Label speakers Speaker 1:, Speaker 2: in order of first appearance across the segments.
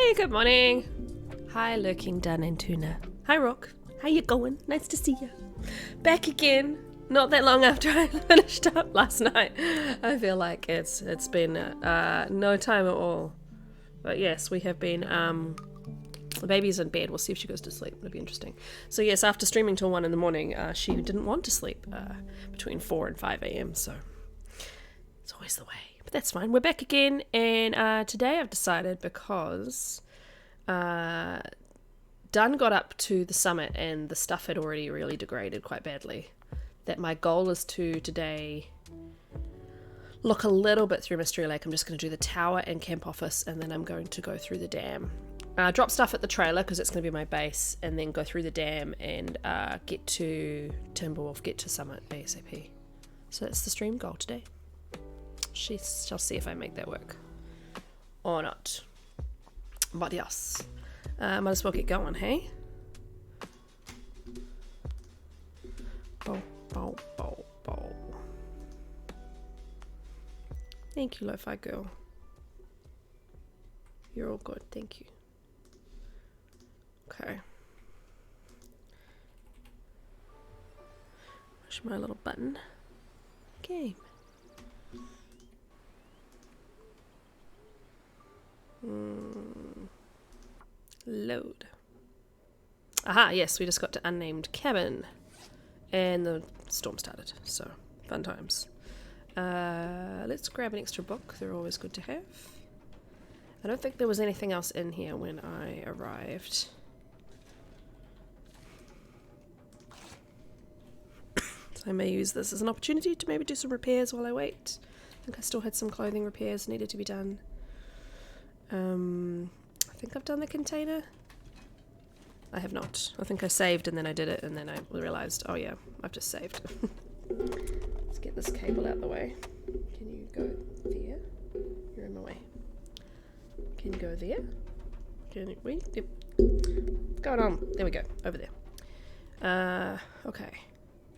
Speaker 1: Hey, good morning. Hi, lurking Dan and Tuna. Hi, Rock. How you going? Nice to see you. Back again. Not that long after I finished up last night. I feel like it's been no time at all. But yes, we have been. The baby's in bed. We'll see if she goes to sleep. It'll be interesting. So yes, after streaming till 1 in the morning, she didn't want to sleep between 4 and 5 a.m. So it's always the way. But that's fine. We're back again, and today I've decided, because Dunn got up to the summit and the stuff had already really degraded quite badly, that my goal is to today look a little bit through Mystery Lake. I'm just going to do the tower and camp office, and then I'm going to go through the dam. Drop stuff at the trailer because it's going to be my base, and then go through the dam and get to Timberwolf, get to summit ASAP. So that's the stream goal today. Shall see if I make that work or not. But yes, might as well get going, hey? Bow, bow, bow, bow. Thank you, Lo-Fi Girl. You're all good, thank you. Okay. Push my little button. Game. Load. Aha, yes, we just got to unnamed cabin. And the storm started, so fun times. Let's grab an extra book. They're always good to have. I don't think there was anything else in here when I arrived. So I may use this as an opportunity to maybe do some repairs while I wait. I think I still had some clothing repairs needed to be done. I think I've done the container. I have not. I think I saved and then I did it, and then I realized, oh yeah, I've just saved. Let's get this cable out the way. Can you go there? You're in my way. Can you go there? Can you, wait, yep. What's going on? There we go, over there. Okay.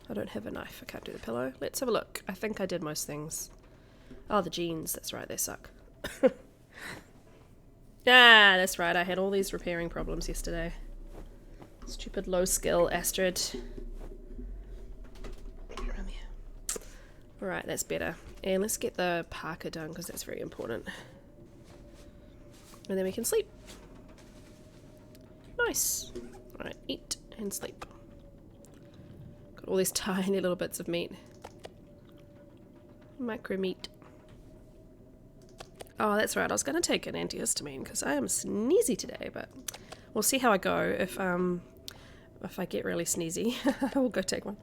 Speaker 1: I don't have a knife, I can't do the pillow. Let's have a look. I think I did most things. Oh, the jeans, that's right, they suck. Yeah, that's right, I had all these repairing problems yesterday. Stupid low skill Astrid. Alright, that's better. And let's get the parka done because that's very important. And then we can sleep. Nice. Alright, eat and sleep. Got all these tiny little bits of meat. Micro meat. Oh, that's right. I was going to take an antihistamine because I am sneezy today, but we'll see how I go. If I get really sneezy, I will go take one.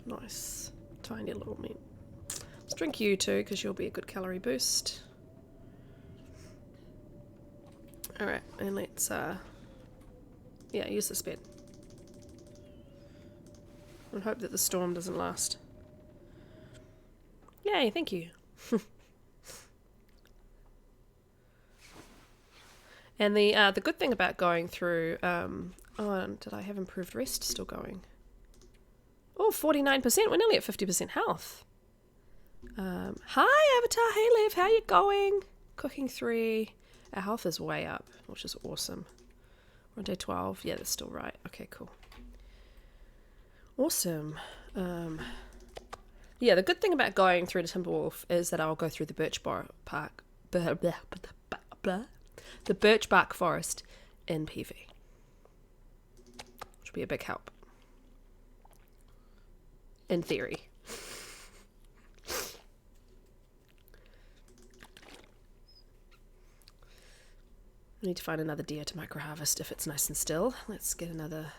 Speaker 1: Nice. Tiny little meat. Let's drink you too because you'll be a good calorie boost. Alright, and let's, yeah, use this bed. And hope that the storm doesn't last. Yay, thank you. And the good thing about going through, oh, did I have improved rest still going? Oh, 49%, we're nearly at 50% health. Hi Avatar, hey Liv, how you going? Cooking 3, our health is way up, which is awesome. We're on day 12, yeah, that's still right, okay, cool. Awesome. Yeah, the good thing about going through the Timberwolf is that I'll go through the birch the birch bark forest in PV, which will be a big help. In theory. I need to find another deer to micro harvest if it's nice and still. Let's get another.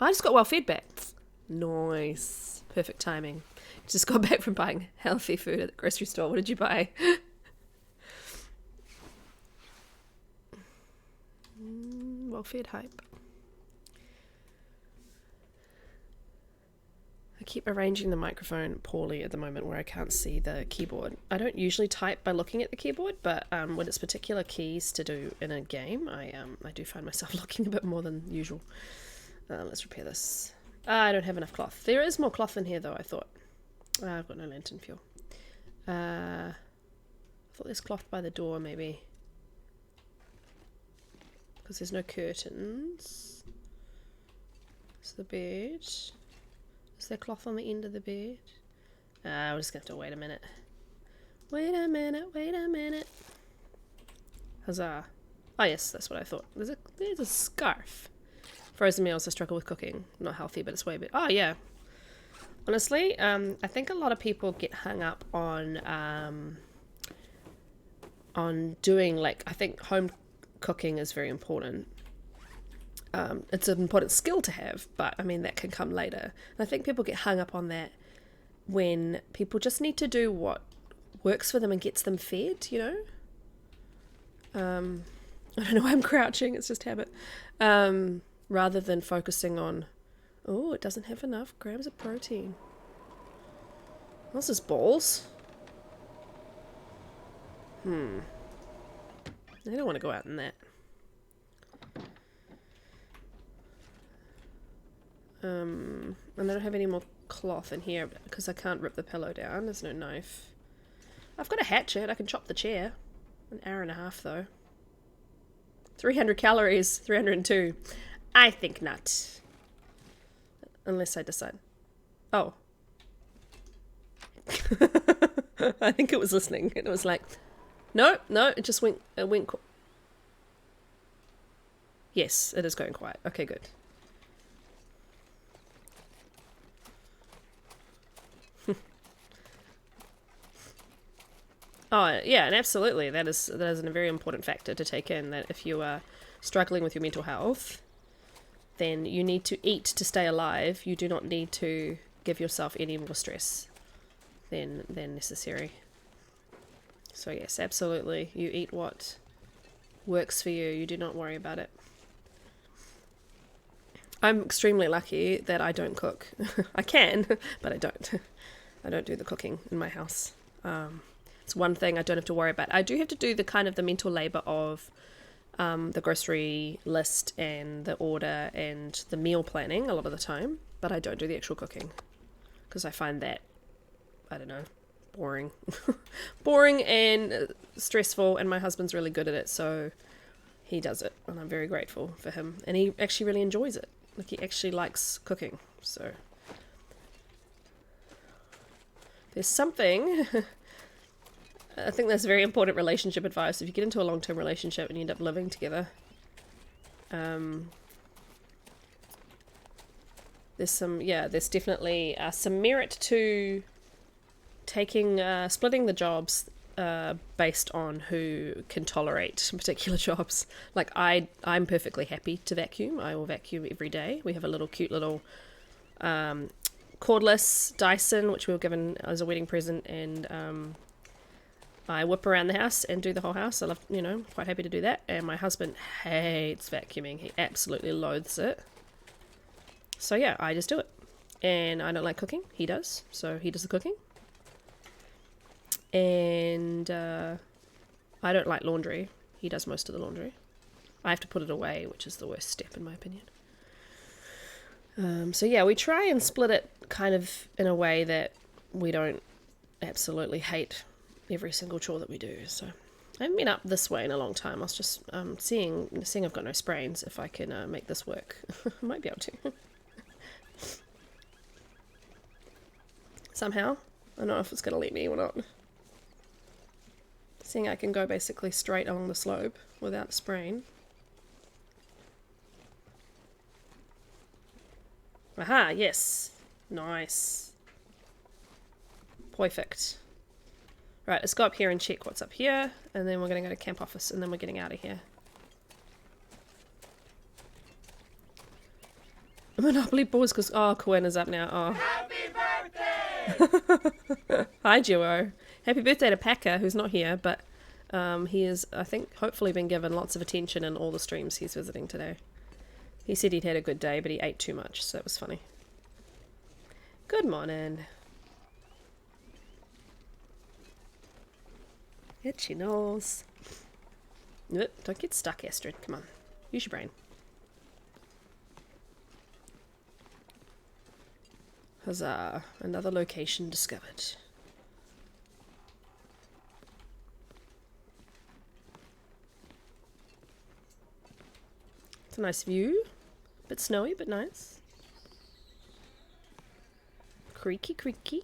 Speaker 1: I just got well fed back. Nice. Perfect timing. Just got back from buying healthy food at the grocery store. What did you buy? Well fed hype. I keep arranging the microphone poorly at the moment where I can't see the keyboard. I don't usually type by looking at the keyboard, but when it's particular keys to do in a game, I do find myself looking a bit more than usual. Let's repair this. I don't have enough cloth. There is more cloth in here though, I thought. I've got no lantern fuel. I thought there's cloth by the door, maybe. Because there's no curtains. It's the bed. Is there cloth on the end of the bed? We're just going to have to wait a minute. Wait a minute, wait a minute. Huzzah. Oh yes, that's what I thought. There's a scarf. Frozen meals, I struggle with cooking. Not healthy, but it's way better. Oh yeah. Honestly, I think a lot of people get hung up on doing, like, I think home cooking is very important. It's an important skill to have, but I mean that can come later. And I think people get hung up on that when people just need to do what works for them and gets them fed, you know? I don't know why I'm crouching, it's just habit. Rather than focusing on, oh, it doesn't have enough grams of protein. What's this, balls? I don't want to go out in that. And I don't have any more cloth in here because I can't rip the pillow down. There's no knife. I've got a hatchet. I can chop the chair. An hour and a half though. 300 calories. 302. I think not. Unless I decide. Oh. I think it was listening. It was like, no, it just went. It went. Yes, it is going quiet. Okay, good. Oh, yeah, and absolutely. That is a very important factor to take in, that if you are struggling with your mental health, then you need to eat to stay alive. You do not need to give yourself any more stress than necessary. So yes, absolutely. You eat what works for you. You do not worry about it. I'm extremely lucky that I don't cook. I can, but I don't. I don't do the cooking in my house. It's one thing I don't have to worry about. I do have to do the kind of the mental labor of the grocery list and the order and the meal planning a lot of the time, but I don't do the actual cooking because I find that, I don't know, boring. Boring and stressful, and my husband's really good at it, so he does it, and I'm very grateful for him. And he actually really enjoys it. Like, he actually likes cooking, so there's something... I think that's very important relationship advice. If you get into a long-term relationship and you end up living together, there's definitely some merit to taking, splitting the jobs based on who can tolerate particular jobs. Like, I'm perfectly happy to vacuum. I will vacuum every day. We have a little cute little cordless Dyson, which we were given as a wedding present, and I whip around the house and do the whole house. I love, quite happy to do that. And my husband hates vacuuming. He absolutely loathes it. So yeah, I just do it. And I don't like cooking. He does. So he does the cooking. And I don't like laundry. He does most of the laundry. I have to put it away, which is the worst step in my opinion. So yeah, we try and split it kind of in a way that we don't absolutely hate every single chore that we do. So I haven't been up this way in a long time. I was just seeing I've got no sprains, if I can make this work. I might be able to. Somehow. I don't know if it's going to let me or not. Seeing I can go basically straight along the slope without a sprain. Aha, yes. Nice. Perfect. Right, let's go up here and check what's up here, and then we're going to go to camp office, and then we're getting out of here. Monopoly pause because, Cohen is up now. Oh. Happy birthday! Hi, Duo. Happy birthday to Packer, who's not here, but he is, I think, hopefully been given lots of attention in all the streams he's visiting today. He said he'd had a good day, but he ate too much, so it was funny. Good morning. Itchy nose. Don't get stuck, Astrid. Come on. Use your brain. Huzzah! Another location discovered. It's a nice view. Bit snowy, but nice. Creaky, creaky.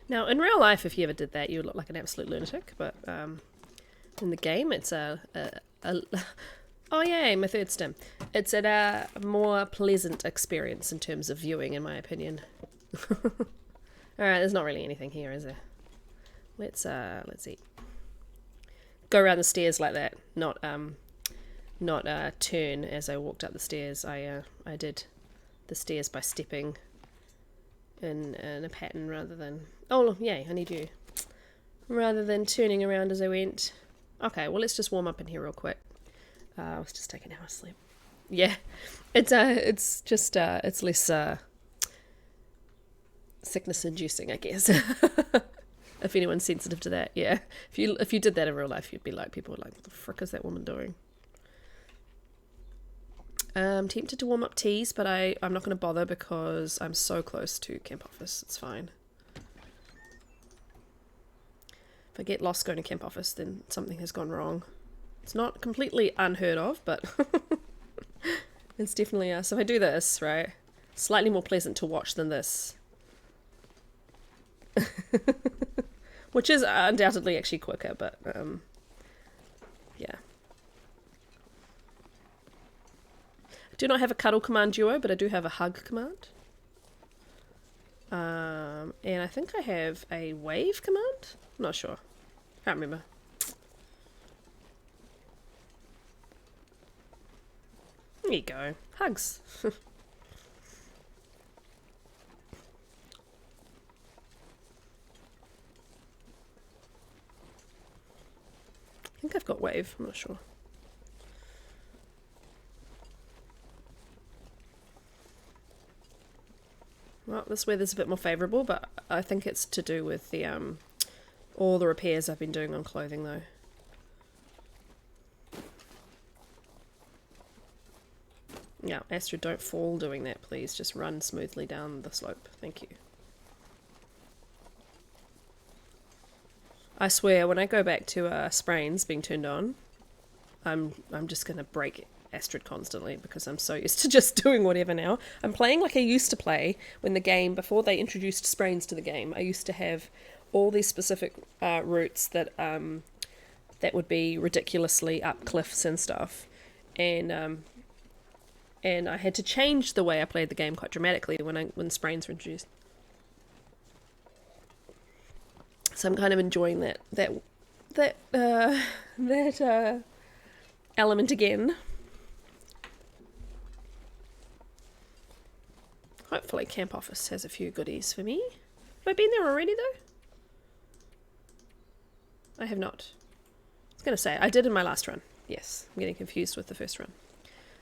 Speaker 1: Now, in real life, if you ever did that, you would look like an absolute lunatic. But in the game, it's a oh yay, my third stim. It's a more pleasant experience in terms of viewing, in my opinion. All right, there's not really anything here, is there? Let's see. Go around the stairs like that, not turn as I walked up the stairs. I did the stairs by stepping in a pattern rather than... Oh, yay, I need you. Rather than turning around as I went. Okay, well, let's just warm up in here real quick. I was just taking an hour's sleep. Yeah, it's just it's less sickness inducing, I guess. If anyone's sensitive to that, yeah. If you did that in real life, you'd be like, people were like, what the frick is that woman doing? I'm tempted to warm up teas, but I'm not going to bother because I'm so close to camp office. It's fine. If I get lost going to camp office, then something has gone wrong. It's not completely unheard of, but it's definitely so if I do this, right, slightly more pleasant to watch than this. Which is undoubtedly actually quicker, but yeah. I do not have a cuddle command duo, but I do have a hug command. And I think I have a wave command? I'm not sure. Can't remember. There you go. Hugs. I think I've got wave, I'm not sure. Well, this weather's a bit more favourable, but I think it's to do with the all the repairs I've been doing on clothing though. Yeah, Astrid, don't fall doing that, please. Just run smoothly down the slope. Thank you. I swear, when I go back to sprains being turned on, I'm just gonna break Astrid constantly because I'm so used to just doing whatever now. I'm playing like I used to play when the game, before they introduced sprains to the game. I used to have all these specific routes that that would be ridiculously up cliffs and stuff, and I had to change the way I played the game quite dramatically when sprains were introduced. So I'm kind of enjoying that element again. Hopefully camp office has a few goodies for me. Have I been there already though? I have not. I was going to say, I did in my last run. Yes, I'm getting confused with the first run.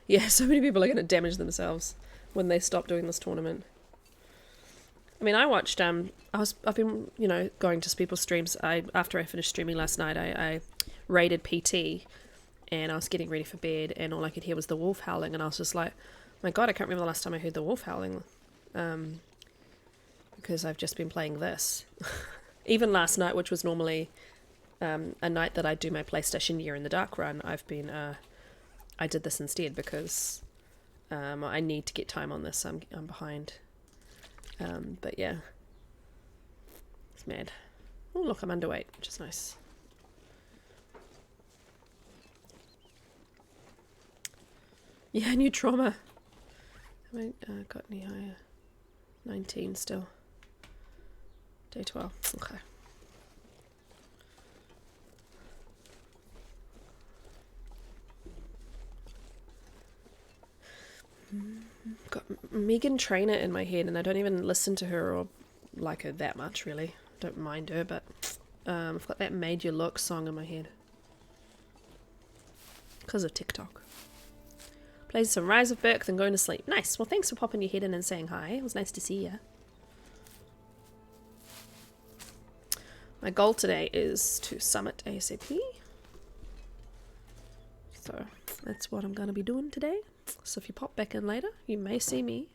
Speaker 1: Yeah, so many people are going to damage themselves when they stop doing this tournament. I mean, I watched, I've been, you know, going to people's streams. After I finished streaming last night, I raided PT, and I was getting ready for bed, and all I could hear was the wolf howling, and I was just like, my god, I can't remember the last time I heard the wolf howling, because I've just been playing this. Even last night, which was normally a night that I do my PlayStation Year in the Dark run, I did this instead because I need to get time on this. I'm behind. But yeah, it's mad. Oh look, I'm underweight, which is nice. Yeah, new trauma. Have I got any higher? 19 still. Day 12. Okay. Got Megan Trainor in my head, and I don't even listen to her or like her that much, really. Don't mind her, but I've got that Made You Look song in my head because of TikTok. Plays some Rise of Birch, then going to sleep. Nice. Well, thanks for popping your head in and saying hi. It was nice to see you. My goal today is to summit ASAP. So that's what I'm going to be doing today. So if you pop back in later, you may see me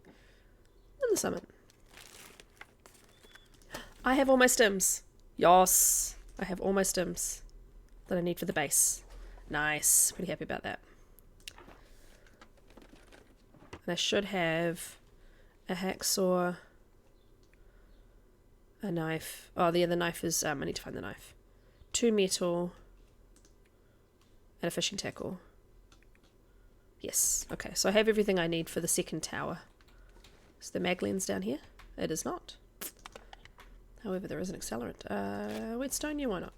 Speaker 1: in the summit. I have all my stims. Yes, I have all my stims that I need for the base. Nice, pretty happy about that. And I should have a hacksaw, a knife. Oh, the other knife is, I need to find the knife. 2 metal, and a fishing tackle. Yes, okay, so I have everything I need for the second tower. Is the mag lens down here? It is not. However, there is an accelerant. Whetstone, yeah, why not?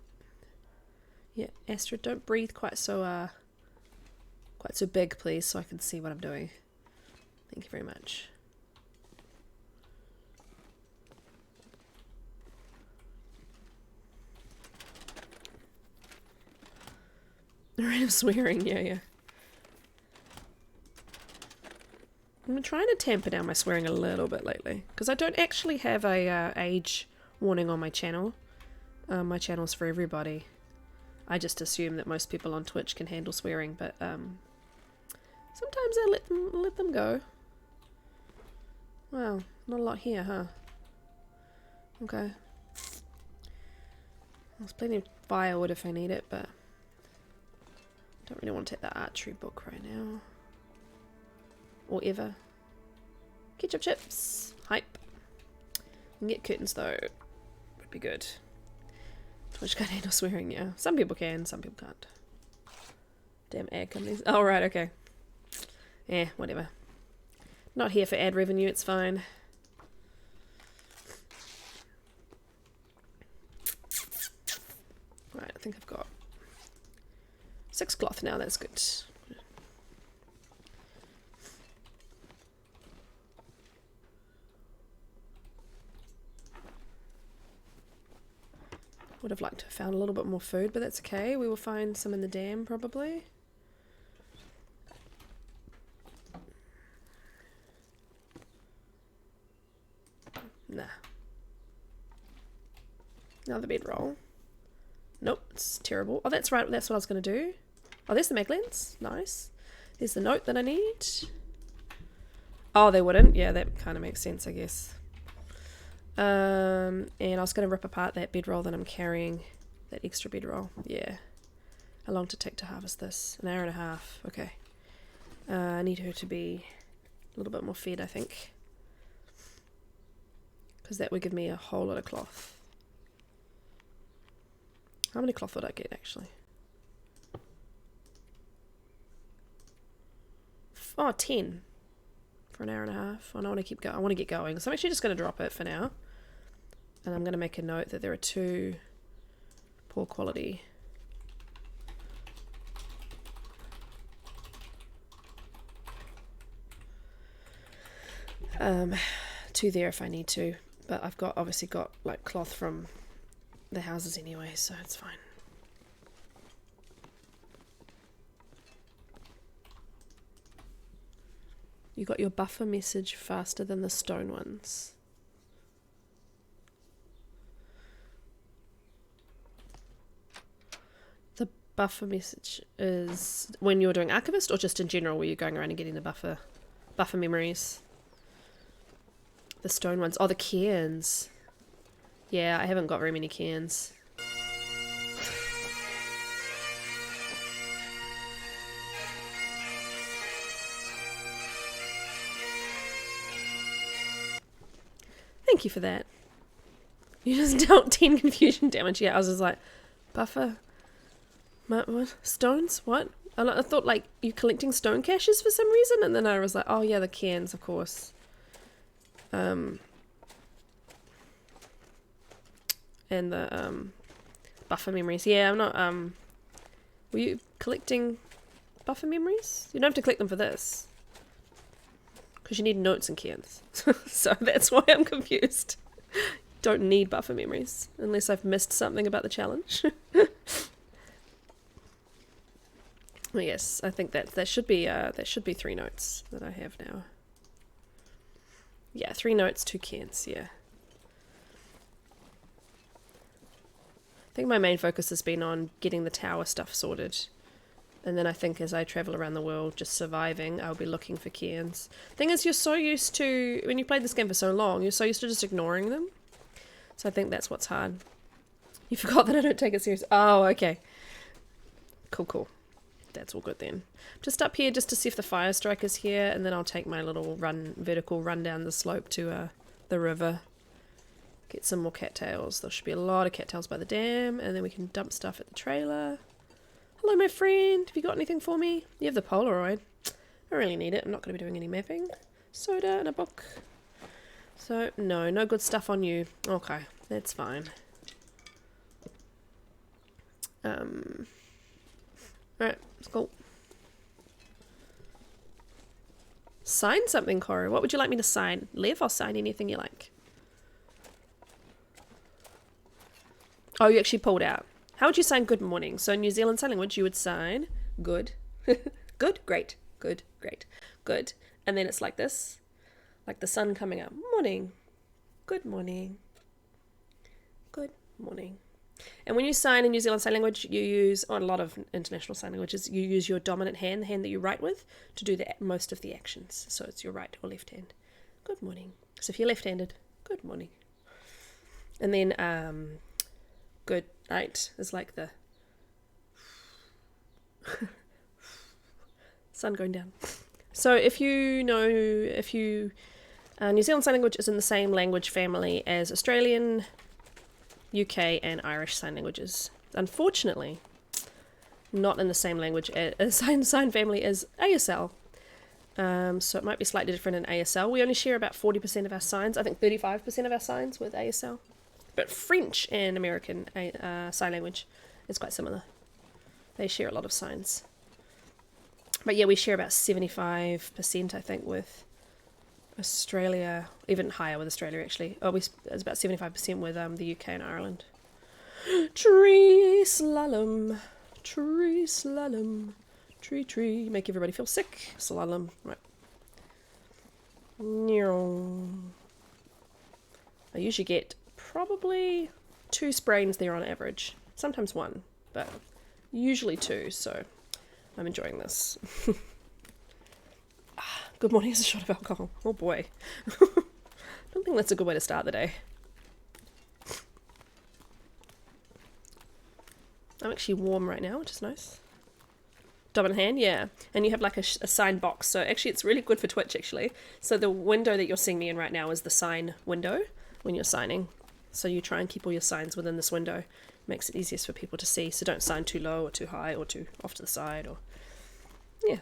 Speaker 1: Yeah, Astrid, don't breathe quite so big, please, so I can see what I'm doing. Thank you very much. Random swearing, yeah. I'm trying to tamper down my swearing a little bit lately, because I don't actually have a age warning on my channel. My channel's for everybody. I just assume that most people on Twitch can handle swearing, but sometimes I let them go. Wow, not a lot here, huh? Okay. There's plenty of firewood if I need it, but don't really want to take the archery book right now. Or ever. Ketchup chips. Hype. You can get curtains though. Would be good. Twitch can't handle swearing, yeah. Some people can, some people can't. Damn ad companies. Oh, right, okay. Yeah, whatever. Not here for ad revenue, it's fine. Right, I think I've got 6 cloth now, that's good. Would have liked to have found a little bit more food, but that's okay. We will find some in the dam, probably. Nah. Another bedroll. Nope, it's terrible. Oh, that's right, that's what I was going to do. Oh, there's the mag lens. Nice. There's the note that I need. Oh, they wouldn't. Yeah, that kind of makes sense, I guess. And I was going to rip apart that bedroll that I'm carrying. That extra bedroll. Yeah. How long to take to harvest this? An hour and a half. Okay. I need her to be a little bit more fed, I think. Because that would give me a whole lot of cloth. How many cloth would I get, actually? Oh, 10. For an hour and a half. I don't want to keep going. I want to get going. So I'm actually just going to drop it for now. And I'm going to make a note that there are 2 poor quality. Two there if I need to. But I've obviously got like cloth from the houses anyway, so it's fine. You got your buffer message faster than the stone ones. The buffer message is when you're doing archivist or just in general where you're going around and getting the buffer memories? The stone ones. Oh, the cairns. Yeah, I haven't got very many cairns. Thank you for that. You just dealt 10 confusion damage. Yeah, I was just like, buffer? What? Stones? What? I thought like you collecting stone caches for some reason, and then I was like, oh yeah, the cairns, of course. And the buffer memories. Yeah, I'm not. Were you collecting buffer memories? You don't have to collect them for this. Because you need notes and cairns. So that's why I'm confused. Don't need buffer memories. Unless I've missed something about the challenge. Well, yes, I think that should be 3 notes that I have now. Yeah, 3 notes, 2 cairns, yeah. I think my main focus has been on getting the tower stuff sorted. And then I think as I travel around the world just surviving, I'll be looking for cairns. Thing is, you're so used to, when you played this game for so long, you're so used to just ignoring them. So I think that's what's hard. You forgot that I don't take it serious. Oh, okay. Cool. That's all good then. Just up here just to see if the fire striker's here, and then I'll take my little vertical run down the slope to the river. Get some more cattails. There should be a lot of cattails by the dam, and then we can dump stuff at the trailer. Hello, my friend. Have you got anything for me? You have the Polaroid. I don't really need it. I'm not going to be doing any mapping. Soda and a book. So, no good stuff on you. Okay, that's fine. Alright, let's go. Sign something, Coro. What would you like me to sign? Lev, I'll sign anything you like. Oh, you actually pulled out. How would you sign good morning? So in New Zealand Sign Language, you would sign good. Good, great. Good, great. Good. And then it's like this. Like the sun coming up. Morning. Good morning. Good morning. And when you sign in New Zealand Sign Language, you use, on a lot of international sign languages, you use your dominant hand, the hand that you write with, to do most of the actions. So it's your right or left hand. Good morning. So if you're left-handed, good morning. And then good night is like the sun going down. So if you know, New Zealand Sign Language is in the same language family as Australian, UK and Irish sign languages. Unfortunately, not in the same language sign family as ASL. So it might be slightly different in ASL. We only share about 40% of our signs. I think 35% of our signs with ASL. But French and American sign language is quite similar. They share a lot of signs. But yeah, we share about 75%, I think, with Australia, even higher with Australia actually. Oh, it's about 75% with the UK and Ireland. Tree slalom, tree, make everybody feel sick. Slalom, right. I usually get probably 2 sprains there on average. Sometimes 1, but usually 2, so I'm enjoying this. Good morning is a shot of alcohol. Oh boy. Don't think that's a good way to start the day. I'm actually warm right now, which is nice. Dominant hand, yeah. And you have like a sign box. So actually it's really good for Twitch actually. So the window that you're seeing me in right now is the sign window when you're signing. So you try and keep all your signs within this window. Makes it easiest for people to see. So don't sign too low or too high or too off to the side or... yeah.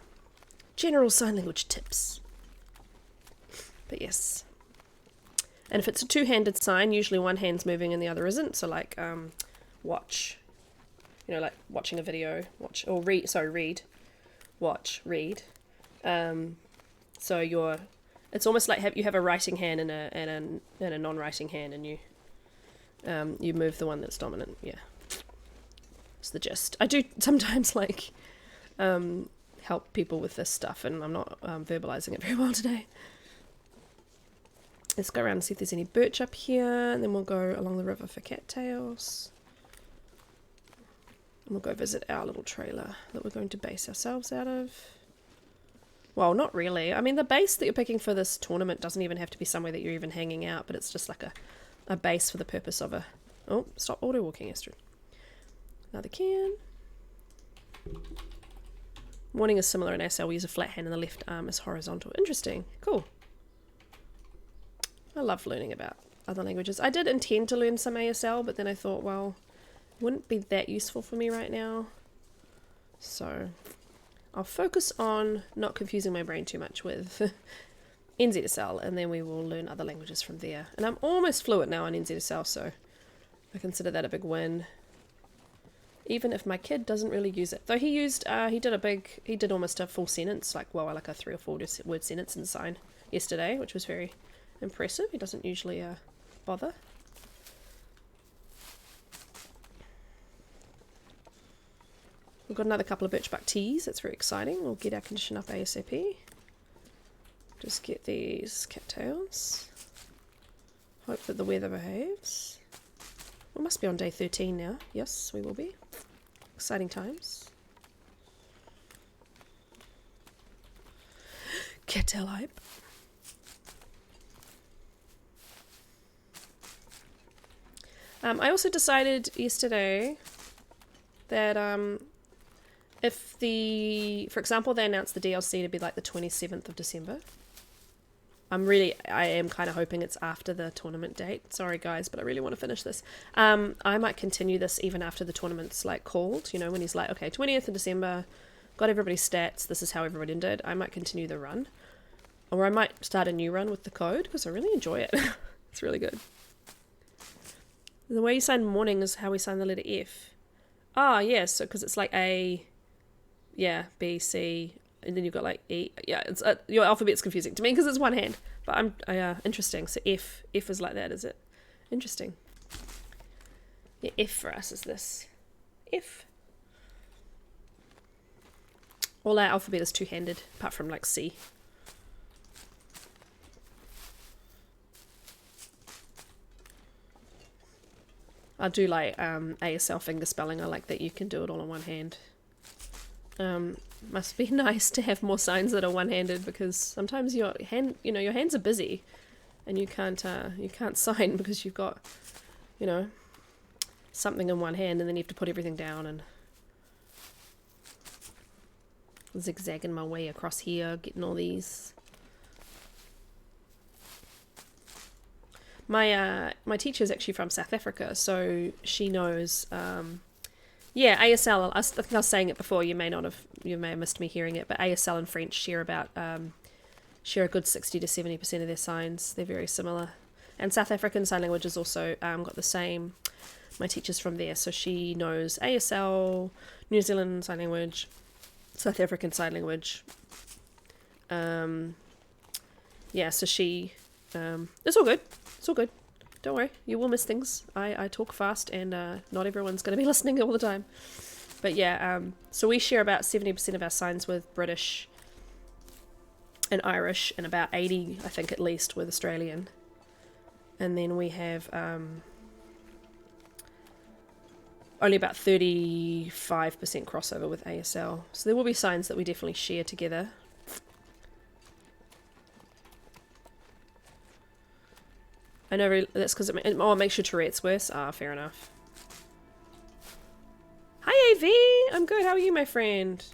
Speaker 1: General sign language tips. But yes. And if it's a two-handed sign, usually one hand's moving and the other isn't. So like watch. You know, like watching a video, watch or read. Sorry, read, watch, read. So you're. It's almost like you have a writing hand and a non-writing hand, and you move the one that's dominant. Yeah, it's the gist. I do sometimes like help people with this stuff, and I'm not verbalizing it very well today. Let's go around and see if there's any birch up here, and then we'll go along the river for cattails. And we'll go visit our little trailer that we're going to base ourselves out of. Well, not really. I mean, the base that you're picking for this tournament doesn't even have to be somewhere that you're even hanging out, but it's just like a base for the purpose of a... Oh, stop auto-walking, Astrid. Another can. Morning is similar in ASL. We use a flat hand and the left arm is horizontal. Interesting. Cool. I love learning about other languages. I did intend to learn some ASL, but then I thought, well... wouldn't be that useful for me right now, so I'll focus on not confusing my brain too much with NZSL, and then we will learn other languages from there. And I'm almost fluent now on NZSL, so I consider that a big win, even if my kid doesn't really use it. Though he did almost a full sentence, like a 3 or 4 word sentence in sign yesterday, which was very impressive. He doesn't usually bother. We've got another couple of birchbark teas. That's very exciting. We'll get our condition up ASAP. Just get these cattails. Hope that the weather behaves. We must be on day 13 now. Yes, we will be. Exciting times. Kettle hype. I also decided yesterday that if for example, they announced the DLC to be like the 27th of December. I am kind of hoping it's after the tournament date. Sorry guys, but I really want to finish this. I might continue this even after the tournament's like called, you know, when he's like, okay, 20th of December, got everybody's stats, this is how everybody did. I might continue the run. Or I might start a new run with the code, because I really enjoy it. It's really good. The way you sign morning is how we sign the letter F. Ah, yes, so because it's like A, yeah, B, C, and then you've got like E. Yeah, it's your alphabet's confusing to me because it's one hand. But interesting. So F is like that, is it? Interesting. Yeah, F for us is this. F. All our alphabet is two-handed, apart from like C. I do like ASL finger spelling. I like that you can do it all in one hand. Must be nice to have more signs that are one-handed, because sometimes your hands are busy, and you can't sign because you've got, you know, something in one hand, and then you have to put everything down and zigzagging my way across here, getting all these. My teacher's actually from South Africa, so she knows. Yeah, ASL. I think I was saying it before. You may have missed me hearing it, but ASL and French share a good 60 to 70% of their signs. They're very similar, and South African Sign Language has also got the same. My teacher's from there, so she knows ASL, New Zealand Sign Language, South African Sign Language. Yeah, so she. It's all good. It's all good. Don't worry, you will miss things. I talk fast, and not everyone's going to be listening all the time. But yeah, so we share about 70% of our signs with British and Irish, and about 80, I think at least, with Australian. And then we have only about 35% crossover with ASL. So there will be signs that we definitely share together. I know that's because it makes your Tourette's worse. Ah, fair enough. Hi, AV! I'm good. How are you, my friend?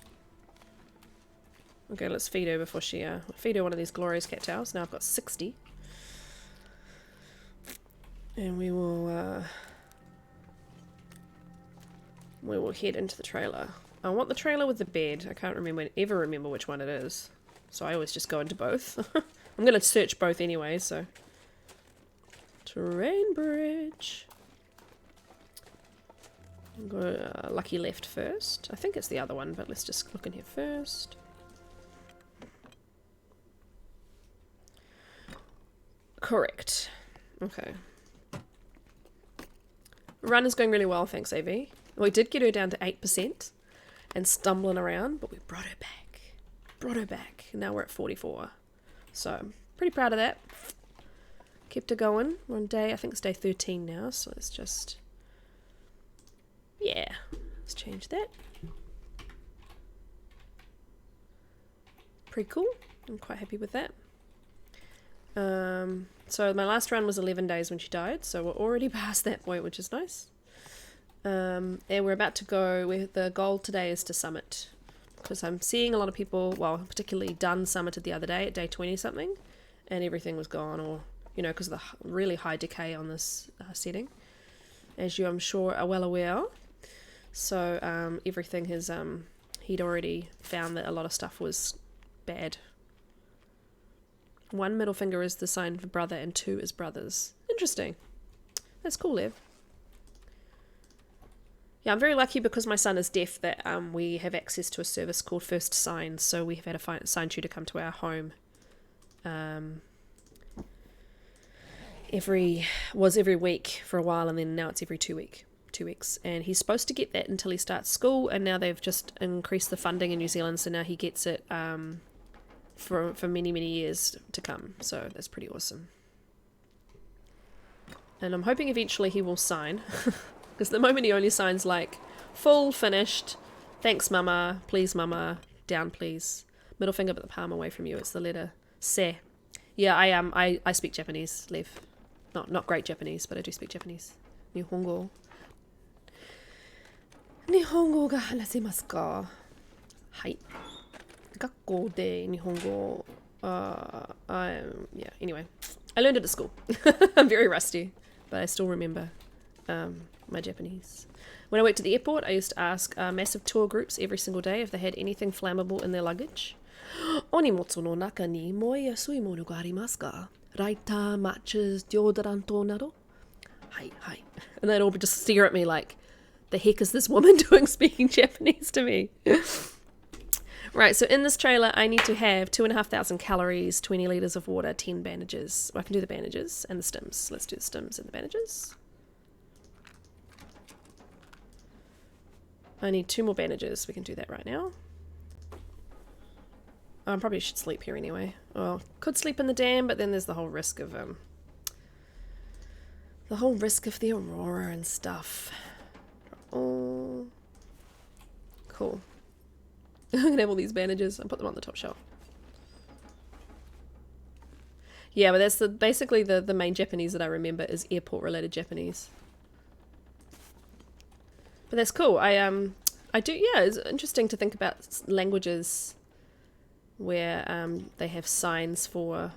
Speaker 1: Okay, let's feed her before she... feed her one of these glorious cat towels. Now I've got 60. And we will head into the trailer. I want the trailer with the bed. I can't ever remember which one it is. So I always just go into both. I'm going to search both anyway, so... Terrain bridge. I'll go lucky left first. I think it's the other one, but let's just look in here first. Correct. Okay. Run is going really well, thanks, AV. We did get her down to 8% and stumbling around, but we brought her back. Now we're at 44. So, pretty proud of that. Kept her going. We're on I think it's day 13 now, so let's just... Yeah, let's change that. Pretty cool. I'm quite happy with that. So my last run was 11 days when she died, so we're already past that point, which is nice. And we're about to go, the goal today is to summit, because I'm seeing a lot of people, well, particularly Dunn summited the other day at day 20 something, and everything was gone, or... you know, because of the really high decay on this setting, as you, I'm sure, are well aware. So everything has, he'd already found that a lot of stuff was bad. 1 middle finger is the sign for brother, and 2 is brothers. Interesting. That's cool, Lev. Yeah, I'm very lucky because my son is deaf that we have access to a service called First Signs, so we have had a sign tutor come to our home. Every week for a while, and then now it's every 2 weeks, and he's supposed to get that until he starts school, and now they've just increased the funding in New Zealand, so now he gets it for many years to come, so that's pretty awesome. And I'm hoping eventually he will sign, because at the moment he only signs like full, finished, thanks mama, please mama, down please, Middle finger but the palm away from you. It's the letter se. Yeah, I speak Japanese, Lev. Not great Japanese, but I do speak Japanese. Nihongo. Nihongo ga hanasemasu ka? Hai. Gakkou de Nihongo. Yeah, anyway. I learned it at school. I'm very rusty, but I still remember my Japanese. When I worked at the airport, I used to ask massive tour groups every single day if they had anything flammable in their luggage. Onimotsu no naka ni moi yasui mono ga arimasu ka? Raita, matches, deodoranto nado? Hai, hai. And they'd all just stare at me like, the heck is this woman doing speaking Japanese to me? Right, so in this trailer, I need to have 2,500 calories, 20 litres of water, 10 bandages. Well, I can do the bandages and the stims. Let's do the stims and the bandages. I need 2 more bandages. We can do that right now. I probably should sleep here anyway. Well, could sleep in the dam, but then there's the whole risk of the aurora and stuff. Oh, cool. I'm gonna have all these bandages and put them on the top shelf. Yeah, but that's basically the main Japanese that I remember is airport related Japanese. But that's cool. I do, yeah, it's interesting to think about languages where they have signs for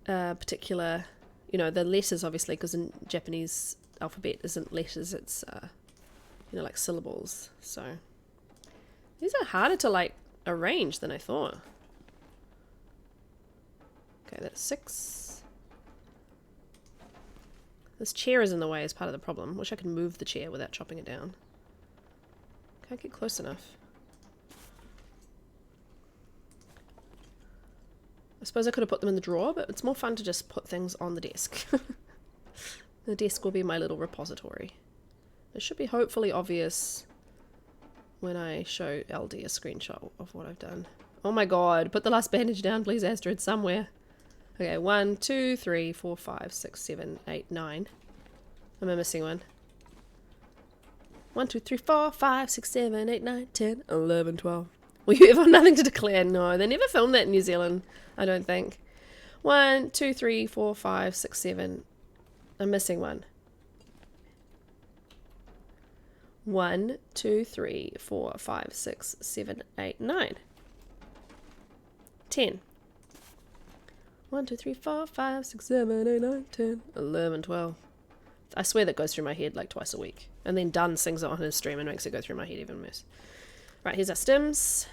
Speaker 1: particular, you know, the letters obviously, because in Japanese alphabet isn't letters, it's you know, like syllables. So these are harder to like arrange than I thought. Okay, that's 6. This chair is in the way as part of the problem. Wish I could move the chair without chopping it down. Can't get close enough. I suppose I could have put them in the drawer, but it's more fun to just put things on the desk. The desk will be my little repository. It should be hopefully obvious when I show LD a screenshot of what I've done. Oh my god, put the last bandage down please, Astrid, somewhere. Okay, 1, 2, 3, 4, 5, 6, 7, 8, 9. Am I missing one? 1, 2, 3, 4, 5, 6, 7, 8, 9, 10, 11, 12. Will you ever have nothing to declare? No, they never filmed that in New Zealand, I don't think. 1, 2, 3, 4, 5, 6, 7. I'm missing one. 1, 2, 3, 4, 5, 6, 7, 8, 9. 10. 1, 2, 3, 4, 5, 6, 7, 8, 9, 10, 11, 12. I swear that goes through my head like twice a week. And then Dunn sings it on his stream and makes it go through my head even worse. Right, here's our stims.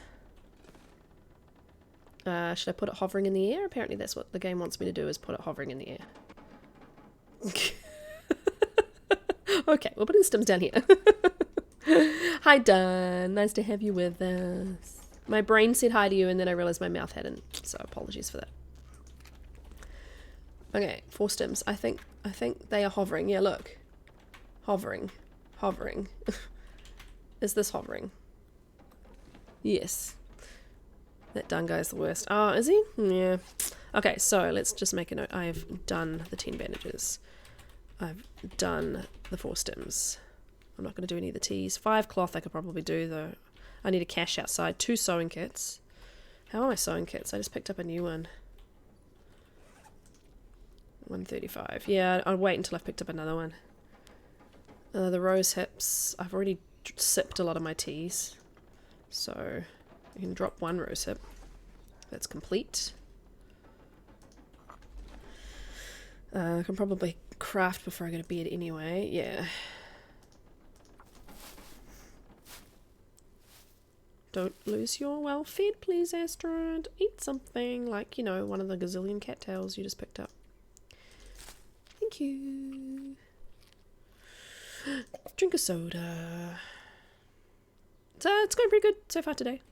Speaker 1: Should I put it hovering in the air? Apparently that's what the game wants me to do, is put it hovering in the air. Okay, we'll put the stims down here. Hi Dunn, nice to have you with us. My brain said hi to you and then I realised my mouth hadn't, so apologies for that. Okay, 4 stims. I think they are hovering. Yeah, look. Hovering. Hovering. Is this hovering? Yes. That Dunn guy is the worst. Oh, is he? Yeah. Okay, so let's just make a note. I've done the 10 bandages. I've done the 4 stims. I'm not going to do any of the teas. 5 cloth I could probably do, though. I need a cache outside. 2 sewing kits. How are my sewing kits? I just picked up a new one. 135. Yeah, I'll wait until I've picked up another one. The rose hips. I've already sipped a lot of my teas. So you can drop 1 rose hip. That's complete. I can probably craft before I go to bed anyway. Yeah. Don't lose your well fed, please, Astrid. Eat something like, you know, one of the gazillion cattails you just picked up. Thank you. Drink a soda. So it's going pretty good so far today.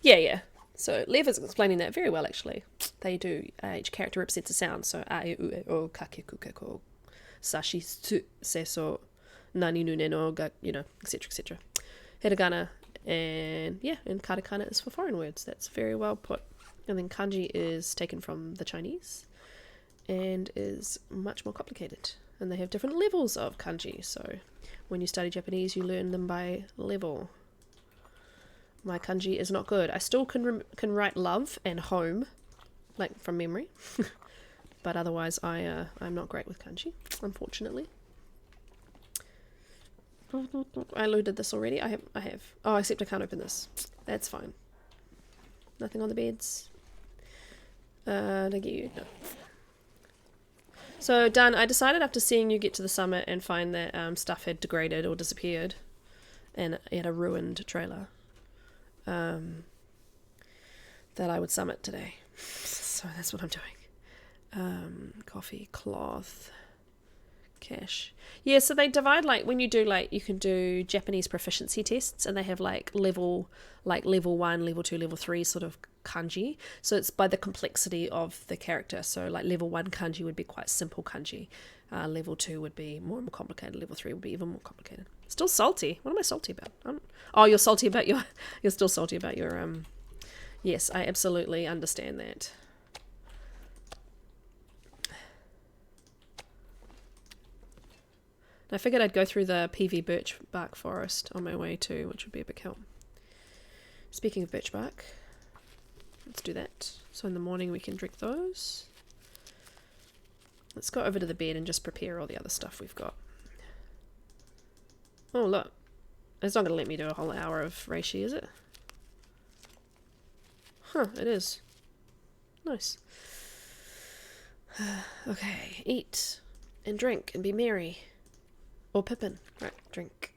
Speaker 1: Yeah. So Lev is explaining that very well, actually. They do, each character represents a sound. So a, e, u, e, o, kake, kuke, ko, sashi, su, seso, nani, nu, ne, no, ga, you know, etc., etc. Hiragana and, yeah, and katakana is for foreign words. That's very well put. And then kanji is taken from the Chinese and is much more complicated. And they have different levels of kanji. So when you study Japanese, you learn them by level. My kanji is not good. I still can write love and home, like from memory. But otherwise, I'm not great with kanji, unfortunately. I loaded this already. I have. Oh, except I can't open this. That's fine. Nothing on the beds. Did I get you? No. So, Dan, I decided after seeing you get to the summit and find that stuff had degraded or disappeared, and it had a ruined trailer, that I would summit today. So that's what I'm doing. Coffee, cloth, cash. Yeah, so they divide, like, when you do, like, you can do Japanese proficiency tests, and they have, like, level 1, level 2, level 3 sort of kanji. So it's by the complexity of the character. So, like, level 1 kanji would be quite simple kanji. Level 2 would be more complicated. Level 3 would be even more complicated. Still salty. What am I salty about? Oh, you're salty about your... You're still salty about your... Yes, I absolutely understand that. I figured I'd go through the PV birch bark forest on my way too, which would be a big help. Speaking of birch bark, let's do that. So in the morning we can drink those. Let's go over to the bed and just prepare all the other stuff we've got. Oh look, it's not going to let me do a whole hour of reishi, is it? Huh, it is. Nice. Okay, eat and drink and be merry. Or Pippin. Right, drink.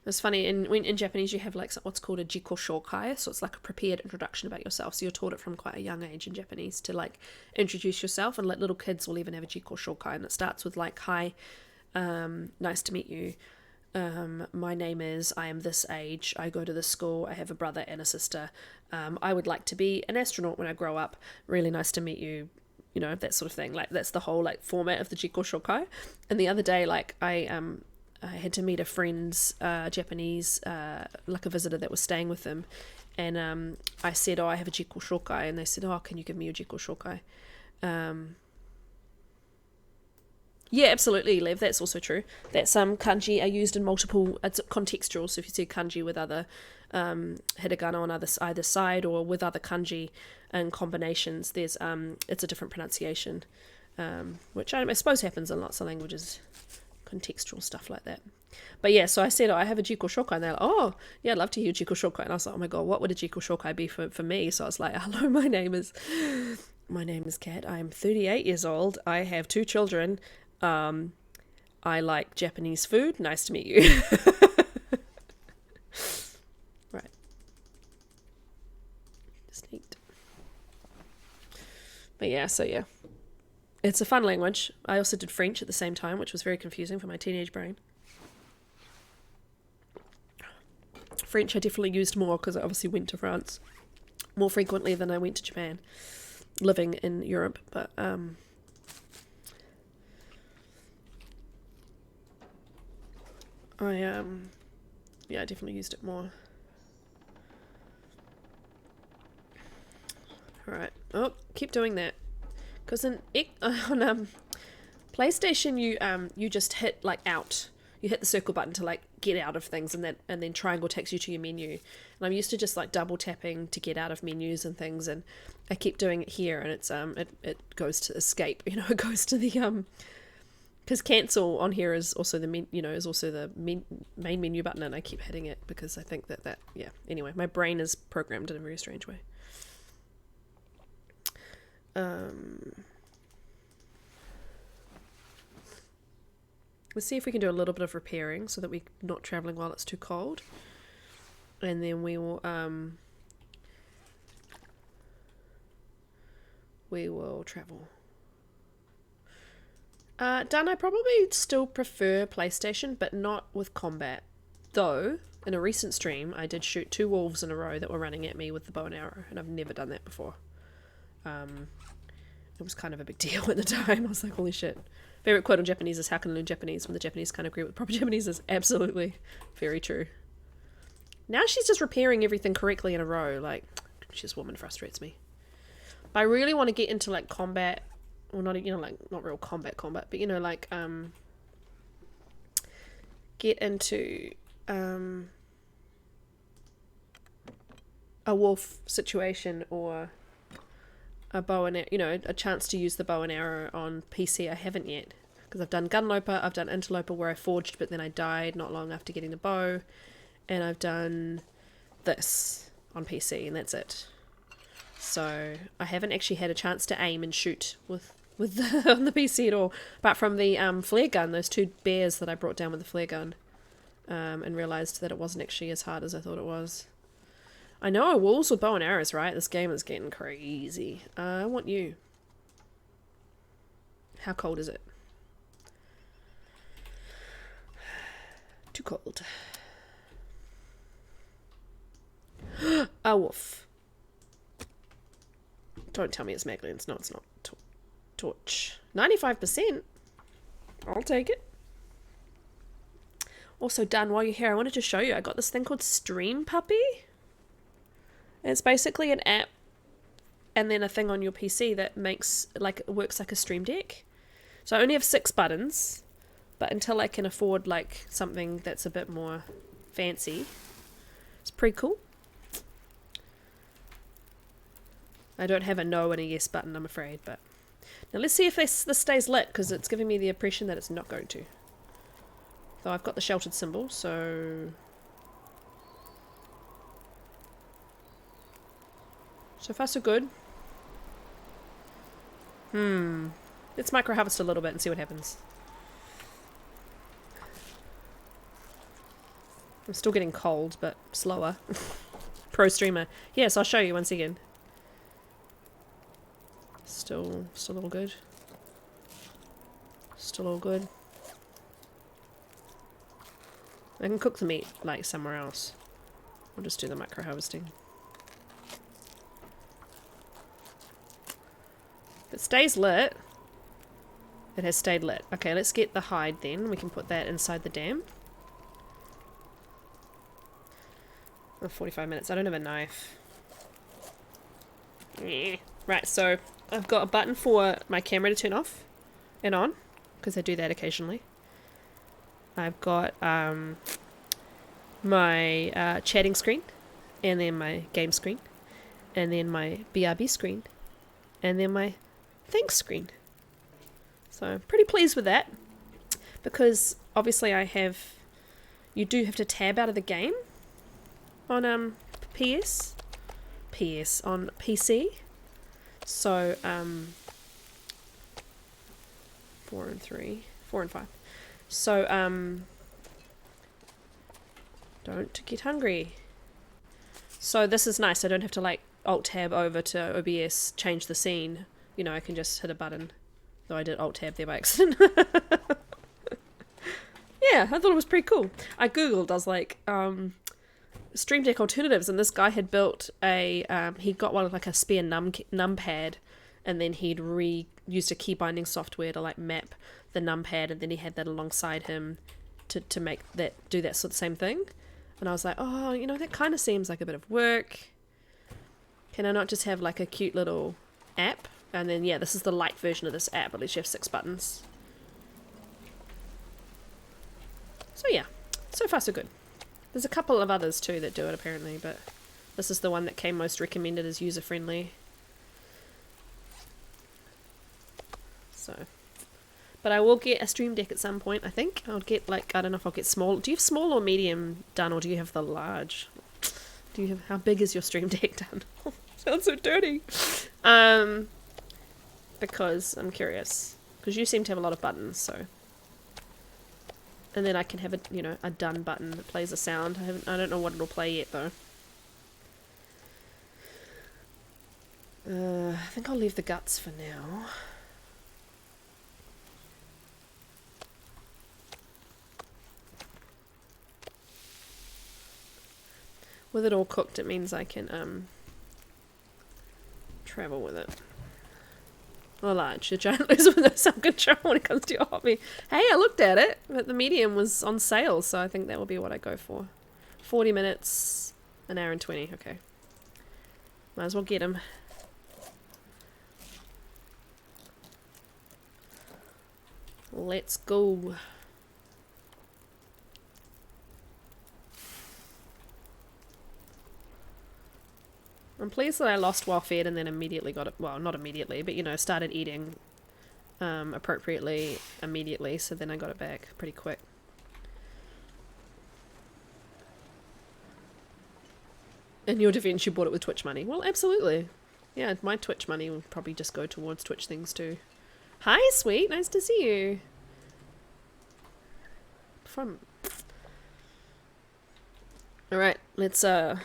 Speaker 1: It's funny, in Japanese you have like what's called a jiko shokai, so it's like a prepared introduction about yourself. So you're taught it from quite a young age in Japanese to like introduce yourself, and like little kids will even have a jiko shokai, and it starts with like, hi, nice to meet you. My name is, I am this age, I go to this school, I have a brother and a sister, I would like to be an astronaut when I grow up, really nice to meet you, you know, that sort of thing. Like that's the whole like format of the jiko shokai. And the other day, like I had to meet a friend's Japanese, like a visitor that was staying with them, and I said, oh, I have a jiko shokai, and they said, oh, can you give me your jiko shokai? Yeah, absolutely, Lev. That's also true. That some kanji are used in multiple... It's contextual, so if you see kanji with other hiragana on either side, or with other kanji and combinations, there's it's a different pronunciation, which I suppose happens in lots of languages, contextual stuff like that. But yeah, so I said, oh, I have a jiko shokai, and they're like, oh, yeah, I'd love to hear jiko shokai. And I was like, oh my god, what would a jiko shokai be for me? So I was like, hello, my name is Kat. I'm 38 years old. I have 2 children. I like Japanese food. Nice to meet you. Right. Just neat. But yeah, so yeah. It's a fun language. I also did French at the same time, which was very confusing for my teenage brain. French I definitely used more because I obviously went to France more frequently than I went to Japan, living in Europe. But I definitely used it more. Alright. Oh, keep doing that. Because on PlayStation you just hit like out. You hit the circle button to like get out of things, and then triangle takes you to your menu. And I'm used to just like double tapping to get out of menus and things, and I keep doing it here, and it's it goes to escape, you know, it goes to the because cancel on here is also the main menu button, and I keep hitting it because I think that yeah. Anyway, my brain is programmed in a very strange way. Let's see if we can do a little bit of repairing so that we're not traveling while it's too cold, and then we will travel. Dan, I probably still prefer PlayStation, but not with combat. Though, in a recent stream, I did shoot 2 wolves in a row that were running at me with the bow and arrow, and I've never done that before. It was kind of a big deal at the time. I was like, holy shit. Favorite quote in Japanese is, how can I learn Japanese when the Japanese can't agree with proper Japanese? Is absolutely very true. Now she's just repairing everything correctly in a row. Like, this woman frustrates me. But I really want to get into like combat, or not, you know, like not real combat, but you know, like get into a wolf situation or a bow and you know, a chance to use the bow and arrow on PC. I haven't yet, because I've done gunloper, I've done interloper where I forged but then I died not long after getting the bow, and I've done this on PC, and that's it. So I haven't actually had a chance to aim and shoot with on the PC at all, apart from the flare gun, those 2 bears that I brought down with the flare gun, and realised that it wasn't actually as hard as I thought it was. I know wolves with bow and arrows, right? This game is getting crazy. I want you. How cold is it? Too cold. A wolf. Don't tell me it's Maglins. No, it's not. Torch. 95%. I'll take it. Also, Dan, while you're here, I wanted to show you. I got this thing called Stream Puppy. It's basically an app and then a thing on your PC that makes, like, works like a Stream Deck. So I only have 6 buttons, but until I can afford, like, something that's a bit more fancy, it's pretty cool. I don't have a no and a yes button, I'm afraid, but... Now let's see if this stays lit, because it's giving me the impression that it's not going to. Though I've got the sheltered symbol, so... So far so good. Let's micro harvest a little bit and see what happens. I'm still getting cold, but slower. Pro streamer. Yes, I'll show you once again. Still all good. Still all good. I can cook the meat, like, somewhere else. I'll just do the micro harvesting. If it stays lit, it has stayed lit. Okay, let's get the hide then. We can put that inside the dam. Oh, 45 minutes. I don't have a knife. Right, so I've got a button for my camera to turn off and on, because I do that occasionally. I've got my chatting screen, and then my game screen, and then my BRB screen, and then my thanks screen. So I'm pretty pleased with that, because obviously you do have to tab out of the game on on PC. So 4 and 5. So don't get hungry. So this is nice. I don't have to like alt tab over to OBS, change the scene. You know, I can just hit a button. Though I did alt tab there by accident. Yeah, I thought it was pretty cool. I googled, I was like, Stream Deck alternatives, and this guy had built a, he got one of like a spare numpad, and then he'd used a key binding software to like map the numpad, and then he had that alongside him to make that, do that sort of same thing. And I was like, oh, you know, that kind of seems like a bit of work. Can I not just have like a cute little app? And then, yeah, this is the light version of this app, at least you have 6 buttons. So yeah, so far so good. There's a couple of others too that do it apparently, but this is the one that came most recommended as user-friendly. So, but I will get a Stream Deck at some point, I think. I'll get like, I don't know if I'll get small. Do you have small or medium done, or do you have the large? Do you have, how big is your Stream Deck done? Sounds so dirty. Because I'm curious. Because you seem to have a lot of buttons, so. And then I can have a, you know, a done button that plays a sound. I don't know what it'll play yet though. I think I'll leave the guts for now. With it all cooked, it means I can travel with it. Or large, a giant loser with no self-control when it comes to your hobby. Hey, I looked at it, but the medium was on sale, so I think that will be what I go for. 40 minutes, an hour and 20. Okay. Might as well get him. Let's go. I'm pleased that I lost while fed and then immediately got it. Well, not immediately, but you know, started eating appropriately immediately, so then I got it back pretty quick. In your defense, you bought it with Twitch money. Well, absolutely. Yeah, my Twitch money will probably just go towards Twitch things too. Hi, sweet. Nice to see you. Alright, let's, oh,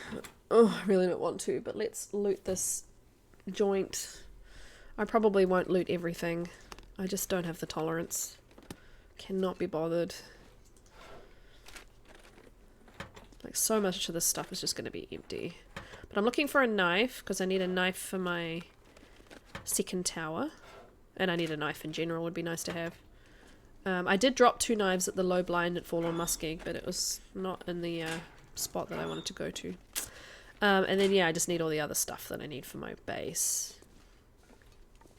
Speaker 1: I really don't want to, but let's loot this joint. I probably won't loot everything. I just don't have the tolerance. Cannot be bothered. Like, so much of this stuff is just going to be empty. But I'm looking for a knife, because I need a knife for my second tower. And I need a knife in general, would be nice to have. I did drop 2 knives at the low blind at Forlorn Muskeg, but it was not in the spot that I wanted to go to. And then, yeah, I just need all the other stuff that I need for my base.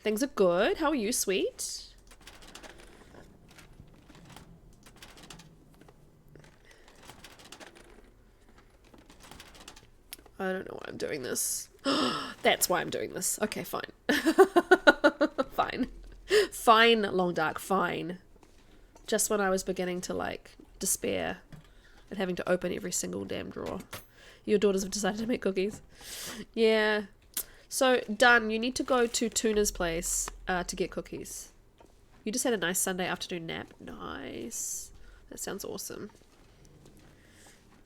Speaker 1: Things are good. How are you, sweet? I don't know why I'm doing this. That's why I'm doing this. Okay, fine. Fine. Fine, Long Dark, fine. Just when I was beginning to, like, despair at having to open every single damn drawer. Your daughters have decided to make cookies. Yeah. So, done. You need to go to Tuna's place to get cookies. You just had a nice Sunday afternoon nap. Nice. That sounds awesome.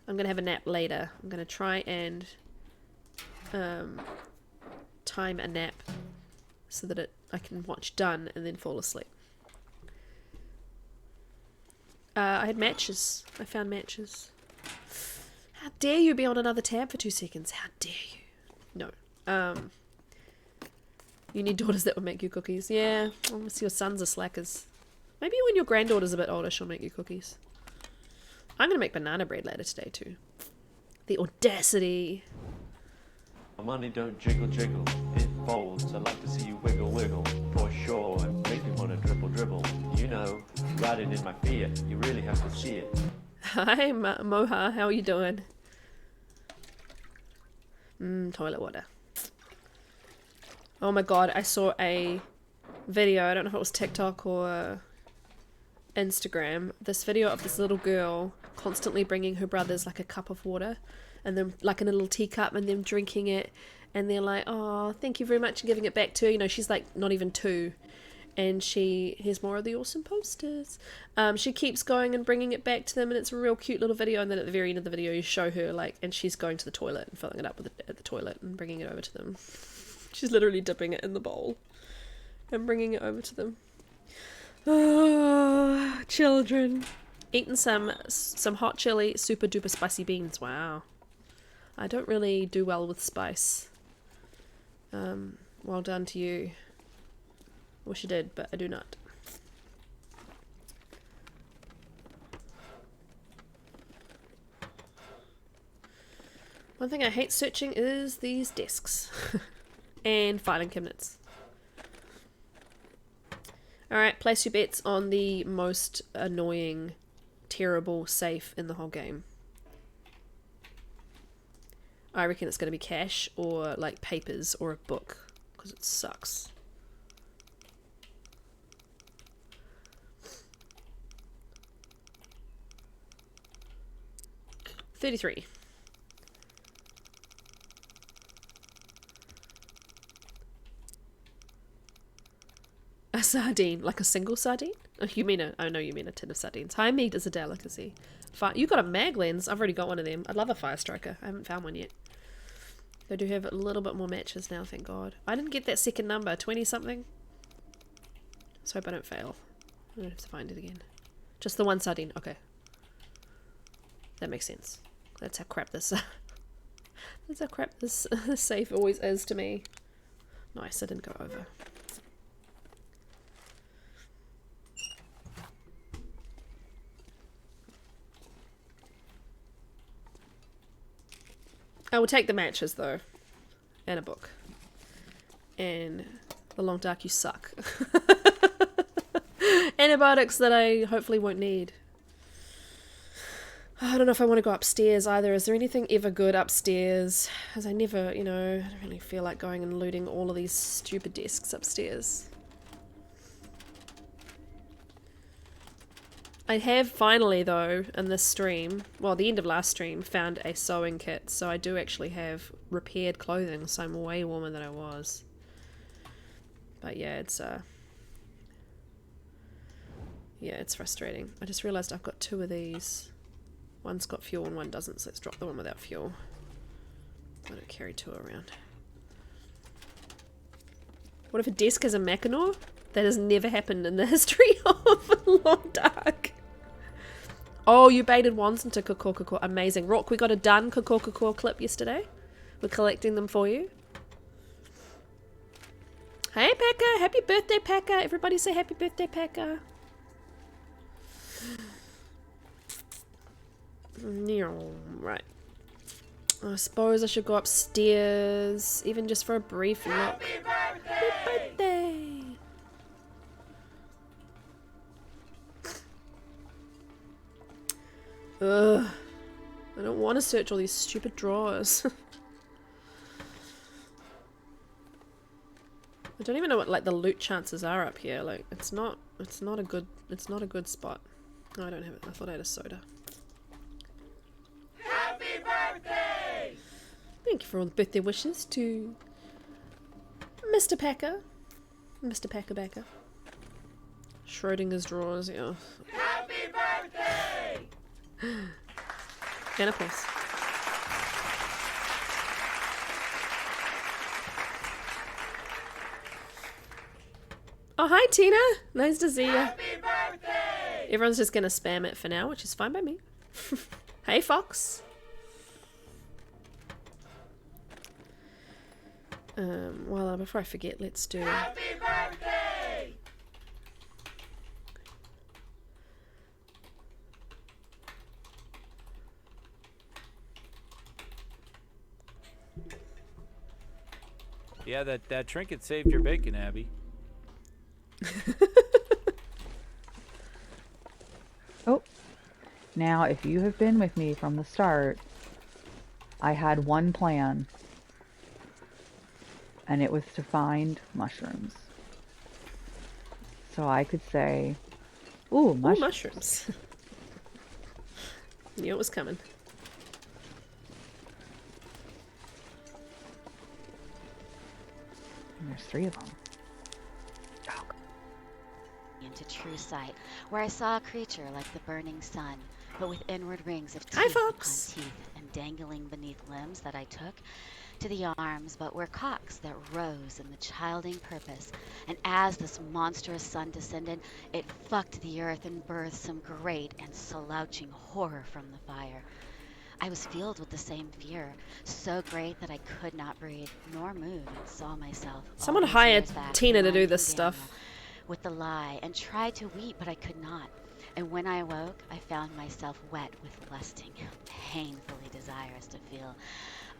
Speaker 1: I'm going to have a nap later. I'm going to try and time a nap so that I can watch Done and then fall asleep. I had matches. I found matches. How dare you be on another tab for 2 seconds? How dare you? No. You need daughters that will make you cookies. Yeah, unless your sons are slackers. Maybe when your granddaughter's a bit older, she'll make you cookies. I'm going to make banana bread later today, too. The audacity.
Speaker 2: My money don't jiggle jiggle, it folds. I like to see you wiggle wiggle, for sure. And make me wanna dribble dribble. You know, riding in my Fiat, you really have to see it.
Speaker 1: Hi, Moha, how are you doing? Toilet water. Oh my god, I saw a video, I don't know if it was TikTok or Instagram, this video of this little girl constantly bringing her brothers like a cup of water and then like in a little teacup and them drinking it and they're like, oh, thank you very much, and giving it back to her. You know, she's like not even 2 and here's more of the awesome posters. She keeps going and bringing it back to them and it's a real cute little video, and then at the very end of the video you show her like, and she's going to the toilet and filling it up at the toilet and bringing it over to them. She's literally dipping it in the bowl and bringing it over to them. Oh, children. Eating some hot chili, super duper spicy beans. Wow. I don't really do well with spice. Well done to you. Wish I did, but I do not. One thing I hate searching is these desks. And filing cabinets. Alright, place your bets on the most annoying, terrible safe in the whole game. I reckon it's going to be cash or like papers or a book, because it sucks. $33. A sardine, like a single sardine? Oh, you mean I know you mean a tin of sardines. High meat is a delicacy. You got a mag lens. I've already got one of them. I'd love a fire striker. I haven't found one yet. They do have a little bit more matches now, thank God. I didn't get that second number, 20 something. Let's hope I don't fail. I don't have to find it again. Just the one sardine. Okay. That makes sense. That's how crap this that's how crap this safe always is to me. Nice, I didn't go over. I will take the matches though, and a book, and the long dark. You suck. Antibiotics that I hopefully won't need. I don't know if I want to go upstairs either. Is there anything ever good upstairs? As I never, you know, I don't really feel like going and looting all of these stupid desks upstairs. I have finally, though, in this stream, well, the end of last stream, found a sewing kit. So I do actually have repaired clothing, so I'm way warmer than I was. But yeah, it's frustrating. I just realised I've got 2 of these. One's got fuel and one doesn't, so let's drop the one without fuel. I don't carry 2 around. What if a desk has a Mackinaw? That has never happened in the history of Long Dark. Oh, you baited wands into Kakor. Amazing. Rock, we got a done Kakor clip yesterday. We're collecting them for you. Hey, Pekka. Happy birthday, Pekka. Everybody say happy birthday, Pekka. Right. I suppose I should go upstairs, even just for a brief look.
Speaker 3: Happy birthday!
Speaker 1: Happy birthday! Ugh. I don't want to search all these stupid drawers. I don't even know what like the loot chances are up here. Like it's not a good spot. No, I don't have it. I thought I had a soda.
Speaker 3: Happy birthday!
Speaker 1: Thank you for all the birthday wishes to Mr. Packer. Mr. Packer. Schrodinger's drawers, yeah.
Speaker 3: Happy birthday!
Speaker 1: And of course. Oh, hi Tina! Nice to see you.
Speaker 3: Happy birthday!
Speaker 1: Everyone's just gonna spam it for now, which is fine by me. Hey Fox! Well, before I forget, let's do...
Speaker 3: Happy birthday!
Speaker 4: Yeah, that trinket saved your bacon, Abby.
Speaker 5: Oh, now if you have been with me from the start, I had one plan, and it was to find mushrooms. So I could say, ooh, mushrooms.
Speaker 1: Ooh, mushrooms. Knew it was coming.
Speaker 5: And there's 3 of them.
Speaker 6: Into true sight, where I saw a creature like the burning sun, but with inward rings of
Speaker 1: Hi,
Speaker 6: teeth upon
Speaker 1: Fox.
Speaker 6: teeth, and dangling beneath limbs that I took to the arms, but were cocks that rose in the childing purpose. And as this monstrous sun descended, it fucked the earth and birthed some great and slouching horror from the fire. I was filled with the same fear, so great that I could not breathe nor move, and saw myself.
Speaker 1: Someone
Speaker 6: all these
Speaker 1: hired
Speaker 6: years back
Speaker 1: Tina to do
Speaker 6: lying
Speaker 1: this
Speaker 6: in
Speaker 1: stuff.
Speaker 6: Daniel with the lie, and tried to weep, but I could not. And when I awoke, I found myself wet with lusting, painfully desirous to feel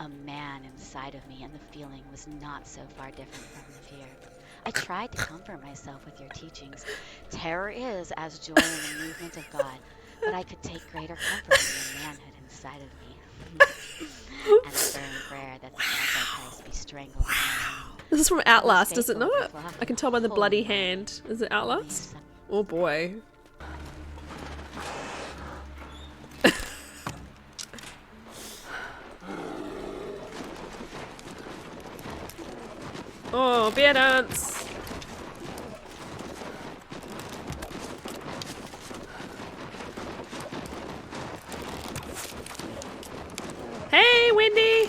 Speaker 6: a man inside of me, and the feeling was not so far different from the fear. I tried to comfort myself with your teachings. Terror is as joy in the movement of God, but I could take greater comfort in the manhood inside of me. And the burning prayer that the Antichrist be strangled.
Speaker 1: This is from Outlast, is it not? I can tell by the bloody hand. Is it Outlast? Oh boy. Oh, bear dance! Hey, Wendy!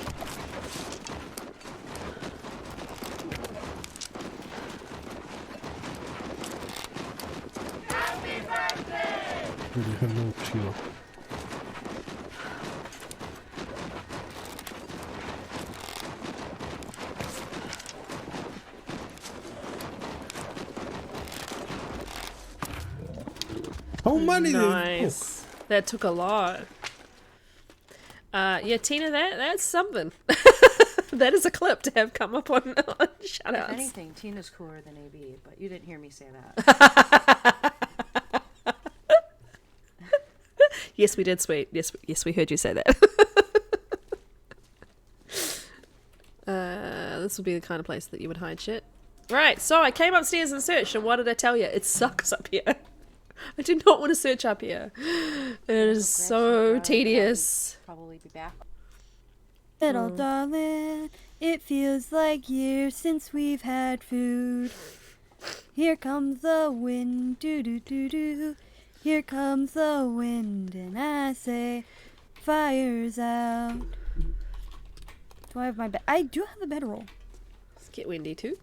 Speaker 3: Happy birthday!
Speaker 7: Really hello to you. How many?
Speaker 1: Nice. That took a lot. Yeah, Tina, that's something. That is a clip to have come up on shoutouts.
Speaker 7: If anything, Tina's cooler than AB, but you didn't hear me say that.
Speaker 1: Yes, we did, sweet. Yes, we heard you say that. This would be the kind of place that you would hide shit. Right, so I came upstairs and searched, and what did I tell you? It sucks up here. I do not want to search up here. It is so tedious.
Speaker 7: Probably be back.
Speaker 8: Little darling, it feels like years since we've had food. Here comes the wind, doo doo doo doo. Here comes the wind, and I say, fire's out. Do I have my bed? I do have the bedroll,
Speaker 1: Let's get windy too.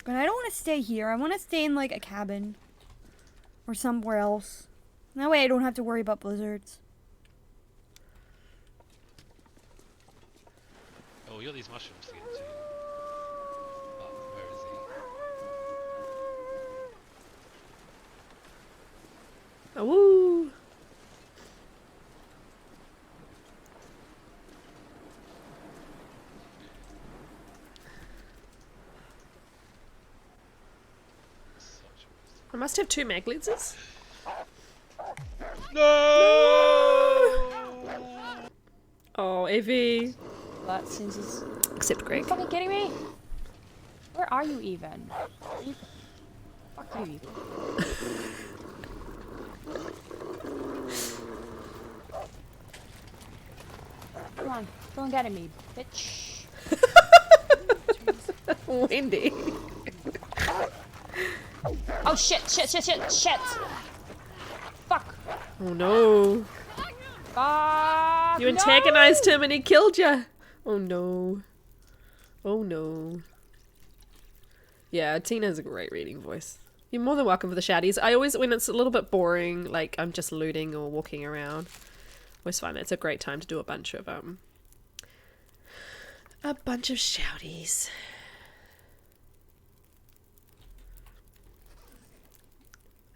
Speaker 8: but I don't want to stay here. I want to stay in like a cabin or somewhere else. That way I don't have to worry about blizzards.
Speaker 9: Oh, we got these mushrooms to get to. Oh, where is he?
Speaker 1: Oh, woo! I must have 2 mag lenses.
Speaker 9: No!
Speaker 1: Oh, Evie.
Speaker 10: That seems as...
Speaker 1: Except
Speaker 10: Are you
Speaker 1: Greg.
Speaker 10: fucking kidding me? Where are you even? Fuck you. Come on, don't get at me, bitch.
Speaker 1: Windy.
Speaker 10: Oh shit, shit, shit, shit, shit! Fuck!
Speaker 1: Oh no.
Speaker 10: Fuck!
Speaker 1: You antagonized him and he killed you. Oh no. Oh no. Yeah, Tina has a great reading voice. You're more than welcome for the shouties. I always, when it's a little bit boring, like I'm just looting or walking around, always find it's a great time to do a bunch of shouties.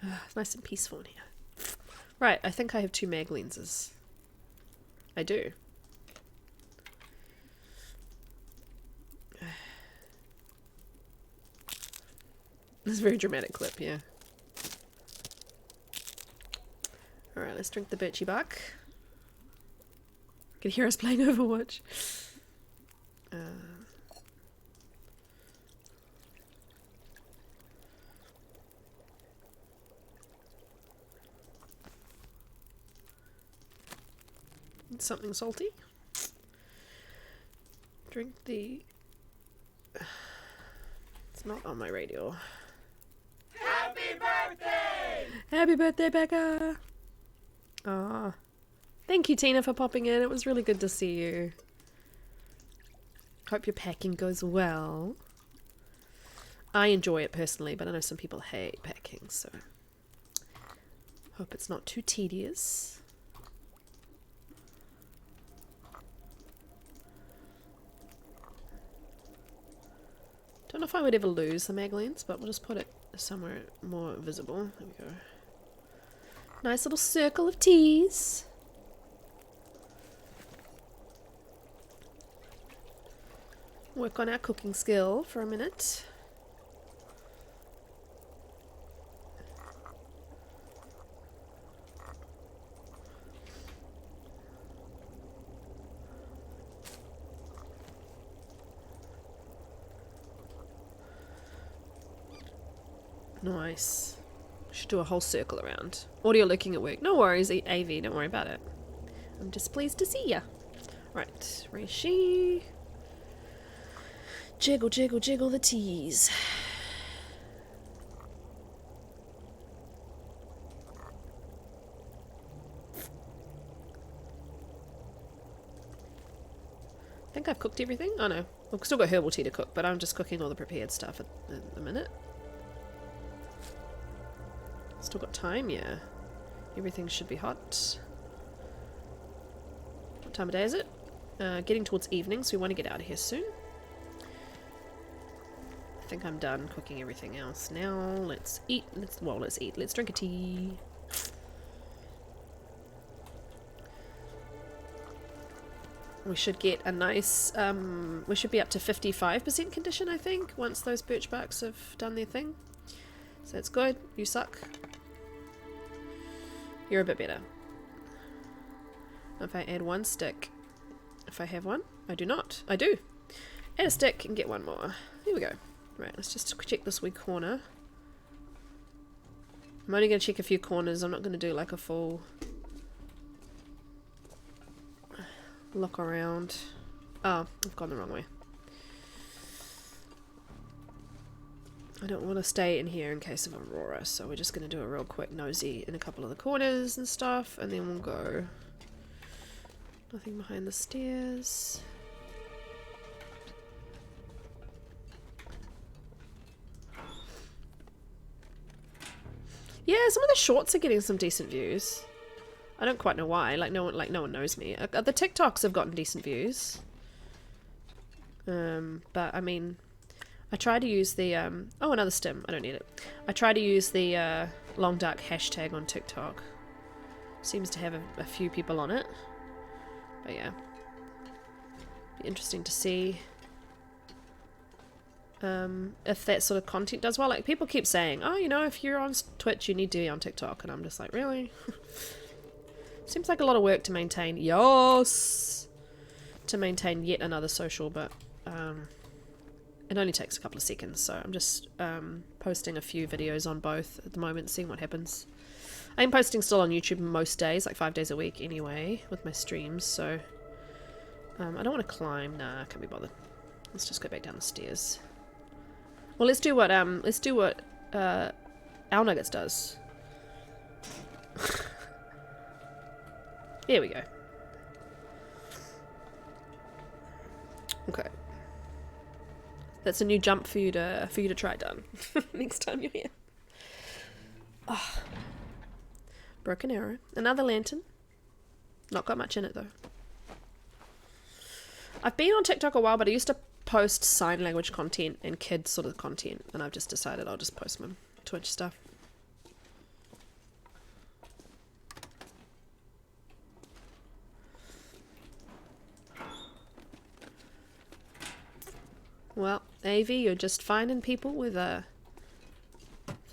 Speaker 1: It's nice and peaceful in here. Right, I think I have 2 mag lenses. I do. This is a very dramatic clip, yeah. Alright, let's drink the birchy bark. Can hear us playing Overwatch. Something salty. Drink the... It's not on my radio.
Speaker 3: Happy birthday!
Speaker 1: Happy birthday, Becca! Ah, thank you, Tina, for popping in. It was really good to see you. Hope your packing goes well. I enjoy it personally, but I know some people hate packing, so hope it's not too tedious. Don't know if I would ever lose the mag lens, but we'll just put it somewhere more visible. There we go. Nice little circle of teas. Work on our cooking skill for a minute. Nice. Should do a whole circle around. Audio looking at work. No worries, AV, don't worry about it. I'm just pleased to see ya. Right, reishi. Jiggle, jiggle, jiggle the teas. I think I've cooked everything. Oh no, we've still got herbal tea to cook, but I'm just cooking all the prepared stuff at the minute. Still got time, yeah. Everything should be hot. What time of day is it? Getting towards evening, so we want to get out of here soon. I think I'm done cooking everything else now. Let's eat. Let's eat. Let's drink a tea. we should get a nice, we should be up to 55% condition, I think, once those birch barks have done their thing. So that's good. You suck. You're a bit better. If I add one stick, if I have one, I do not. I do. Add a stick and get one more. There we go. Right, let's just check this wee corner. I'm only going to check a few corners. I'm not going to do like a full look around. Oh, I've gone the wrong way. I don't want to stay in here in case of Aurora, so we're just going to do a real quick nosy in a couple of the corners and stuff, and then we'll go. Nothing behind the stairs. Yeah, some of the shorts are getting some decent views. I don't quite know why. Like no one knows me. The TikToks have gotten decent views. But I mean, I try to use the oh, another stim. I don't need it. I try to use the long dark hashtag on TikTok. Seems to have a few people on it. But yeah, be interesting to see if that sort of content does well. Like people keep saying, oh, you know, if you're on Twitch, you need to be on TikTok, and I'm just like, really? Seems like a lot of work to maintain. Yes, to maintain yet another social, but it only takes a couple of seconds. So I'm just posting a few videos on both at the moment, seeing what happens. I'm posting still on YouTube most days, like 5 days a week anyway, with my streams. So I don't want to climb. Nah, I can't be bothered. Let's just go back down the stairs. Well, let's do what Owl Nuggets does. Here we go. Okay. That's a new jump for you to try done next time you're here. Oh. Broken arrow. Another lantern. Not got much in it though. I've been on TikTok a while, but I used to post sign language content and kids sort of content, and I've just decided I'll just post my Twitch stuff. Well, AV, you're just finding people with the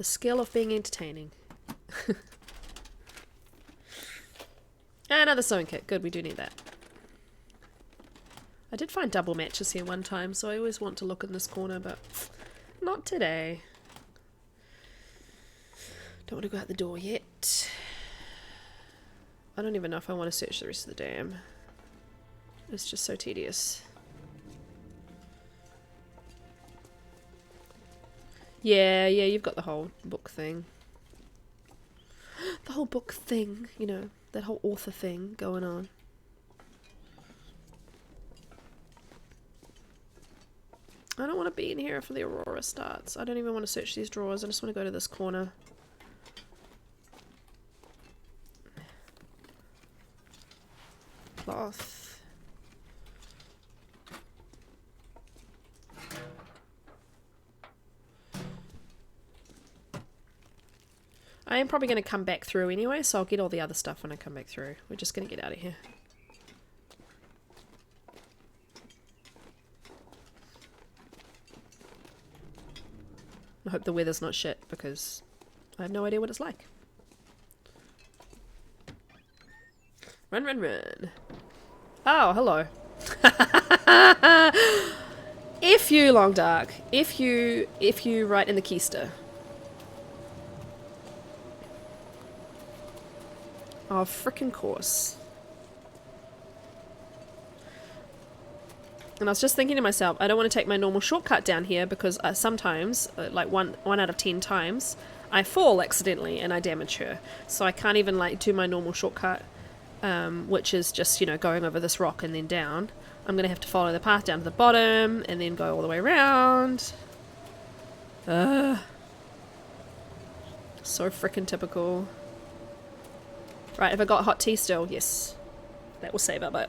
Speaker 1: skill of being entertaining. Another sewing kit. Good, we do need that. I did find double matches here one time, so I always want to look in this corner, but not today. Don't want to go out the door yet. I don't even know if I want to search the rest of the dam. It's just so tedious. Yeah, you've got the whole book thing. The whole book thing, you know, that whole author thing going on. I don't want to be in here for the Aurora starts. I don't even want to search these drawers. I just want to go to this corner. Cloth. I am probably going to come back through anyway, so I'll get all the other stuff when I come back through. We're just going to get out of here. I hope the weather's not shit, because I have no idea what it's like. Run, run, run. Oh, hello. If you, Long Dark. If you write in the keister. Oh, frickin' course. And I was just thinking to myself, I don't want to take my normal shortcut down here because sometimes, like one out of 10 times, I fall accidentally and I damage her. So I can't even like do my normal shortcut, which is just, you know, going over this rock and then down. I'm going to have to follow the path down to the bottom and then go all the way around. So frickin' typical. Right, have I got hot tea still? Yes. That will save our butt.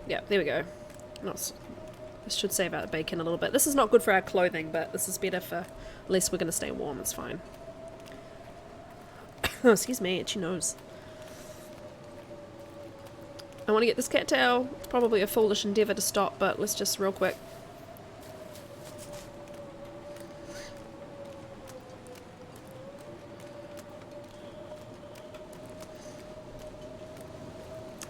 Speaker 1: Yeah, there we go. This should save our bacon a little bit. This is not good for our clothing, but this is better for... At least we're going to stay warm, it's fine. Oh, excuse me, itchy nose. I want to get this cattail. It's probably a foolish endeavour to stop, but let's just real quick.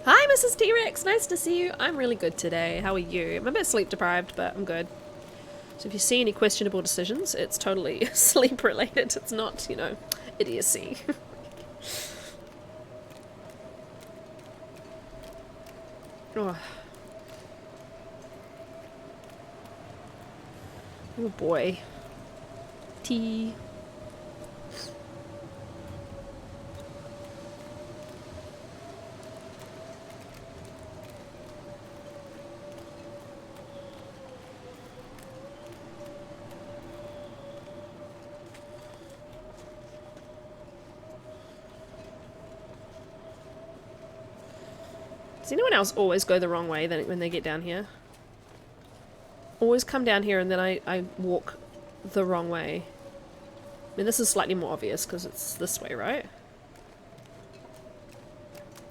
Speaker 1: Hi, Mrs. T-Rex. Nice to see you. I'm really good today. How are you? I'm a bit sleep deprived, but I'm good. So if you see any questionable decisions, it's totally sleep related. It's not, you know, idiocy. Oh. Oh boy. Tea. Does anyone else always go the wrong way when they get down here? Always come down here and then I walk the wrong way. I mean, this is slightly more obvious because it's this way, right?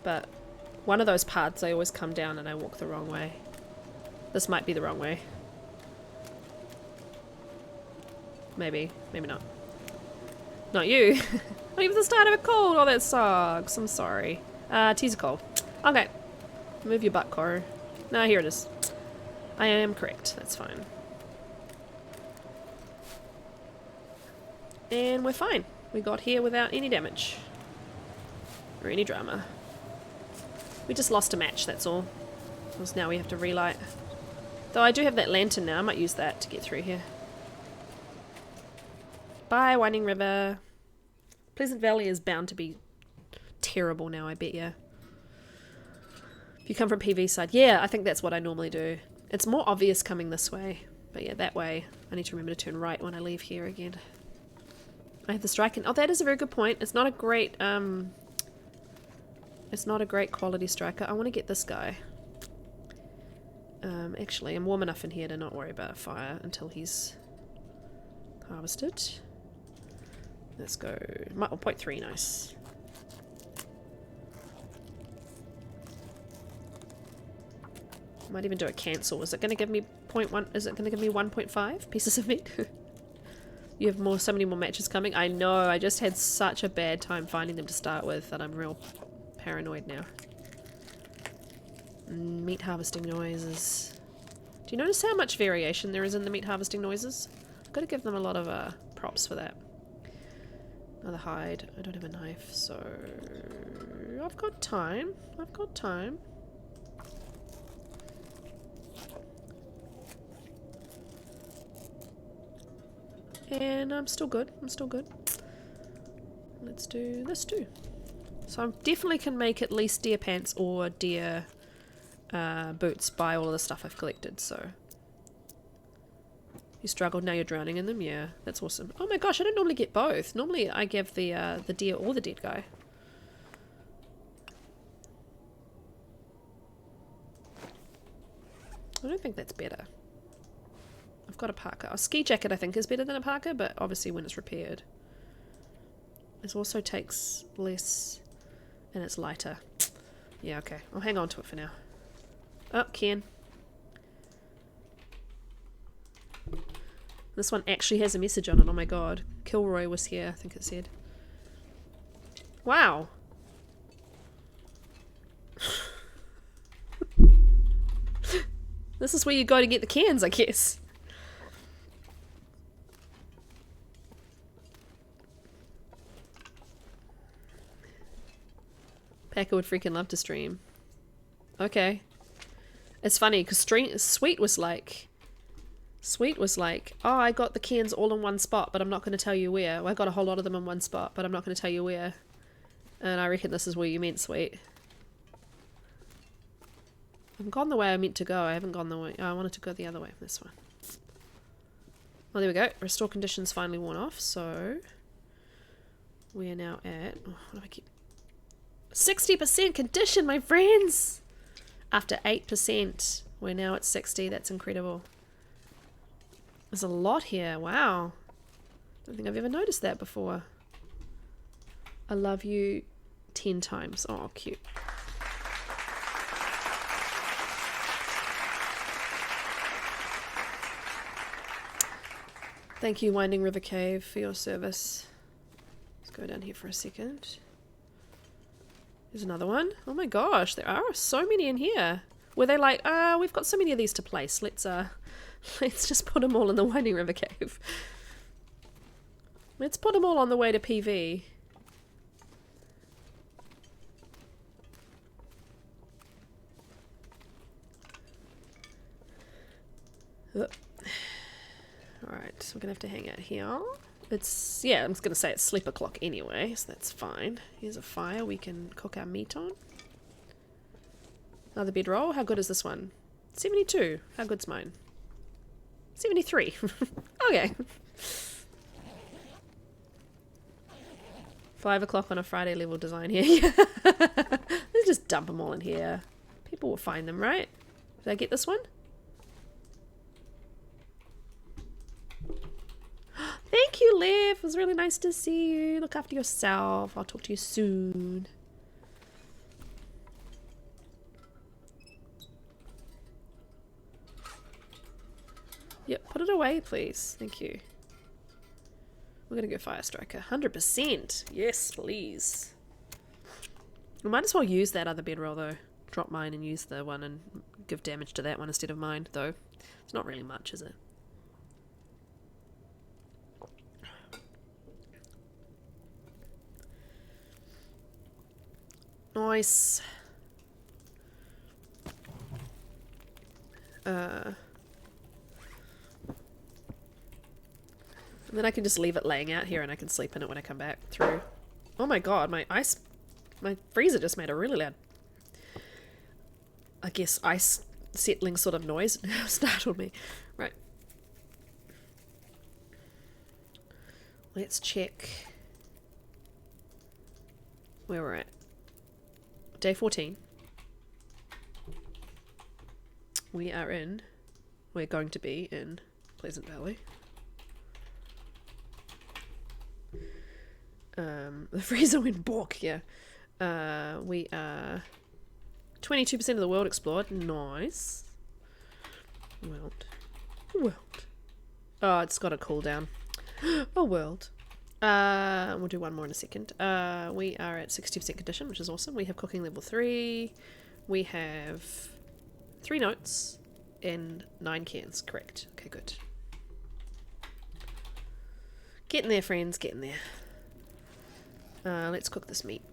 Speaker 1: But one of those paths I always come down and I walk the wrong way. This might be the wrong way. Maybe. Maybe not. Not you. Not even the start of a cold. Oh, that sucks. I'm sorry. Tea's a cold. Okay. Move your butt, Coro. No, here it is. I am correct. That's fine. And we're fine. We got here without any damage. Or any drama. We just lost a match, that's all. Because now we have to relight. Though I do have that lantern now. I might use that to get through here. Bye, Winding River. Pleasant Valley is bound to be terrible now, I bet ya. If you come from PV side, yeah, I think that's what I normally do. It's more obvious coming this way. But yeah, that way. I need to remember to turn right when I leave here again. I have the strike and oh, that is a very good point. It's not a great quality striker. I want to get this guy. Actually, I'm warm enough in here to not worry about fire until he's harvested. Let's go. 0.3, nice. Might even do a cancel. Is it going to give me 0.1? Is it going to give me 1.5 pieces of meat? You have so many more matches coming. I know. I just had such a bad time finding them to start with that I'm real paranoid now. Meat harvesting noises. Do you notice how much variation there is in the meat harvesting noises? I've got to give them a lot of props for that. Another hide. I don't have a knife, so I've got time. I've got time. And I'm still good. I'm still good. Let's do this too. So I definitely can make at least deer pants or deer boots by all of the stuff I've collected, so. You struggled, now you're drowning in them? Yeah, that's awesome. Oh my gosh, I don't normally get both. Normally I give the deer or the dead guy. I don't think that's better. I've got a parka. A ski jacket I think is better than a parka, but obviously when it's repaired. This also takes less and it's lighter. Yeah, okay. I'll hang on to it for now. Oh, Ken. This one actually has a message on it. Oh my god. Kilroy was here, I think it said. Wow. This is where you go to get the cans, I guess. Packer would freaking love to stream. Okay. It's funny, because Sweet was like, oh, I got the cans all in one spot, but I'm not going to tell you where. Well, I got a whole lot of them in one spot, but I'm not going to tell you where. And I reckon this is where you meant, Sweet. I've gone the way I meant to go. I haven't gone the way... Oh, I wanted to go the other way. This one. Well, there we go. Restore conditions finally worn off, so... We are now at... Oh, what do I keep... 60% condition, my friends! After 8%. We're now at 60. That's incredible. There's a lot here. Wow. I don't think I've ever noticed that before. I love you 10 times. Oh, cute. Thank you, Winding River Cave, for your service. Let's go down here for a second. There's another one. Oh my gosh, there are so many in here. Were they like, we've got so many of these to place. Let's just put them all in the Winding River Cave. Let's put them all on the way to PV. Alright, so we're gonna have to hang out here. It's, yeah, I'm just gonna say it's sleep o'clock anyway, so that's fine. Here's a fire we can cook our meat on. Another bedroll. How good is this one? 72. How good's mine? 73. Okay. 5 o'clock on a Friday level design here. Let's just dump them all in here. People will find them, right? Did I get this one? Thank you, Liv. It was really nice to see you. Look after yourself. I'll talk to you soon. Yep, put it away, please. Thank you. We're gonna go Fire Striker. 100%. Yes, please. We might as well use that other bedroll, though. Drop mine and use the one and give damage to that one instead of mine, though. It's not really much, is it? Nice. And then I can just leave it laying out here and I can sleep in it when I come back through. Oh my god, my freezer just made a really loud, I guess, ice settling sort of noise. Startled me. Right. Let's check where we're at. Day 14. We're going to be in Pleasant Valley. The freezer went bork, yeah. We are 22% of the world explored. Nice. World. Oh, it's got a cooldown. A world. We'll do one more in a second. We are at 60% condition, which is awesome. We have cooking level 3. We have 3 notes and 9 cairns. Correct. Okay, good. Getting there, friends. Getting there. Let's cook this meat.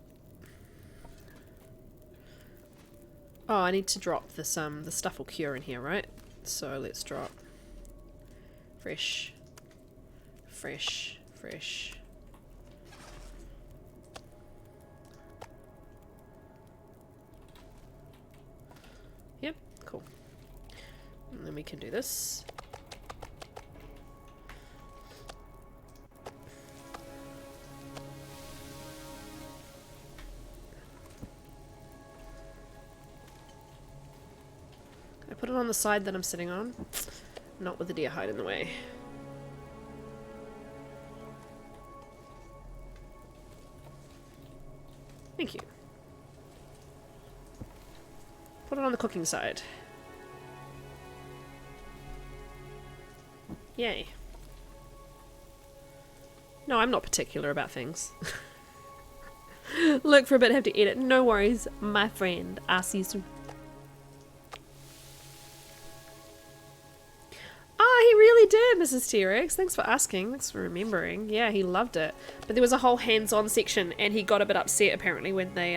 Speaker 1: Oh, I need to drop this, the stuff will cure in here, right? So let's drop fresh. Yep, cool. And then we can do this. Can I put it on the side that I'm sitting on? Not with the deer hide in the way. Thank you. Put it on the cooking side. Yay. No, I'm not particular about things. Look for a bit, have to edit. No worries, my friend. I'll see you soon. Oh, he really did, Mrs. T-Rex. Thanks for asking. Thanks for remembering. Yeah, he loved it. But there was a whole hands-on section, and he got a bit upset, apparently, when they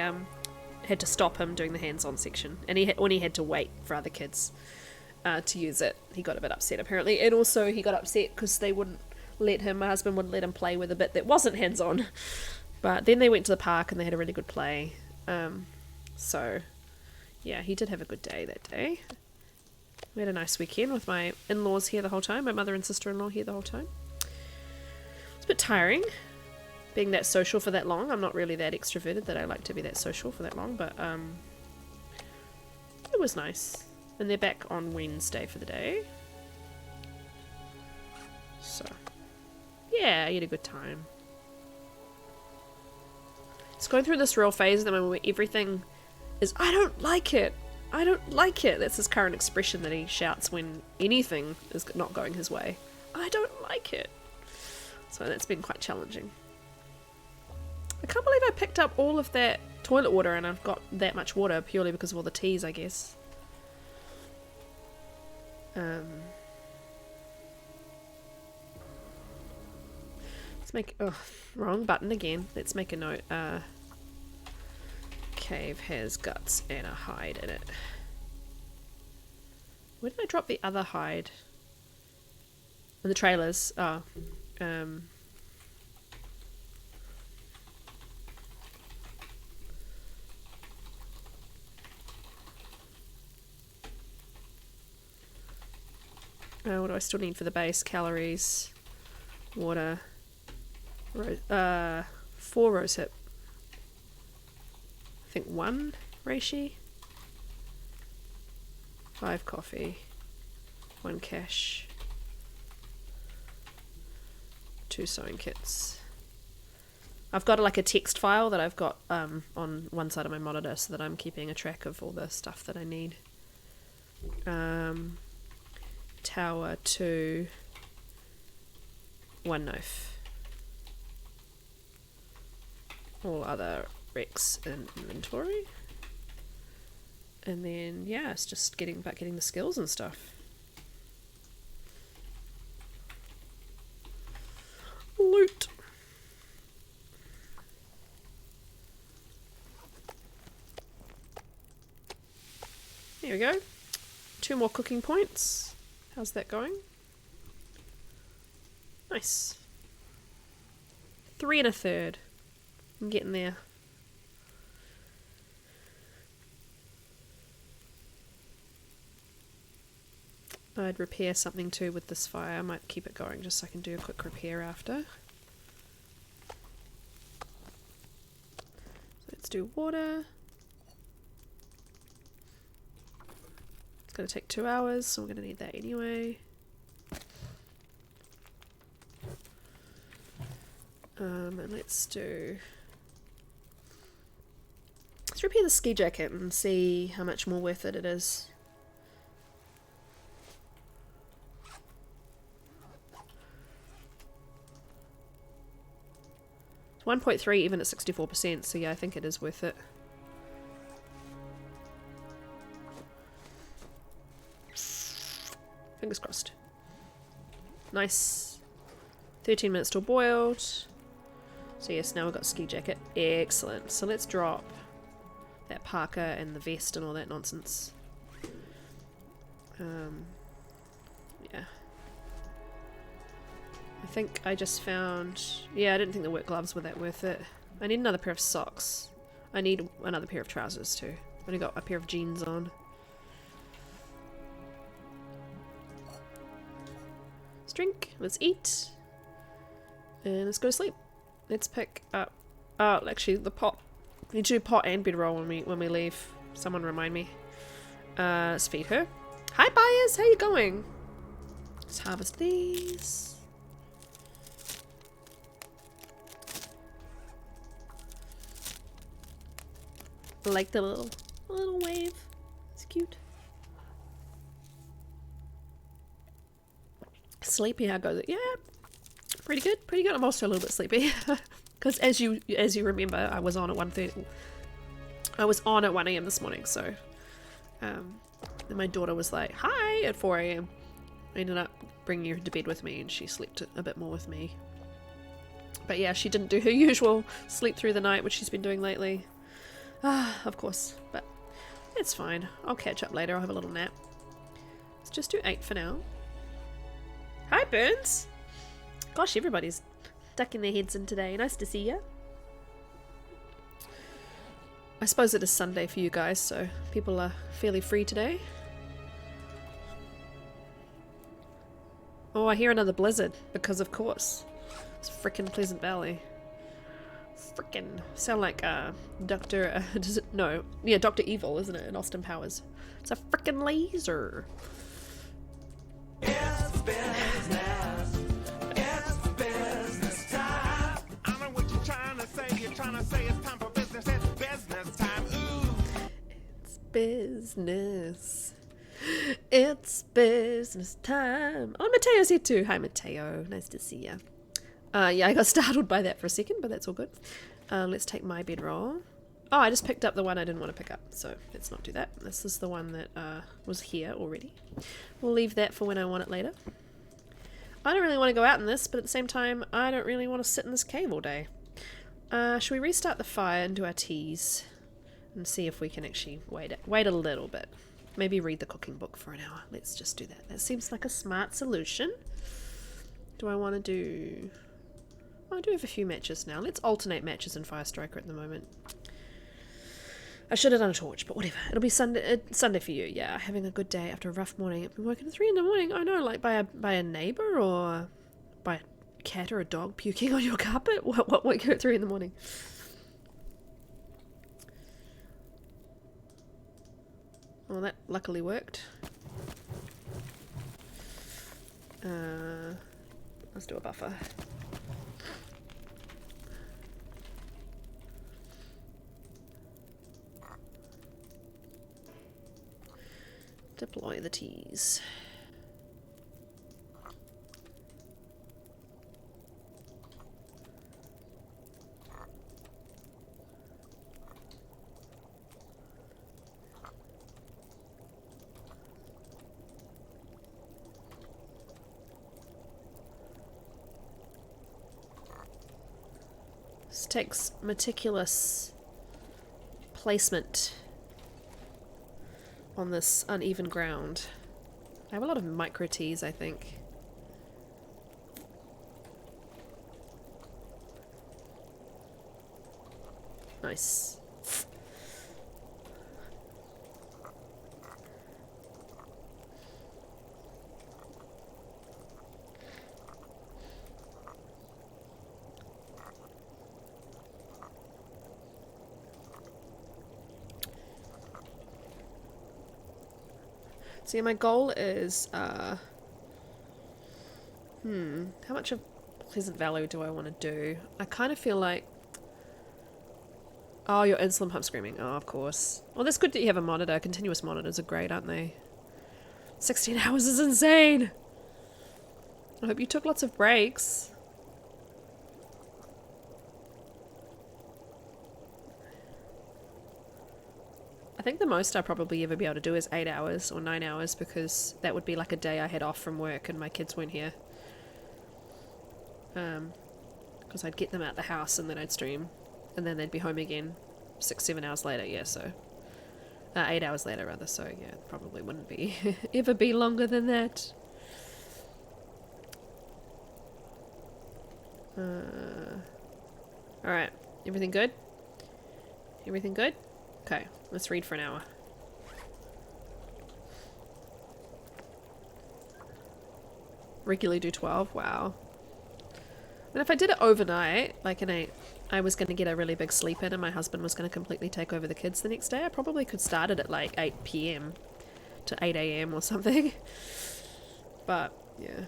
Speaker 1: had to stop him doing the hands-on section. And when he had to wait for other kids to use it, he got a bit upset, apparently. And also, he got upset because they wouldn't let him, my husband wouldn't let him play with a bit that wasn't hands-on. But then they went to the park, and they had a really good play. So, yeah, he did have a good day that day. We had a nice weekend with my in-laws here the whole time, my mother and sister-in-law here the whole time. It's a bit tiring, being that social for that long. I'm not really that extroverted that I like to be that social for that long, but it was nice. And they're back on Wednesday for the day. So, yeah, I had a good time. It's going through this real phase at the moment where everything is, I don't like it. I don't like it. That's his current expression that he shouts when anything is not going his way. I don't like it. So that's been quite challenging. I can't believe I picked up all of that toilet water and I've got that much water purely because of all the teas, I guess. Let's make... oh, wrong button again. Let's make a note. Cave has guts and a hide in it. Where did I drop the other hide? In the trailers. Oh. What do I still need for the base? Calories, water, 4 rosehip. I think 1 reishi, 5 coffee, 1 cash, 2 sewing kits. I've got like a text file that I've got on one side of my monitor so that I'm keeping a track of all the stuff that I need. Tower 2, 1 knife. All other Rex in inventory. And then yeah, it's just getting the skills and stuff. Loot. There we go. 2 more cooking points. How's that going? Nice. 3 1/3. I'm getting there. I'd repair something too with this fire. I might keep it going just so I can do a quick repair after. So let's do water. It's going to take 2 hours, so we're going to need that anyway. And let's repair the ski jacket and see how much more worth it is. It's 1.3 even at 64%, so yeah, I think it is worth it. Fingers crossed. Nice. 13 minutes till boiled. So yes, now we've got ski jacket. Excellent. So let's drop that parka and the vest and all that nonsense. Yeah. I think I just found... yeah, I didn't think the work gloves were that worth it. I need another pair of socks. I need another pair of trousers too. I've only got a pair of jeans on. Let's drink, let's eat, and let's go to sleep. Let's pick up... oh, actually, the pot. We need to do pot and bedroll when we leave. Someone remind me. Let's feed her. Hi, buyers! How you going? Let's harvest these. I like the little wave. It's cute. Sleepy, how goes it? Yeah, pretty good, pretty good. I'm also a little bit sleepy because as you remember, I was on at 1:30. I was on at 1 AM this morning, so then my daughter was like, "Hi" at 4 AM. I ended up bringing her to bed with me, and she slept a bit more with me. But yeah, she didn't do her usual sleep through the night, which she's been doing lately. Of course, but it's fine. I'll catch up later. I'll have a little nap. Let's just do 8 for now. Hi, Burns! Gosh, everybody's ducking their heads in today. Nice to see you. I suppose it is Sunday for you guys, so people are fairly free today. Oh, I hear another blizzard, because of course. It's frickin' Pleasant Valley. Frickin' sound like Dr. Does it, no, yeah, Dr. Evil, isn't it, in Austin Powers? It's a frickin' laser.
Speaker 3: It's business. It's business time. I know what you're trying to say. You're trying to say it's time for business. It's business time. Ooh.
Speaker 1: It's business. It's business time. Oh, Mateo's here too. Hi, Mateo. Nice to see you. Yeah, I got startled by that for a second, but that's all good. Let's take my bedroll. Oh, I just picked up the one I didn't want to pick up, so let's not do that. This is the one that was here already. We'll leave that for when I want it later. I don't really want to go out in this, but at the same time, I don't really want to sit in this cave all day. Should we restart the fire and do our teas? And see if we can actually wait a little bit. Maybe read the cooking book for an hour. Let's just do that. That seems like a smart solution. Do I want to do... Oh, I do have a few matches now. Let's alternate matches in Fire Striker at the moment. I should have done a torch, but whatever. It'll be Sunday for you. Yeah, having a good day after a rough morning. I've been working at 3 in the morning. I know, like by a neighbour or by a cat or a dog puking on your carpet. What woke you at 3 in the morning? Well, that luckily worked. Let's do a buffer. Deploy the teas. This takes meticulous placement on this uneven ground. I have a lot of micro teas, I think. Nice. See, my goal is, how much of Pleasant Valley do I want to do? I kind of feel like... Oh, your insulin pump screaming. Oh, of course. Well, that's good that you have a monitor. Continuous monitors are great, aren't they? 16 hours is insane! I hope you took lots of breaks. I think the most I'll probably ever be able to do is 8 hours or 9 hours, because that would be like a day I had off from work and my kids weren't here. Because I'd get them out the house and then I'd stream, and then they'd be home again 6-7 hours later. Yeah, so 8 hours later rather. So yeah, it probably wouldn't be ever be longer than that. Alright, everything good? Everything good? Okay, let's read for an hour. Regularly do 12? Wow. I mean, if I did it overnight, like I was going to get a really big sleep in and my husband was going to completely take over the kids the next day, I probably could start it at like 8 PM to 8 AM or something. But, yeah.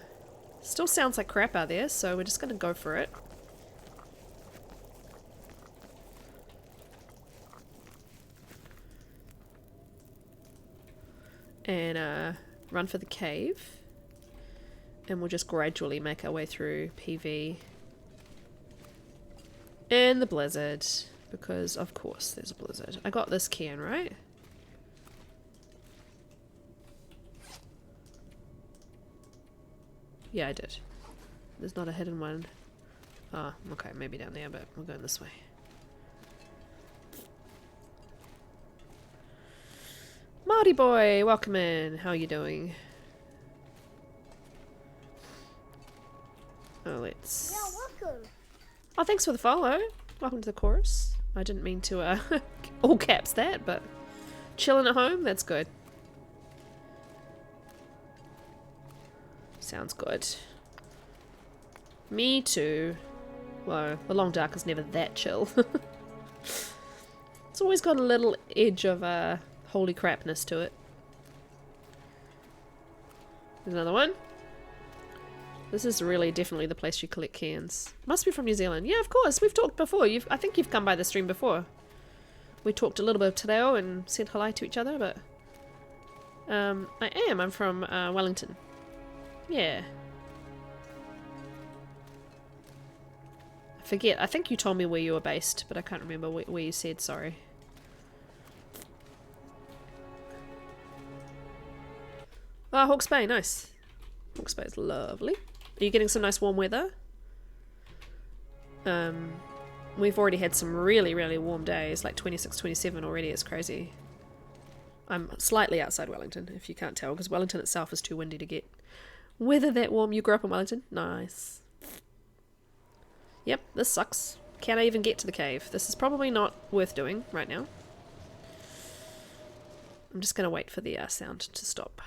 Speaker 1: Still sounds like crap out there, so we're just going to go for it. And run for the cave, and we'll just gradually make our way through PV in the blizzard, because of course there's a blizzard. I got this cairn, right? Yeah, I did. There's not a hidden one. Oh, okay, maybe down there, but we're going this way. Marty boy, welcome in. How are you doing? Oh, let's...
Speaker 11: Yeah, welcome.
Speaker 1: Oh, thanks for the follow. Welcome to the chorus. I didn't mean to, all caps that, but chilling at home, that's good. Sounds good. Me too. Well, the long dark is never that chill. It's always got a little edge of, holy crapness to it. There's another one. This is really definitely the place you collect cairns. Must be from New Zealand. Yeah, of course. We've talked before. I think you've come by the stream before. We talked a little bit of te reo and said hello to each other, but... I am. I'm from Wellington. Yeah. forget. I think you told me where you were based, but I can't remember where you said, sorry. Ah, Hawke's Bay, nice. Hawke's Bay is lovely. Are you getting some nice warm weather? We've already had some really, really warm days, like 26, 27 already. It's crazy. I'm slightly outside Wellington, if you can't tell, because Wellington itself is too windy to get weather that warm. You grew up in Wellington? Nice. Yep, this sucks. Can I even get to the cave? This is probably not worth doing right now. I'm just going to wait for the sound to stop.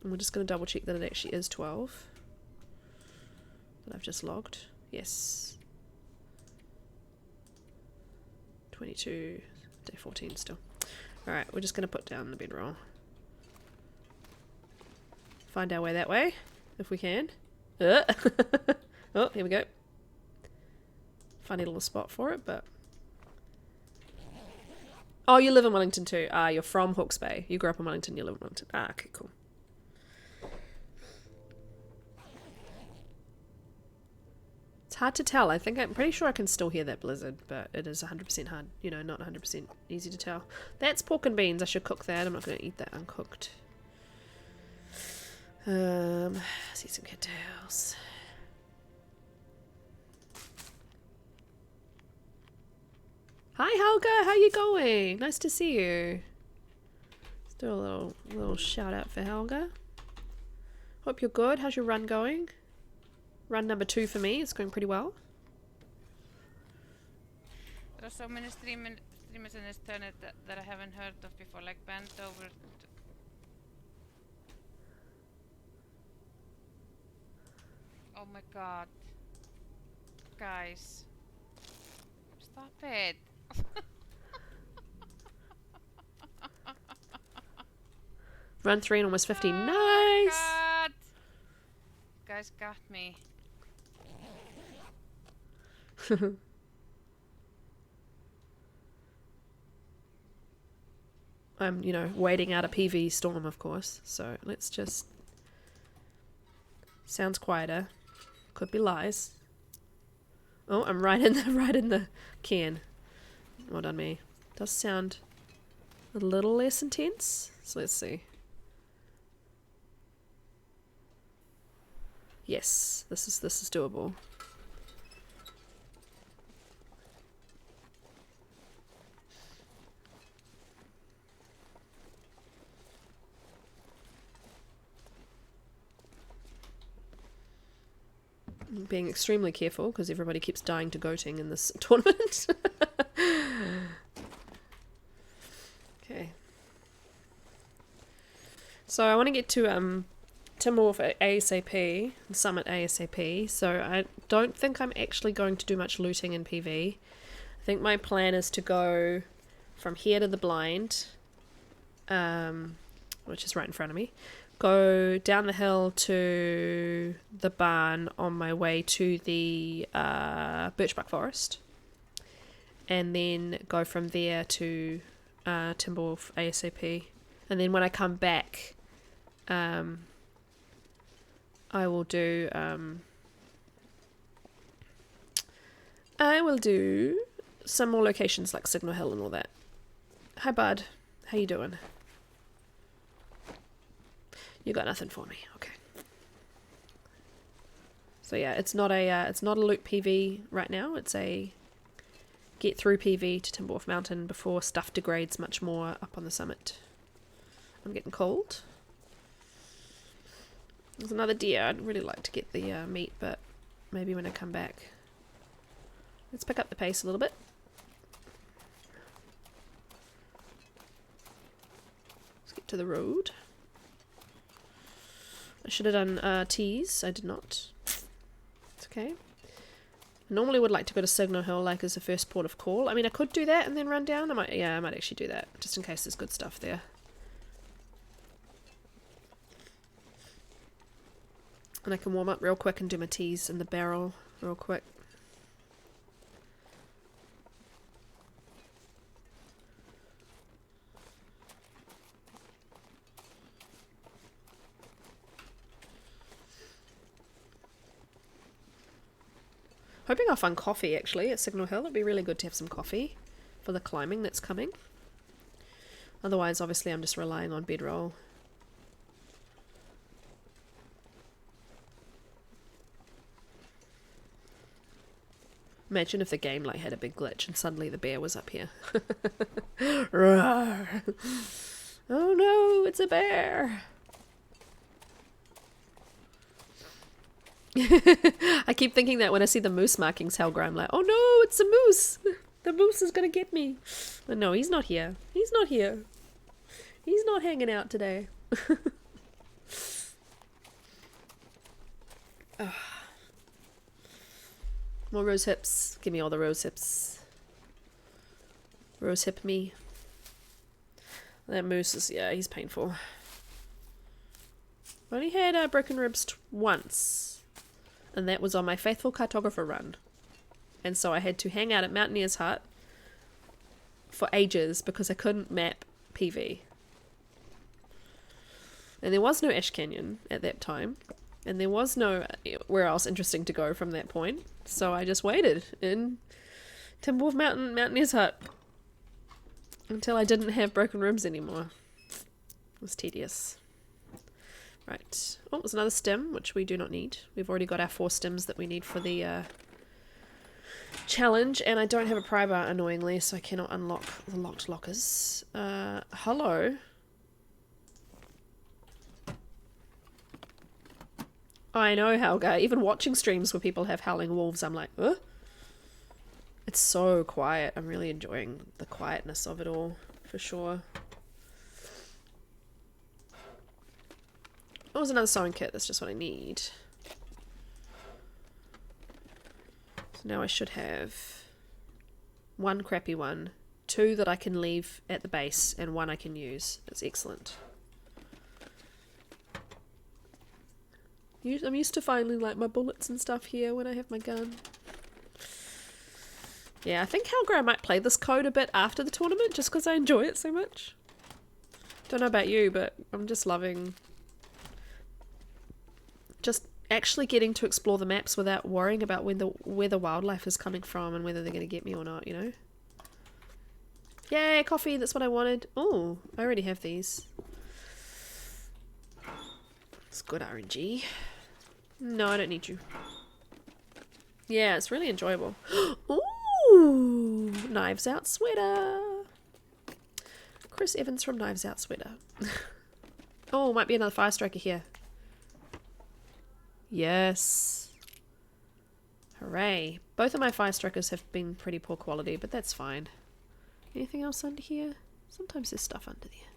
Speaker 1: And we're just going to double check that it actually is 12. That I've just logged. Yes. 22, day 14 still. Alright, we're just going to put down the bedroll. Find our way that way, if we can. Oh, here we go. Funny little spot for it, but... Oh, you live in Wellington too. Ah, you're from Hawke's Bay. You grew up in Wellington, you live in Wellington. Ah, okay, cool. It's hard to tell. I'm pretty sure I can still hear that blizzard, but it is 100% hard. You know, not 100% easy to tell. That's pork and beans. I should cook that. I'm not going to eat that uncooked. See some cattails. Hi Helga, how you going? Nice to see you. Let's do a little shout out for Helga. Hope you're good. How's your run going? Run number 2 for me. It's going pretty well.
Speaker 11: There are so many streamers in this internet that I haven't heard of before, like bent over. Oh my god. Guys. Stop it.
Speaker 1: Run 3 and almost 50. Nice!
Speaker 11: God. Guys got me.
Speaker 1: I'm, you know, waiting out a PV storm, of course. So let's just... Sounds quieter. Could be lies. Oh, I'm right in the cairn. Well done, me. Does sound a little less intense. So let's see. Yes, this is doable. I'm being extremely careful because everybody keeps dying to goating in this tournament. Okay. So I want to get to Timberwolf ASAP, Summit ASAP, so I don't think I'm actually going to do much looting in PV. I think my plan is to go from here to the blind, which is right in front of me, go down the hill to the barn on my way to the birchbark forest, and then go from there to Timberwolf ASAP. And then when I come back, I will do some more locations like Signal Hill and all that. Hi bud, how you doing? You got nothing for me, okay. So yeah, it's not a loot PV right now. It's a get through PV to Timberwolf Mountain before stuff degrades much more up on the summit. I'm getting cold. There's another deer. I'd really like to get the meat, but maybe when I come back. Let's pick up the pace a little bit. Let's get to the road. I should have done teas. I did not. It's okay. I normally would like to go to Signal Hill like as a first port of call. I mean, I could do that and then run down. I might actually do that just in case there's good stuff there. And I can warm up real quick and do my teas in the barrel real quick. Hoping I'll find coffee actually at Signal Hill. It'd be really good to have some coffee for the climbing that's coming. Otherwise, obviously, I'm just relying on bedroll. Imagine if the game like had a big glitch and suddenly the bear was up here. Roar. Oh no, it's a bear. I keep thinking that when I see the moose markings, Helgra, I'm like, oh no, it's a moose. The moose is gonna get me. But no, he's not here. He's not here. He's not hanging out today. More rose hips. Give me all the rose hips. Rose hip me. That moose is, yeah, he's painful. I only had broken ribs once. And that was on my faithful cartographer run. And so I had to hang out at Mountaineer's Hut for ages because I couldn't map PV. And there was no Ash Canyon at that time. And there was no where else interesting to go from that point. So I just waited in Timberwolf Mountain, Mountaineer's Hut. Until I didn't have broken ribs anymore. It was tedious. Right. Oh, there's another stem, which we do not need. We've already got our 4 stems that we need for the challenge. And I don't have a pry bar, annoyingly, so I cannot unlock the locked lockers. Hello. I know, Helga. Even watching streams where people have howling wolves, I'm like, huh? It's so quiet. I'm really enjoying the quietness of it all, for sure. Oh, there's another sewing kit. That's just what I need. So now I should have 1 crappy one, 2 that I can leave at the base, and 1 I can use. That's excellent. I'm used to finding like my bullets and stuff here when I have my gun. Yeah, I think Helga, I might play this code a bit after the tournament just because I enjoy it so much. Don't know about you, but I'm just loving just actually getting to explore the maps without worrying about where the wildlife is coming from and whether they're going to get me or not, you know? Yay, coffee, that's what I wanted. Oh, I already have these. It's good RNG. No, I don't need you. Yeah, it's really enjoyable. Ooh, Knives Out sweater. Chris Evans from Knives Out sweater. Oh, might be another fire striker here. Yes. Hooray. Both of my fire strikers have been pretty poor quality, but that's fine. Anything else under here? Sometimes there's stuff under there.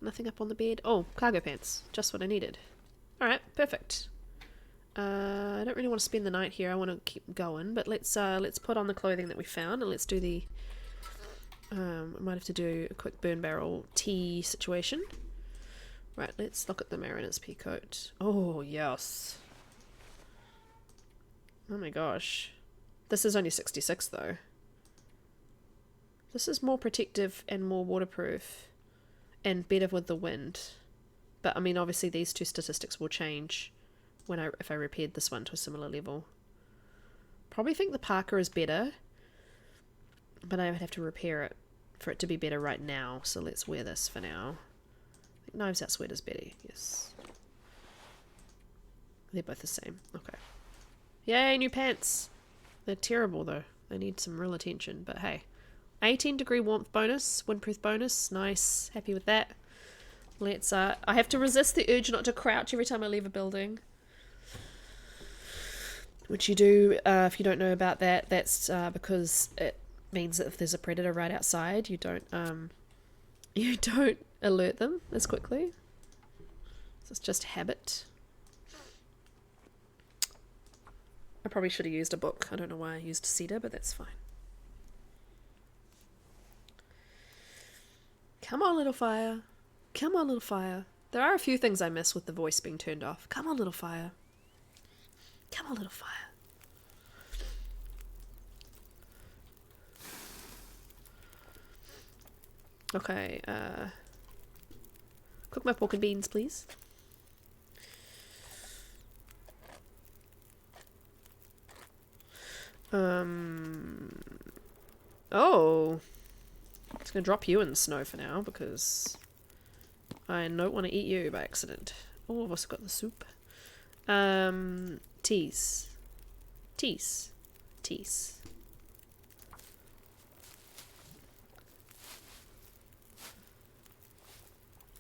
Speaker 1: Nothing up on the bed. Oh, cargo pants. Just what I needed. Alright, perfect. I don't really want to spend the night here. I want to keep going, but let's put on the clothing that we found and let's do the I might have to do a quick burn barrel tea situation. Right, let's look at the Mariner's pea coat. Oh, yes. Oh my gosh. This is only 66 though. This is more protective and more waterproof and better with the wind. But I mean, obviously these 2 statistics will change when if I repaired this one to a similar level. Probably think the Parker is better, but I would have to repair it for it to be better right now. So let's wear this for now. I think Knives Out sweater's better, yes. They're both the same. Okay. Yay, new pants! They're terrible though. They need some real attention, but hey. 18 degree warmth bonus, windproof bonus, nice, happy with that. Let's, I have to resist the urge not to crouch every time I leave a building. Which you do, if you don't know about that, that's because it means that if there's a predator right outside, you don't alert them as quickly. So it's just habit. I probably should have used a book. I don't know why I used cedar, but that's fine. Come on, little fire. Come on, little fire. There are a few things I miss with the voice being turned off. Come on, little fire. Come on, little fire. Okay, cook my pork and beans, please. Oh. It's gonna drop you in the snow for now because I don't want to eat you by accident. Oh, I've also got the soup. Teas. Teas. Teas.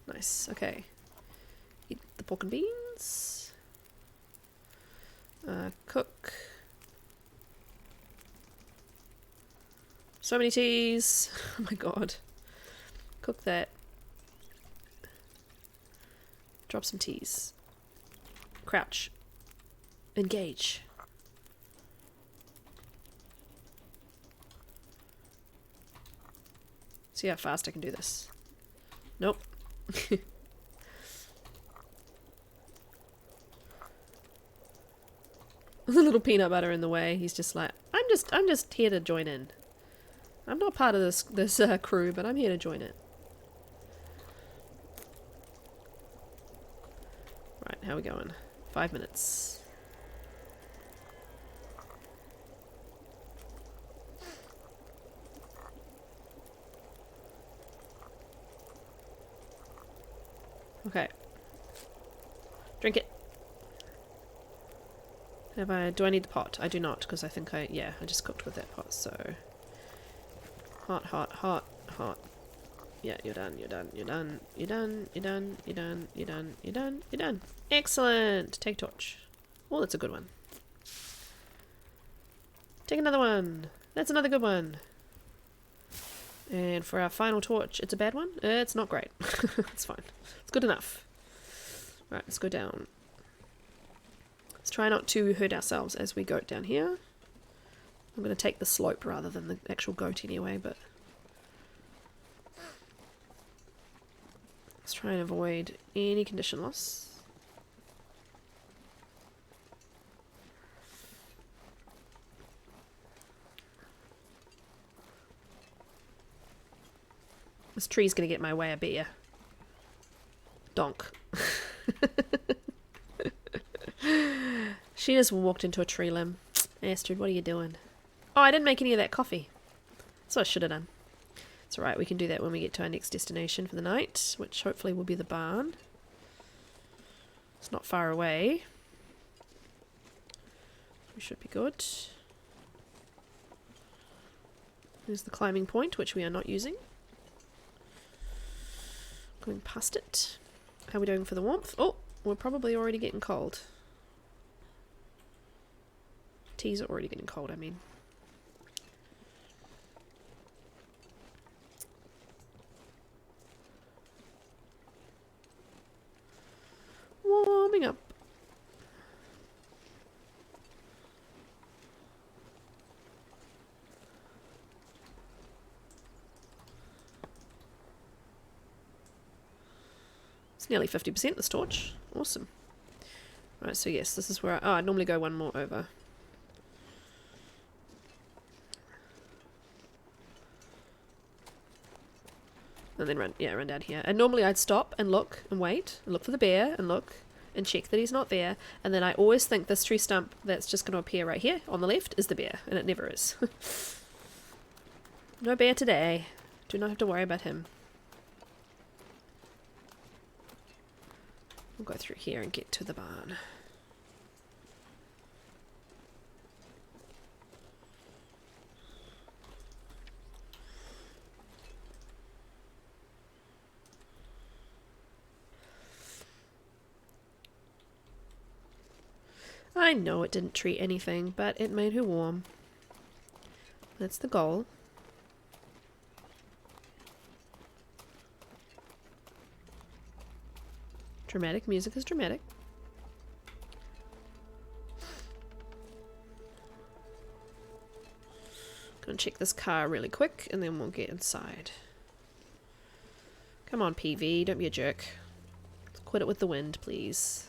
Speaker 1: Nice, okay. Eat the pork and beans. Cook. So many teas. Oh my god. Cook that. Drop some teas. Crouch. Engage. See how fast I can do this. Nope. The little peanut butter in the way. He's just like, I'm just here to join in. I'm not part of this crew, but I'm here to join it. Right, how are we going? 5 minutes. Okay. Drink it. Do I need the pot? I do not, because I think I just cooked with that pot, so. Hot, hot, hot, hot. Yeah, you're done, you're done, you're done, you're done, you're done, you're done, you're done, you're done, you're done. Excellent! Take torch. Oh, that's a good one. Take another one. That's another good one. And for our final torch, it's a bad one? It's not great. It's fine. It's good enough. Right, let's go down. Let's try not to hurt ourselves as we go down here. I'm going to take the slope rather than the actual goat anyway, but let's try and avoid any condition loss. This tree's going to get in my way, I bet ya. Donk. She just walked into a tree limb. Astrid, what are you doing? Oh, I didn't make any of that coffee. That's what I should have done. It's alright, we can do that when we get to our next destination for the night, which hopefully will be the barn. It's not far away. We should be good. There's the climbing point, which we are not using. Going past it. How are we doing for the warmth? Oh, we're probably already getting cold. Teas are already getting cold, I mean. Warming up. It's nearly 50% this torch. Awesome. Right, so yes, this is where I normally go one more over. And then run down here. And normally I'd stop and look and wait and look for the bear and look and check that he's not there. And then I always think this tree stump that's just going to appear right here on the left is the bear. And it never is. No bear today. Do not have to worry about him. We'll go through here and get to the barn. I know it didn't treat anything, but it made her warm. That's the goal. Dramatic music is dramatic. Gonna check this car really quick and then we'll get inside. Come on, PV, don't be a jerk. Quit it with the wind, please.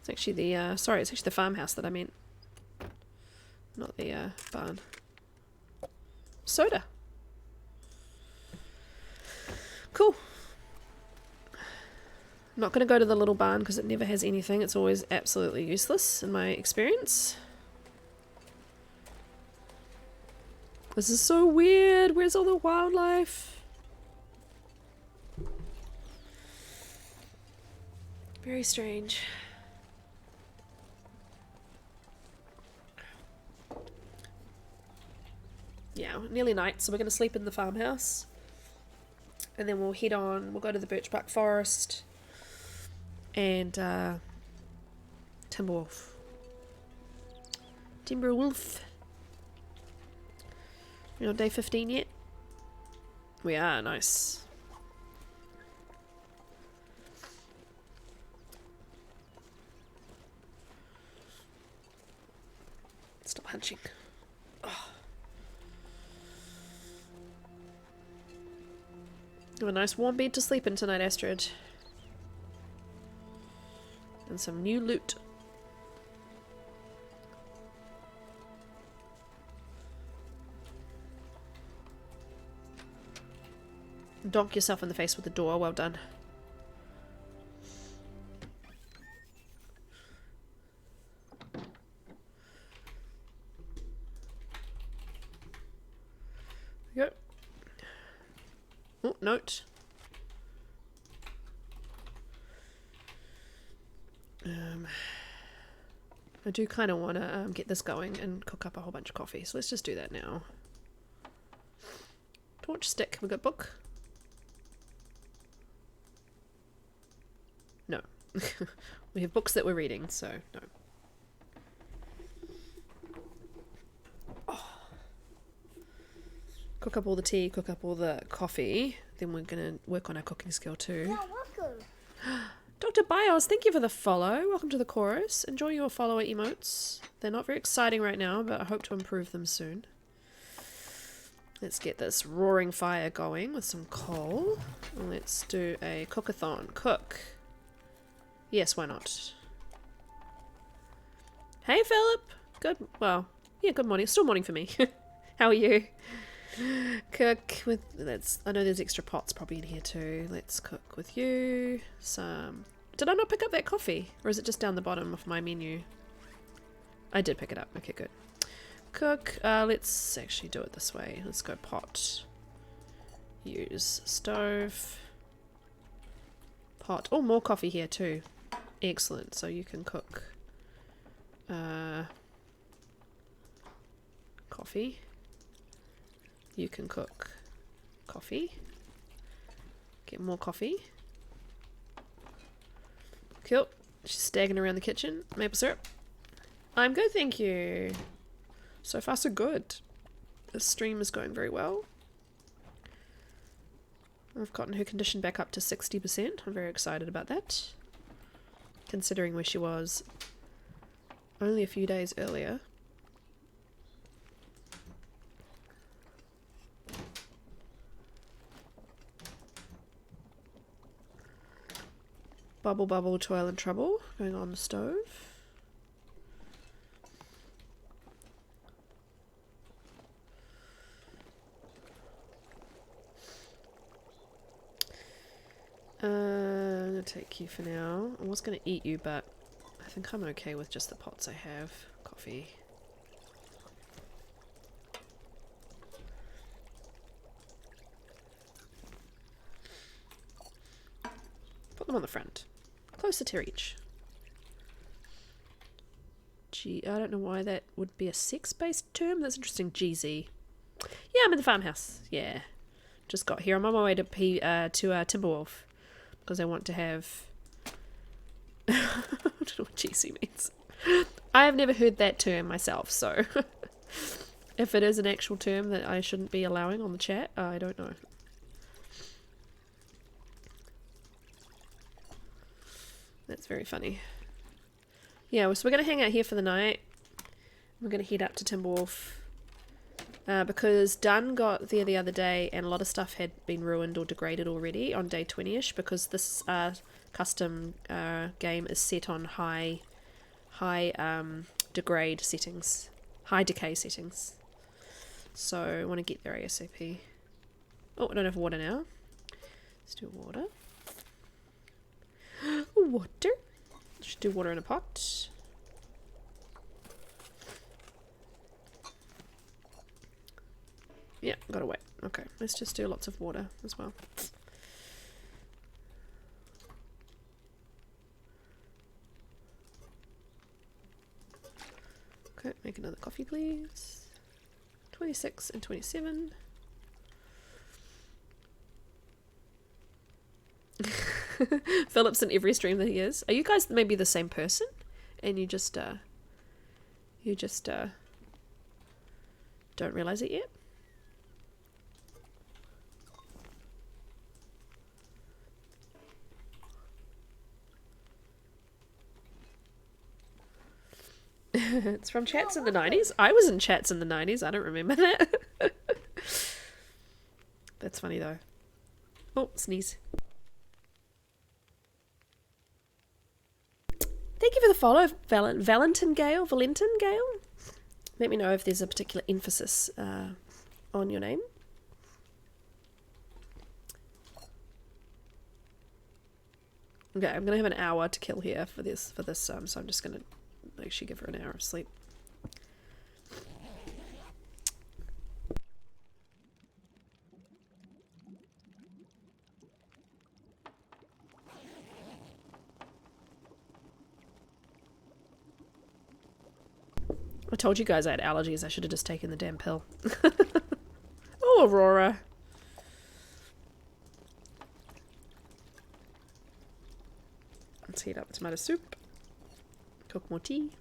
Speaker 1: It's actually the, it's actually the farmhouse that I meant. Not the, barn. Soda. Cool. I'm not going to go to the little barn because it never has anything. It's always absolutely useless in my experience. This is so weird. Where's all the wildlife? Very strange. Yeah, nearly night, so we're going to sleep in the farmhouse. And then we'll head on, we'll go to the birch bark forest and Timberwolf. Timberwolf. We're on day 15 yet? We are, nice. Stop hunching. Oh. Have a nice warm bed to sleep in tonight, Astrid. And some new loot. Donk yourself in the face with the door, well done. There we go. Oh, note. I do kind of want to get this going and cook up a whole bunch of coffee, so let's just do that now. Torch stick, we got book? No. We have books that we're reading, so no. Oh. Cook up all the tea, cook up all the coffee. Then we're going to work on our cooking skill too.
Speaker 12: Yeah, welcome.
Speaker 1: Dr. Bios, thank you for the follow. Welcome to the chorus. Enjoy your follower emotes. They're not very exciting right now, but I hope to improve them soon. Let's get this roaring fire going with some coal. And let's do a cookathon. Cook. Yes, why not? Hey, Philip. Good. Well, yeah, good morning. Still morning for me. How are you? Cook with... I know there's extra pots probably in here too. Let's cook with you. Some... Did I not pick up that coffee? Or is it just down the bottom of my menu? I did pick it up. Okay, good. Cook. Let's actually do it this way. Let's go pot. Use stove. Pot. Oh, more coffee here too. Excellent. So you can cook coffee. You can cook coffee. Get more coffee. Cool. She's staggering around the kitchen. Maple syrup. I'm good, thank you. So far, so good. The stream is going very well. I've gotten her condition back up to 60%. I'm very excited about that. Considering where she was only a few days earlier. Bubble, bubble, toil and trouble going on the stove. I'm going to take you for now. I was going to eat you, but I think I'm okay with just the pots I have. Coffee. Put them on the front. Closer to reach. Gee, I don't know why that would be a sex-based term. That's interesting. GZ. Yeah, I'm in the farmhouse. Yeah. Just got here. I'm on my way to Timberwolf. Because I want to have... I don't know what GC means. I have never heard that term myself, so... if it is an actual term that I shouldn't be allowing on the chat, I don't know. That's very funny. Yeah, so we're going to hang out here for the night. We're going to head up to Timberwolf. Because Dunn got there the other day and a lot of stuff had been ruined or degraded already on day 20ish because this custom game is set on high degrade settings, high decay settings. So I want to get there ASAP. Oh, I don't have water now. Let's do water. Water. Just do water in a pot. Yeah, gotta wait. Okay, let's just do lots of water as well. Okay, make another coffee, please. 26 and 27. Philip's in every stream that he is. Are you guys maybe the same person? And you just don't realize it yet? It's from chats in the 90s. I was in chats in the 90s. I don't remember that. That's funny though. Oh, sneeze. Thank you for the follow, Valentin Gale. Let me know if there's a particular emphasis on your name. Okay, I'm gonna have an hour to kill here for this, so I'm just gonna actually give her an hour of sleep. I told you guys I had allergies. I should have just taken the damn pill. Oh, Aurora. Let's heat up the tomato soup. Cook more tea.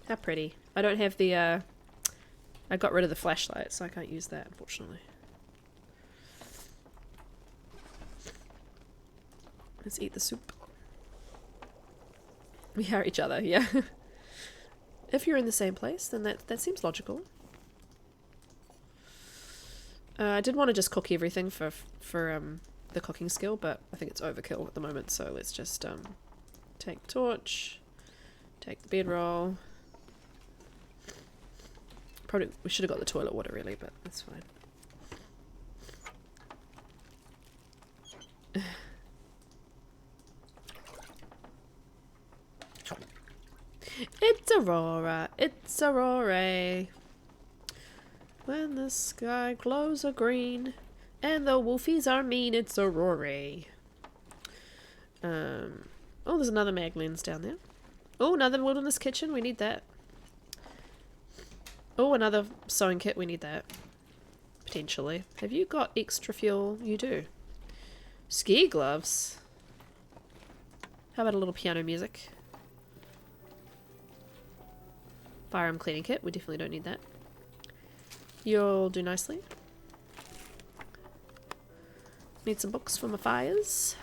Speaker 1: How pretty. I don't have the, I got rid of the flashlight, so I can't use that, unfortunately. Let's eat the soup. We are each other, yeah. If you're in the same place, then that seems logical. I did want to just cook everything for the cooking skill, but I think it's overkill at the moment, so let's just take the torch, take the bedroll. Probably we should have got the toilet water really, but that's fine. It's Aurora, it's Aurora. When the sky glows a green and the wolfies are mean, it's Aurora. Oh, there's another mag lens down there. Oh, another wilderness kitchen, we need that. Oh, another sewing kit, we need that. Potentially. Have you got extra fuel? You do. Ski gloves. How about a little piano music? Firearm cleaning kit, we definitely don't need that. You'll do nicely. Need some books for my fires.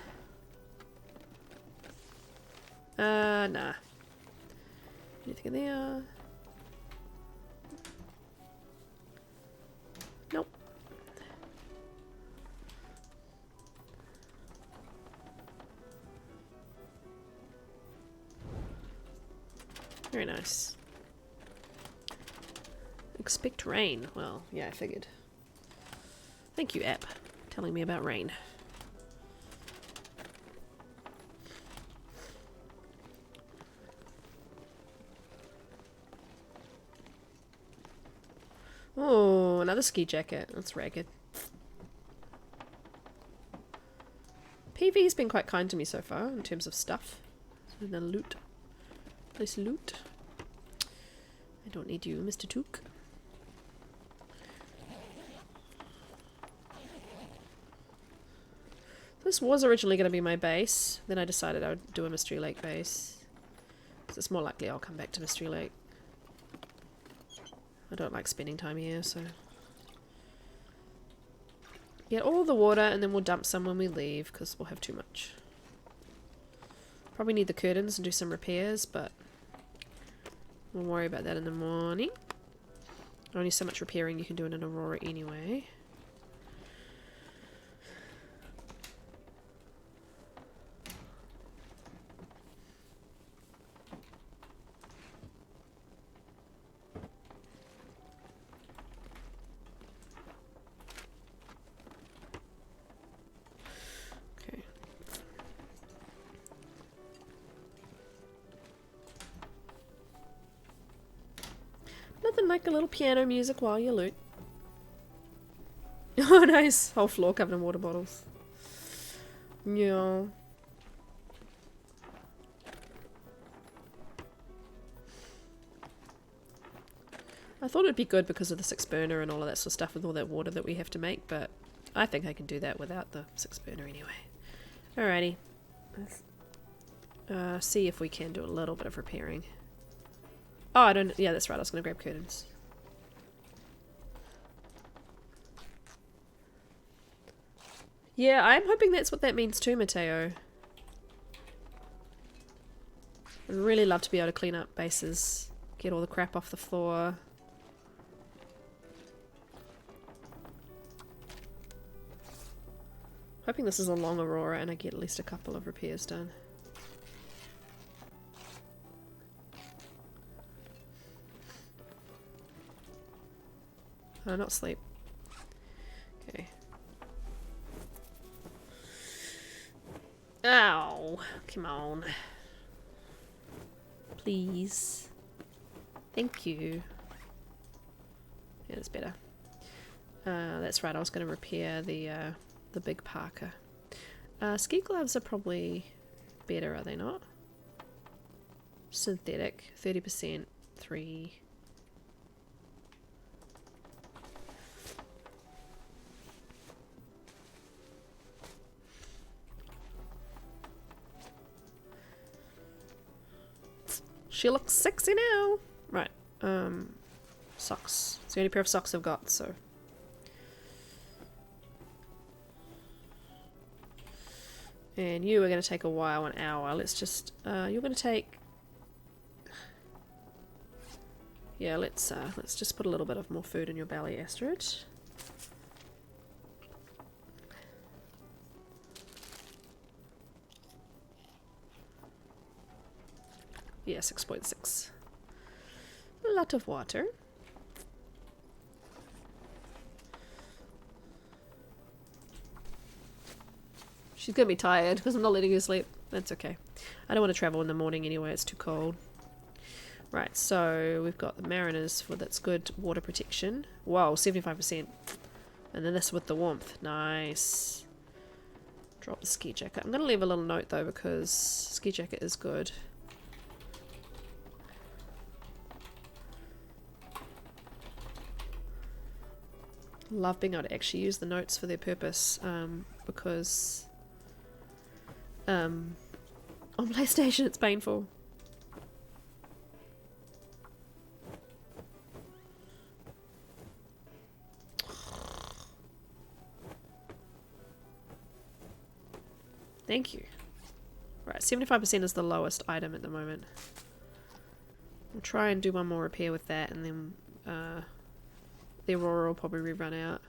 Speaker 1: Nah. Anything in there? Nope. Very nice. Expect rain. Well, yeah, I figured. Thank you, app, telling me about rain. Oh, another ski jacket. That's ragged. PV's been quite kind to me so far in terms of stuff. So then loot. Nice loot. I don't need you, Mr. Took. This was originally going to be my base. Then I decided I would do a Mystery Lake base. Because it's more likely I'll come back to Mystery Lake. I don't like spending time here, so... Get all the water and then we'll dump some when we leave, because we'll have too much. Probably need the curtains and do some repairs, but... we'll worry about that in the morning. Only so much repairing you can do in an Aurora anyway. Nothing like a little piano music while you loot. Oh, nice. Whole floor covered in water bottles. Yeah. I thought it'd be good because of the 6 burner and all of that sort of stuff with all that water that we have to make, but I think I can do that without the 6 burner anyway. Alrighty. Let's see if we can do a little bit of repairing. Oh, I don't... Yeah, that's right. I was going to grab curtains. Yeah, I'm hoping that's what that means too, Mateo. I'd really love to be able to clean up bases. Get all the crap off the floor. Hoping this is a long aurora and I get at least a couple of repairs done. Oh, not sleep. Okay. Ow! Come on. Please. Thank you. Yeah, that's better. That's right, I was going to repair the big parka. Ski gloves are probably better, are they not? Synthetic, 30%, 3. She looks sexy now! Right, socks. It's the only pair of socks I've got, so... And you are going to take a while, an hour. Let's just, you're going to take... Yeah, let's just put a little bit of more food in your belly, Astrid. Yeah, 6.6. A lot of water. She's gonna be tired because I'm not letting her sleep. That's okay. I don't want to travel in the morning anyway, it's too cold. Right, so we've got the mariners for that's good water protection. Whoa, 75%. And then this with the warmth. Nice. Drop the ski jacket. I'm gonna leave a little note though because ski jacket is good. Love being able to actually use the notes for their purpose because on PlayStation it's painful. Thank you. Right, 75% is the lowest item at the moment. We'll try and do one more repair with that and then the Aurora will probably run out.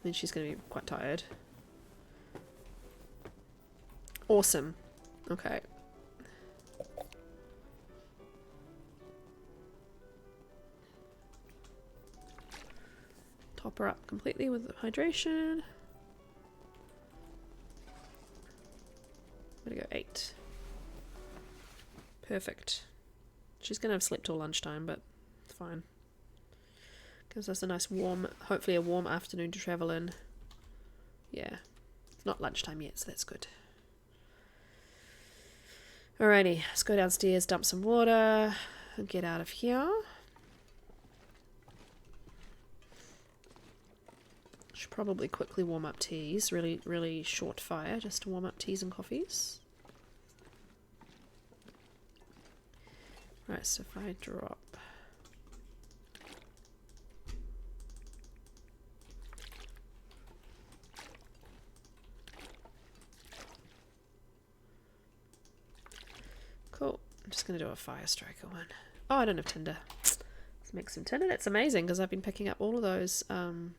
Speaker 1: Then she's going to be quite tired. Awesome. Okay. Top her up completely with hydration. I'm going to go 8. Perfect. She's going to have slept till lunchtime, but it's fine. Gives us a nice warm, hopefully a warm afternoon to travel in. Yeah. It's not lunchtime yet, so that's good. Alrighty, let's go downstairs, dump some water, and get out of here. Should probably quickly warm up teas. Really short fire, just to warm up teas and coffees. Right, so if I drop... Cool. I'm just going to do a fire striker one. Oh, I don't have tinder. Let's make some tinder. That's amazing because I've been picking up all of those. Trying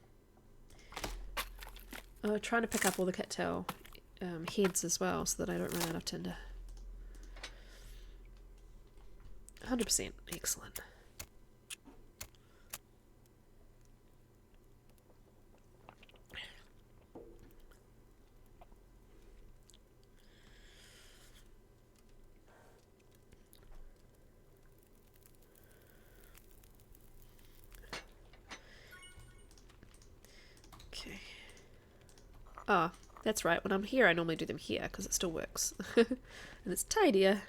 Speaker 1: to pick up all the cattail heads as well so that I don't run out of tinder. 100%. Excellent. Okay. Ah, that's right. When I'm here, I normally do them here because it still works. And it's tidier.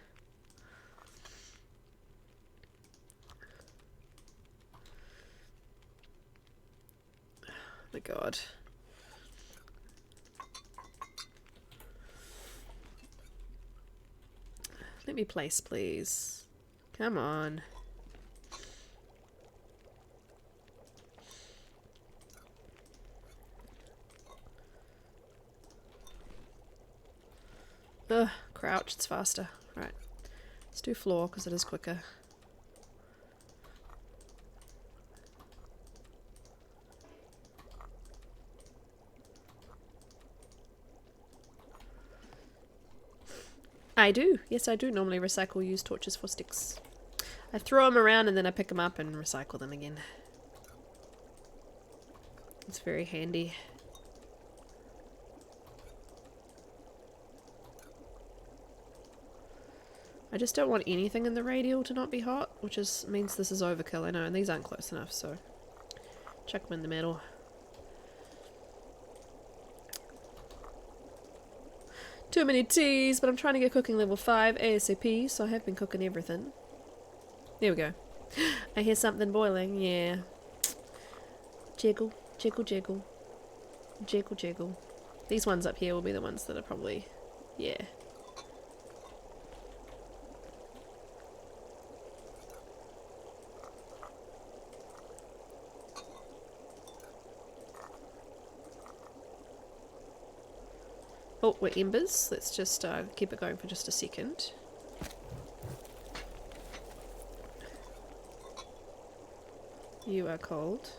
Speaker 1: Oh my god. Let me place, please. Come on. Ugh, crouch, it's faster. Right. Let's do floor because it is quicker. I do. Yes, I do normally recycle used torches for sticks. I throw them around and then I pick them up and recycle them again. It's very handy. I just don't want anything in the radial to not be hot, which means this is overkill, I know, and these aren't close enough, so chuck them in the middle. Too many teas, but I'm trying to get cooking level 5 ASAP, so I have been cooking everything. There we go. I hear something boiling, yeah. Jiggle, jiggle, jiggle. Jiggle, jiggle. These ones up here will be the ones that are probably, yeah. Oh, we're embers. Let's just keep it going for just a second. You are cold.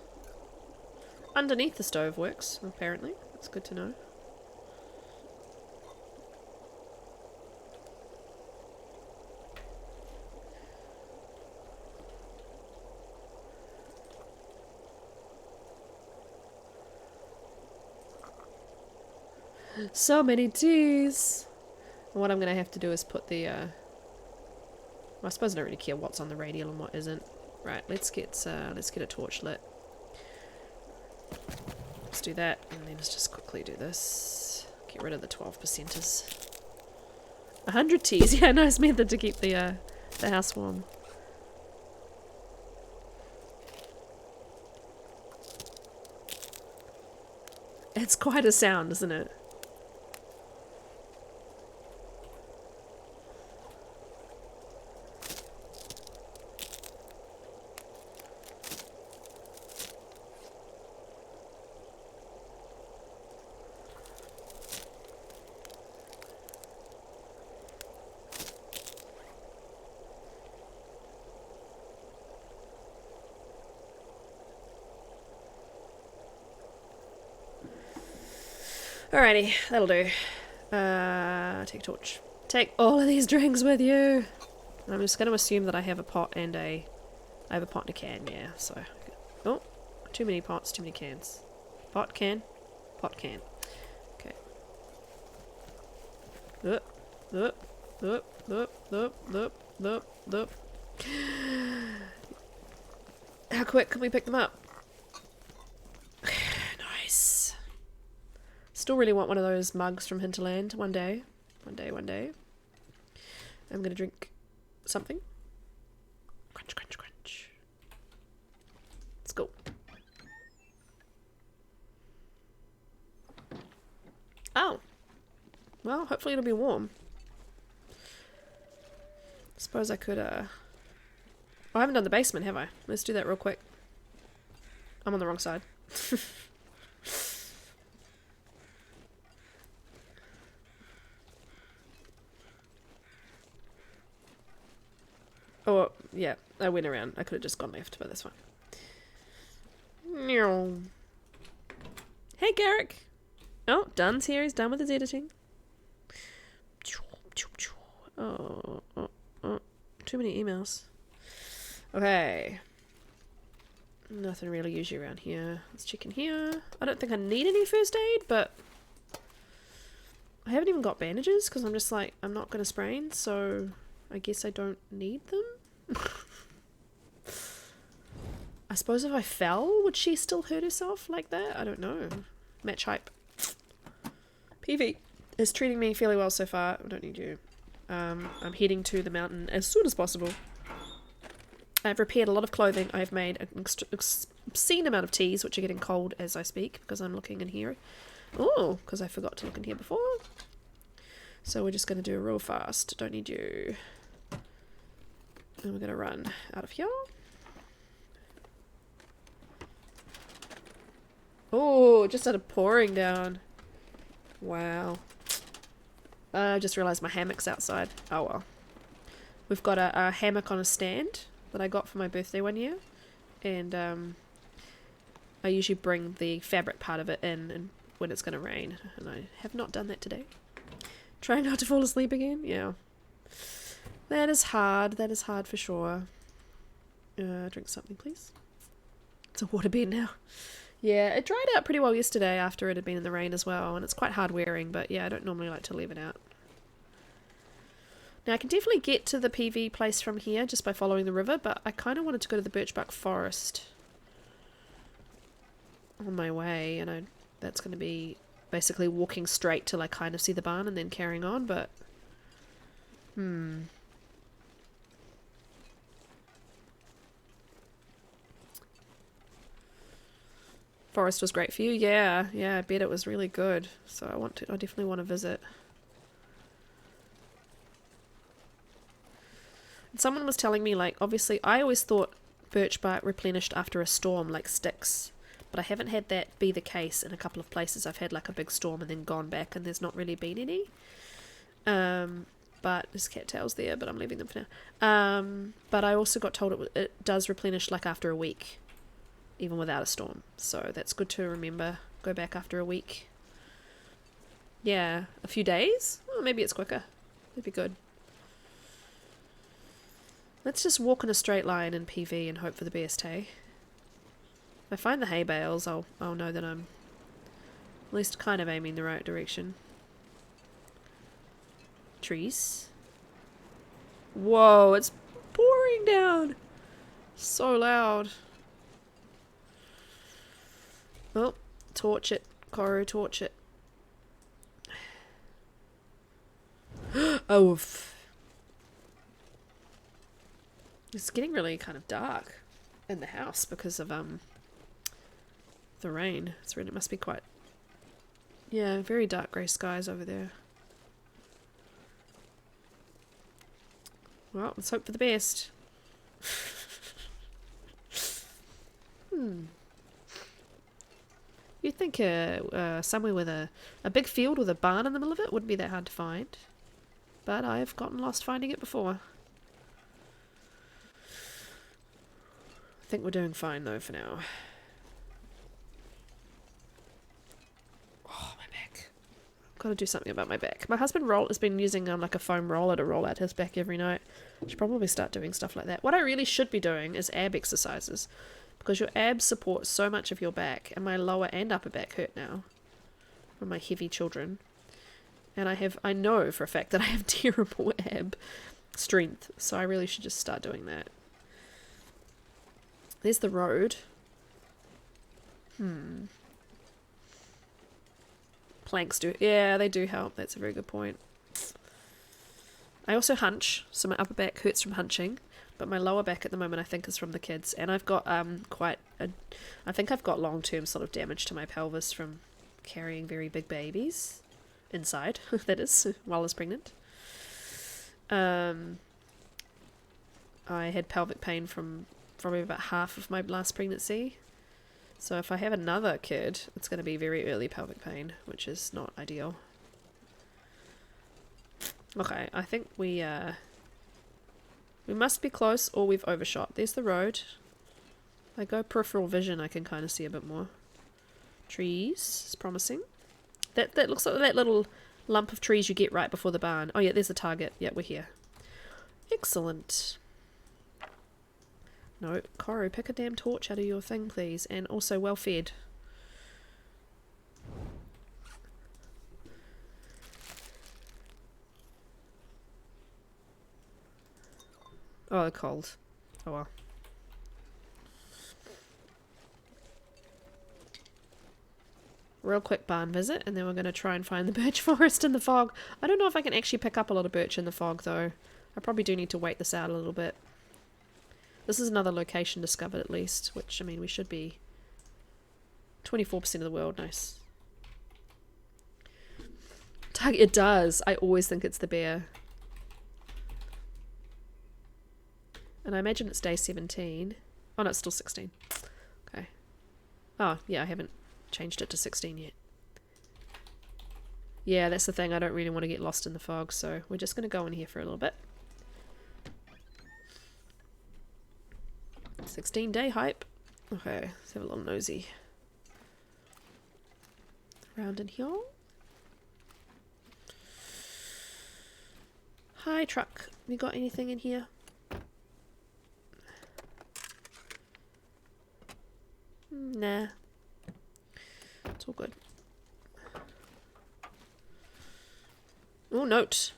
Speaker 1: Underneath the stove works, apparently. That's good to know. So many teas! And what I'm going to have to do is put the, well, I suppose I don't really care what's on the radial and what isn't. Right, let's get a torch lit. Let's do that, and then let's just quickly do this. Get rid of the 12%ers. 100 teas, yeah, nice method to keep the house warm. It's quite a sound, isn't it? Alrighty, that'll do. Take a torch. Take all of these drinks with you. I'm just going to assume that I have a pot and I have a pot and a can, yeah, so. Oh, too many pots, too many cans. Pot, can. Okay. How quick can we pick them up? Nice. Still really want one of those mugs from Hinterland one day. One day. I'm gonna drink something. Crunch, crunch, crunch. Let's go. Oh. Well, hopefully it'll be warm. Suppose I could, Oh, I haven't done the basement, have I? Let's do that real quick. I'm on the wrong side. Oh, yeah, I went around. I could have just gone left, but that's fine. Hey, Garrick! Oh, Dun's here. He's done with his editing. Oh, too many emails. Okay. Nothing really usually around here. Let's check in here. I don't think I need any first aid, but I haven't even got bandages because I'm just like, I'm not going to sprain, so I guess I don't need them. I suppose if I fell, would she still hurt herself like that? I don't know. Match hype. PV is treating me fairly well so far. I don't need you. I'm heading to the mountain as soon as possible. I've repaired a lot of clothing. I've made an obscene amount of teas, which are getting cold as I speak, because I'm looking in here. Oh, because I forgot to look in here before. So we're just going to do it real fast. Don't need you. And we're going to run out of here. Oh, it just started pouring down. Wow. I just realised my hammock's outside. Oh well. We've got a hammock on a stand that I got for my birthday one year. And I usually bring the fabric part of it in and when it's going to rain. And I have not done that today. Trying not to fall asleep again? Yeah. That is hard. That is hard for sure. Drink something, please. It's a waterbed now. Yeah, it dried out pretty well yesterday after it had been in the rain as well. And it's quite hard wearing, but yeah, I don't normally like to leave it out. Now, I can definitely get to the PV place from here just by following the river, but I kind of wanted to go to the birchbark forest on my way, and that's going to be basically walking straight till I kind of see the barn and then carrying on, but... Forest was great for you? Yeah, I bet it was really good. So I definitely want to visit. Someone was telling me, like, obviously, I always thought birch bark replenished after a storm, like sticks. But I haven't had that be the case in a couple of places. I've had, like, a big storm and then gone back and there's not really been any. But there's cattails there, but I'm leaving them for now. But I also got told it does replenish, like, after a week. Even without a storm. So that's good to remember. Go back after a week. Yeah, a few days? Oh, maybe it's quicker. That'd be good. Let's just walk in a straight line in PV and hope for the best, hey? If I find the hay bales, I'll know that I'm at least kind of aiming the right direction. Trees. Whoa, it's pouring down. So loud. Oh, torch it. Koru, torch it. Oh, it's getting really kind of dark in the house because of the rain. It must be quite, yeah, very dark grey skies over there. Well, let's hope for the best. You'd think somewhere with a big field with a barn in the middle of it wouldn't be that hard to find. But I've gotten lost finding it before. I think we're doing fine though for now. Oh, my back. Got to do something about my back. My husband has been using like a foam roller to roll out his back every night. I should probably start doing stuff like that. What I really should be doing is ab exercises. Because your abs support so much of your back, and my lower and upper back hurt now from my heavy children. And I know for a fact that I have terrible ab strength, so I really should just start doing that. There's the road. Planks do, yeah, they do help. That's a very good point. I also hunch, so my upper back hurts from hunching. But my lower back at the moment I think is from the kids, and I've got I think I've got long-term sort of damage to my pelvis from carrying very big babies inside, that is, while I was pregnant. I had pelvic pain from probably about half of my last pregnancy, so if I have another kid it's going to be very early pelvic pain, which is not ideal. Okay, I think we must be close or we've overshot. There's the road. If I go peripheral vision, I can kind of see a bit more. Trees. It's promising. That looks like that little lump of trees you get right before the barn. Oh yeah, there's the target. Yeah, we're here. Excellent. No, Koru, pick a damn torch out of your thing, please. And also well fed. Oh, cold. Oh well. real quick barn visit, and then we're going to try and find the birch forest in the fog. I don't know if I can actually pick up a lot of birch in the fog, though. I probably do need to wait this out a little bit. This is another location discovered, at least, which, I mean, we should be 24% of the world. Nice. It does. I always think it's the bear. And I imagine it's day 17. Oh, no, it's still 16. Okay. Oh, yeah, I haven't changed it to 16 yet. Yeah, that's the thing. I don't really want to get lost in the fog, so we're just going to go in here for a little bit. 16-day hype. Okay, let's have a little nosy. Around in here. Hi, truck. You got anything in here? Nah. It's all good. Oh, note.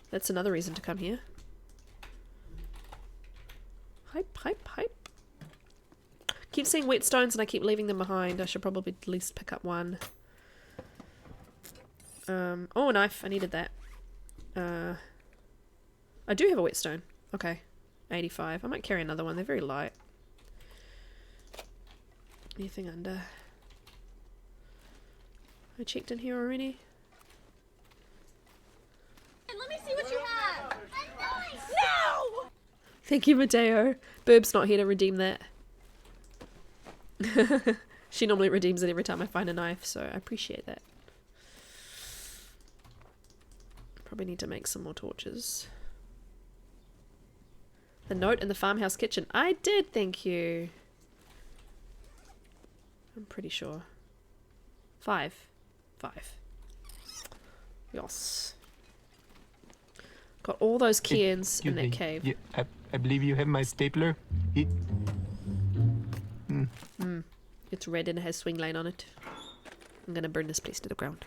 Speaker 1: That's another reason to come here. Hype, hype, hype. Keep seeing whetstones and I keep leaving them behind. I should probably at least pick up one. Oh, a knife. I needed that. I do have a whetstone. Okay. 85. I might carry another one. They're very light. Anything under? I checked in here already.
Speaker 8: Let me see what you have. No!
Speaker 1: Thank you, Mateo. Burb's not here to redeem that. She normally redeems it every time I find a knife, so I appreciate that. Probably need to make some more torches. The note in the farmhouse kitchen. I did, thank you. I'm pretty sure. 5. Yes. Got all those cairns in that cave.
Speaker 12: I believe you have my stapler.
Speaker 1: It's red and it has swing line on it. I'm gonna burn this place to the ground.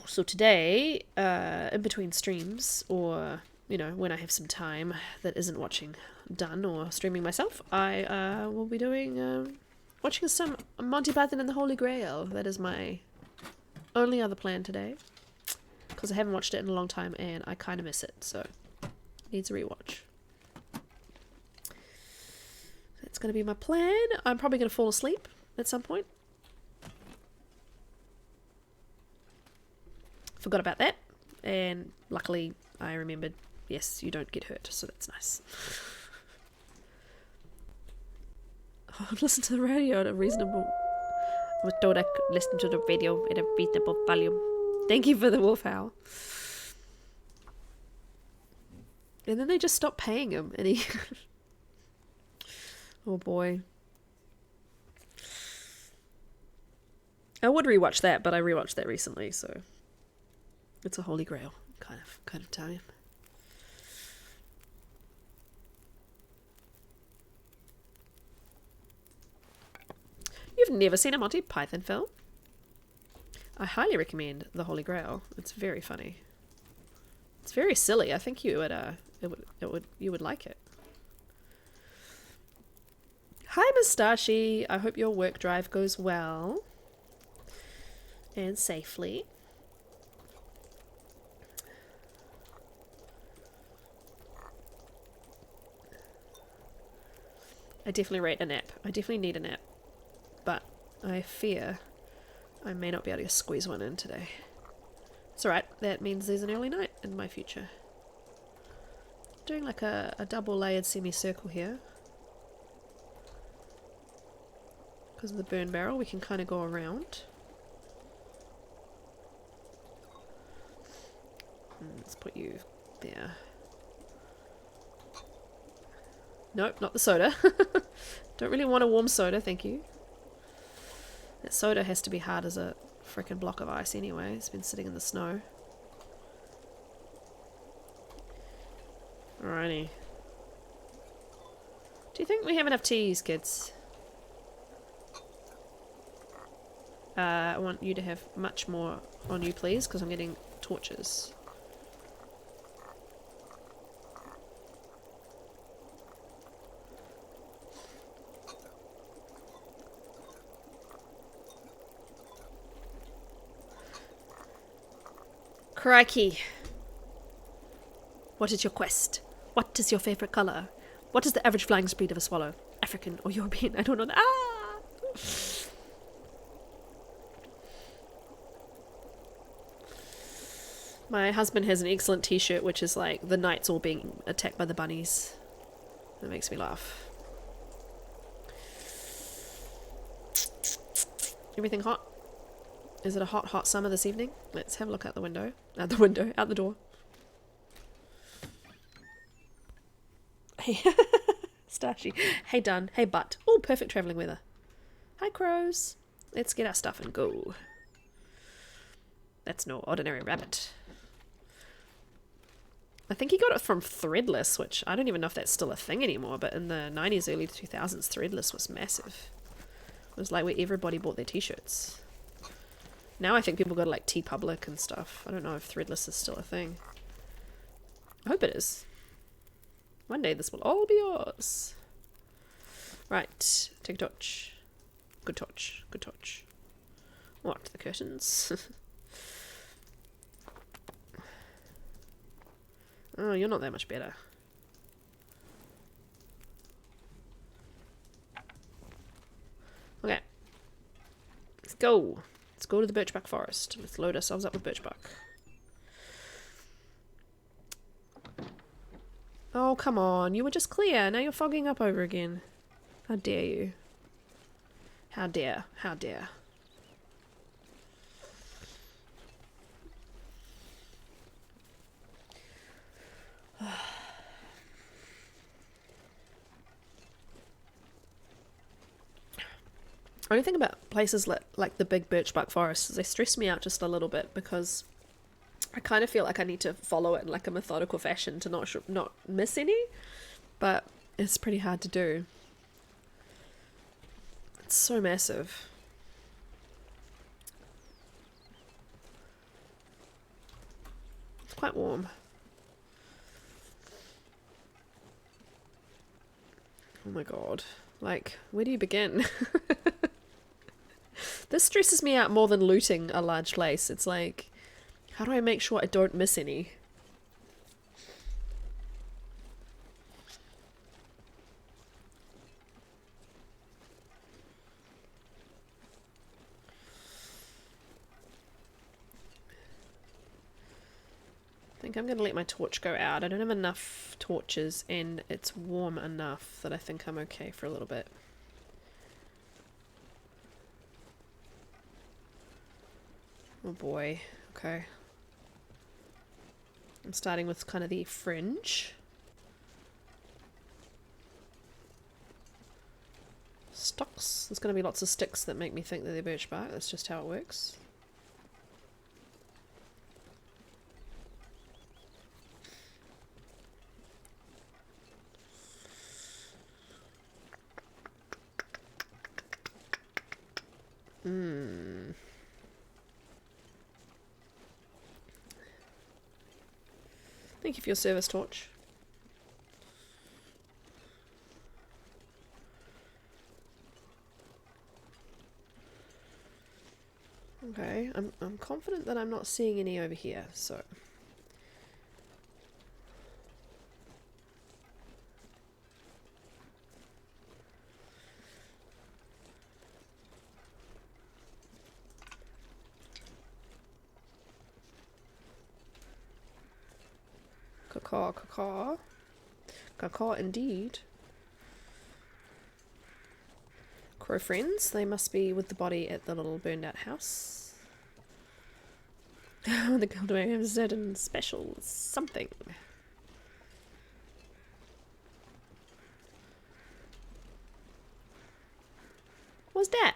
Speaker 1: So today, in between streams, or, you know, when I have some time that isn't watching done or streaming myself, I will be doing, watching some Monty Python and the Holy Grail. That is my only other plan today. Because I haven't watched it in a long time and I kind of miss it, so it needs a rewatch. That's going to be my plan. I'm probably going to fall asleep at some point. Forgot about that, and luckily I remembered, yes, you don't get hurt, so that's nice. I've listened to the radio at a reasonable... I was told I could listen to the radio at a reasonable volume. Thank you for the wolf howl. And then they just stopped paying him, and he... Oh boy. I would rewatch that, but I rewatched that recently, so... It's a holy grail, kind of time. You've never seen a Monty Python film? I highly recommend The Holy Grail. It's very funny. It's very silly. I think you would like it. Hi, Mustache. I hope your work drive goes well and safely. I definitely rate a nap. I definitely need a nap. But I fear I may not be able to squeeze one in today. It's alright. That means there's an early night in my future. Doing like a double layered semicircle here. Because of the burn barrel, we can kind of go around. Let's put you there. Nope, not the soda. Don't really want a warm soda, thank you. That soda has to be hard as a frickin' block of ice anyway. It's been sitting in the snow. Alrighty. Do you think we have enough teas, kids? I want you to have much more on you, please, because I'm getting torches. Crikey. What is your quest? What is your favourite colour? What is the average flying speed of a swallow? African or European? I don't know. Ah! My husband has an excellent t-shirt which is like the knights all being attacked by the bunnies. That makes me laugh. Everything hot? Is it a hot, hot summer this evening? Let's have a look out the window. Out the window. Out the door. Hey. Starchy. Hey, Dun. Hey, Butt. Oh, perfect travelling weather. Hi, crows. Let's get our stuff and go. That's no ordinary rabbit. I think he got it from Threadless, which I don't even know if that's still a thing anymore, but in the 90s, early 2000s, Threadless was massive. It was like where everybody bought their t-shirts. Now I think people go to like TeePublic and stuff. I don't know if Threadless is still a thing. I hope it is. One day this will all be yours. Right, take a touch. Good touch, good touch. What, the curtains? Oh, you're not that much better. Okay. Let's go. Let's go to the birchbark forest. Let's load ourselves up with birchbark. Oh, come on. You were just clear. Now you're fogging up over again. How dare you? How dare? How dare? Only thing about places like the big birchbark forests is they stress me out just a little bit because I kind of feel like I need to follow it in like a methodical fashion to not miss any, but it's pretty hard to do. It's so massive. It's quite warm. Oh my god. Like, where do you begin? This stresses me out more than looting a large place. It's like, how do I make sure I don't miss any? I think I'm going to let my torch go out. I don't have enough torches and it's warm enough that I think I'm okay for a little bit. Oh boy, okay. I'm starting with kind of the fringe. Stalks. There's going to be lots of sticks that make me think that they're birch bark. That's just how it works. Thank you for your service, torch. Okay, I'm confident that I'm not seeing any over here, so caw, caw, caw indeed. Crow friends, they must be with the body at the little burned out house. The Goldway have a certain special something. What's that?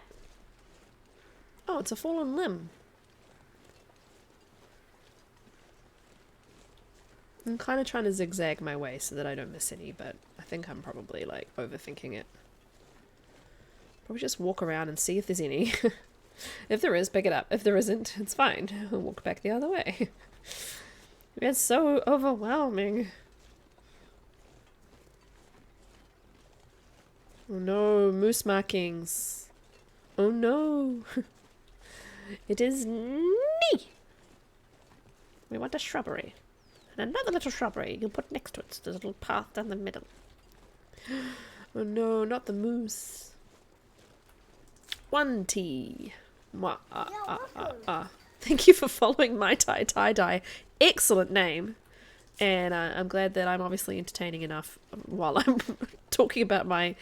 Speaker 1: Oh, it's a fallen limb. I'm kind of trying to zigzag my way so that I don't miss any, but I think I'm probably like overthinking it. Probably just walk around and see if there's any. If there is, pick it up. If there isn't, it's fine. I'll walk back the other way. It's so overwhelming. Oh no, moose markings. Oh no. It is me. We want a shrubbery. And another little shrubbery you can put next to it. So there's a little path down the middle. Oh no, not the moose. 1 tea. Thank you for following my tie-dye. Excellent name. And I'm glad that I'm obviously entertaining enough while I'm talking about my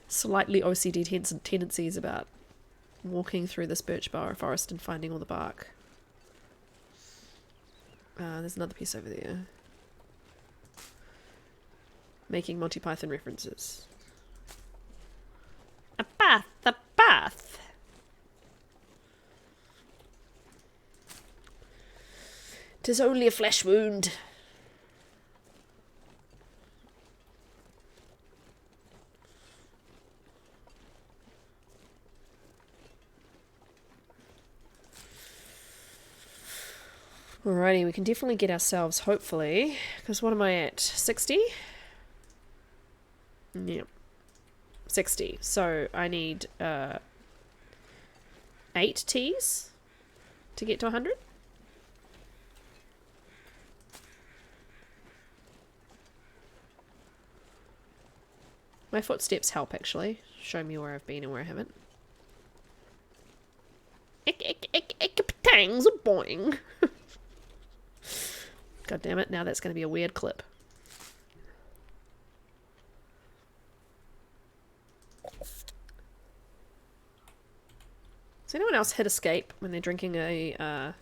Speaker 1: slightly OCD tendencies about walking through this birch forest and finding all the bark. There's another piece over there. Making Monty Python references. A bath! A bath! "'Tis only a flesh wound." Alrighty, we can definitely get ourselves, hopefully, because what am I at? 60? Yep. 60. So I need 8 teas to get to 100. My footsteps help, actually. Show me where I've been and where I haven't. Tangs boing. God damn it, now that's going to be a weird clip. Does anyone else hit escape when they're drinking a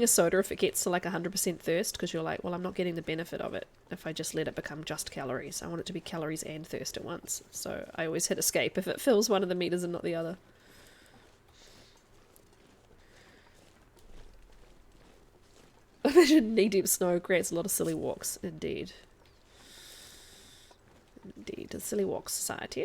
Speaker 1: soda if it gets to like 100% thirst? Because you're like, well, I'm not getting the benefit of it if I just let it become just calories. I want it to be calories and thirst at once. So I always hit escape if it fills one of the meters and not the other. Imagine knee-deep snow creates a lot of silly walks. Indeed. Indeed. A silly walk society.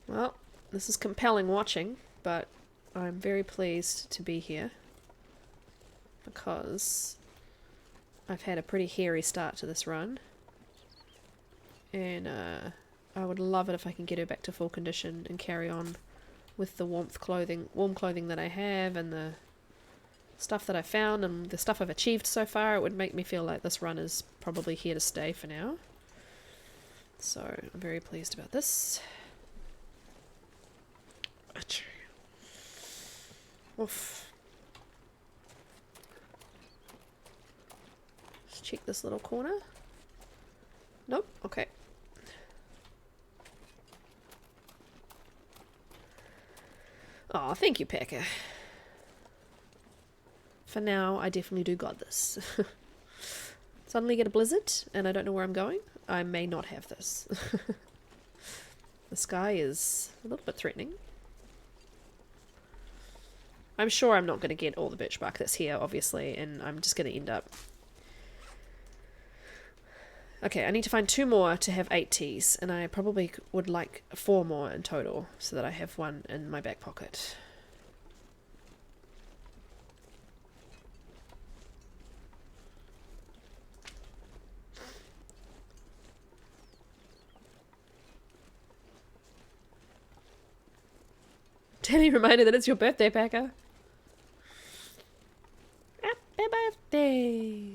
Speaker 1: Well, this is compelling watching, but I'm very pleased to be here because I've had a pretty hairy start to this run, and I would love it if I can get her back to full condition and carry on with the warm clothing that I have and the stuff that I found and the stuff I've achieved so far. It would make me feel like this run is probably here to stay for now. So I'm very pleased about this. Oof. Let's check this little corner. Nope, okay. Oh, thank you, Packer. For now, I definitely do got this. Suddenly get a blizzard, and I don't know where I'm going. I may not have this. The sky is a little bit threatening. I'm sure I'm not going to get all the birch bark that's here, obviously, and I'm just going to end up... Okay, I need to find 2 more to have 8 teas, and I probably would like 4 more in total, so that I have 1 in my back pocket. Daily reminder that it's your birthday, Packer. Happy birthday!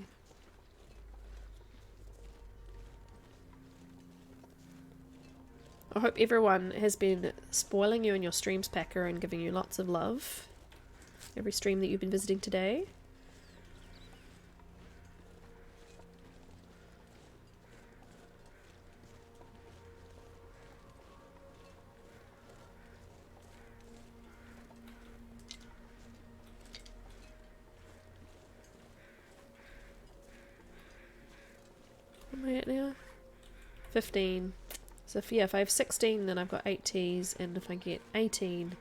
Speaker 1: I hope everyone has been spoiling you in your streams, Packer, and giving you lots of love. Every stream that you've been visiting today. What am I at now? 15. So if I have 16, then I've got 8 teas, and if I get 18,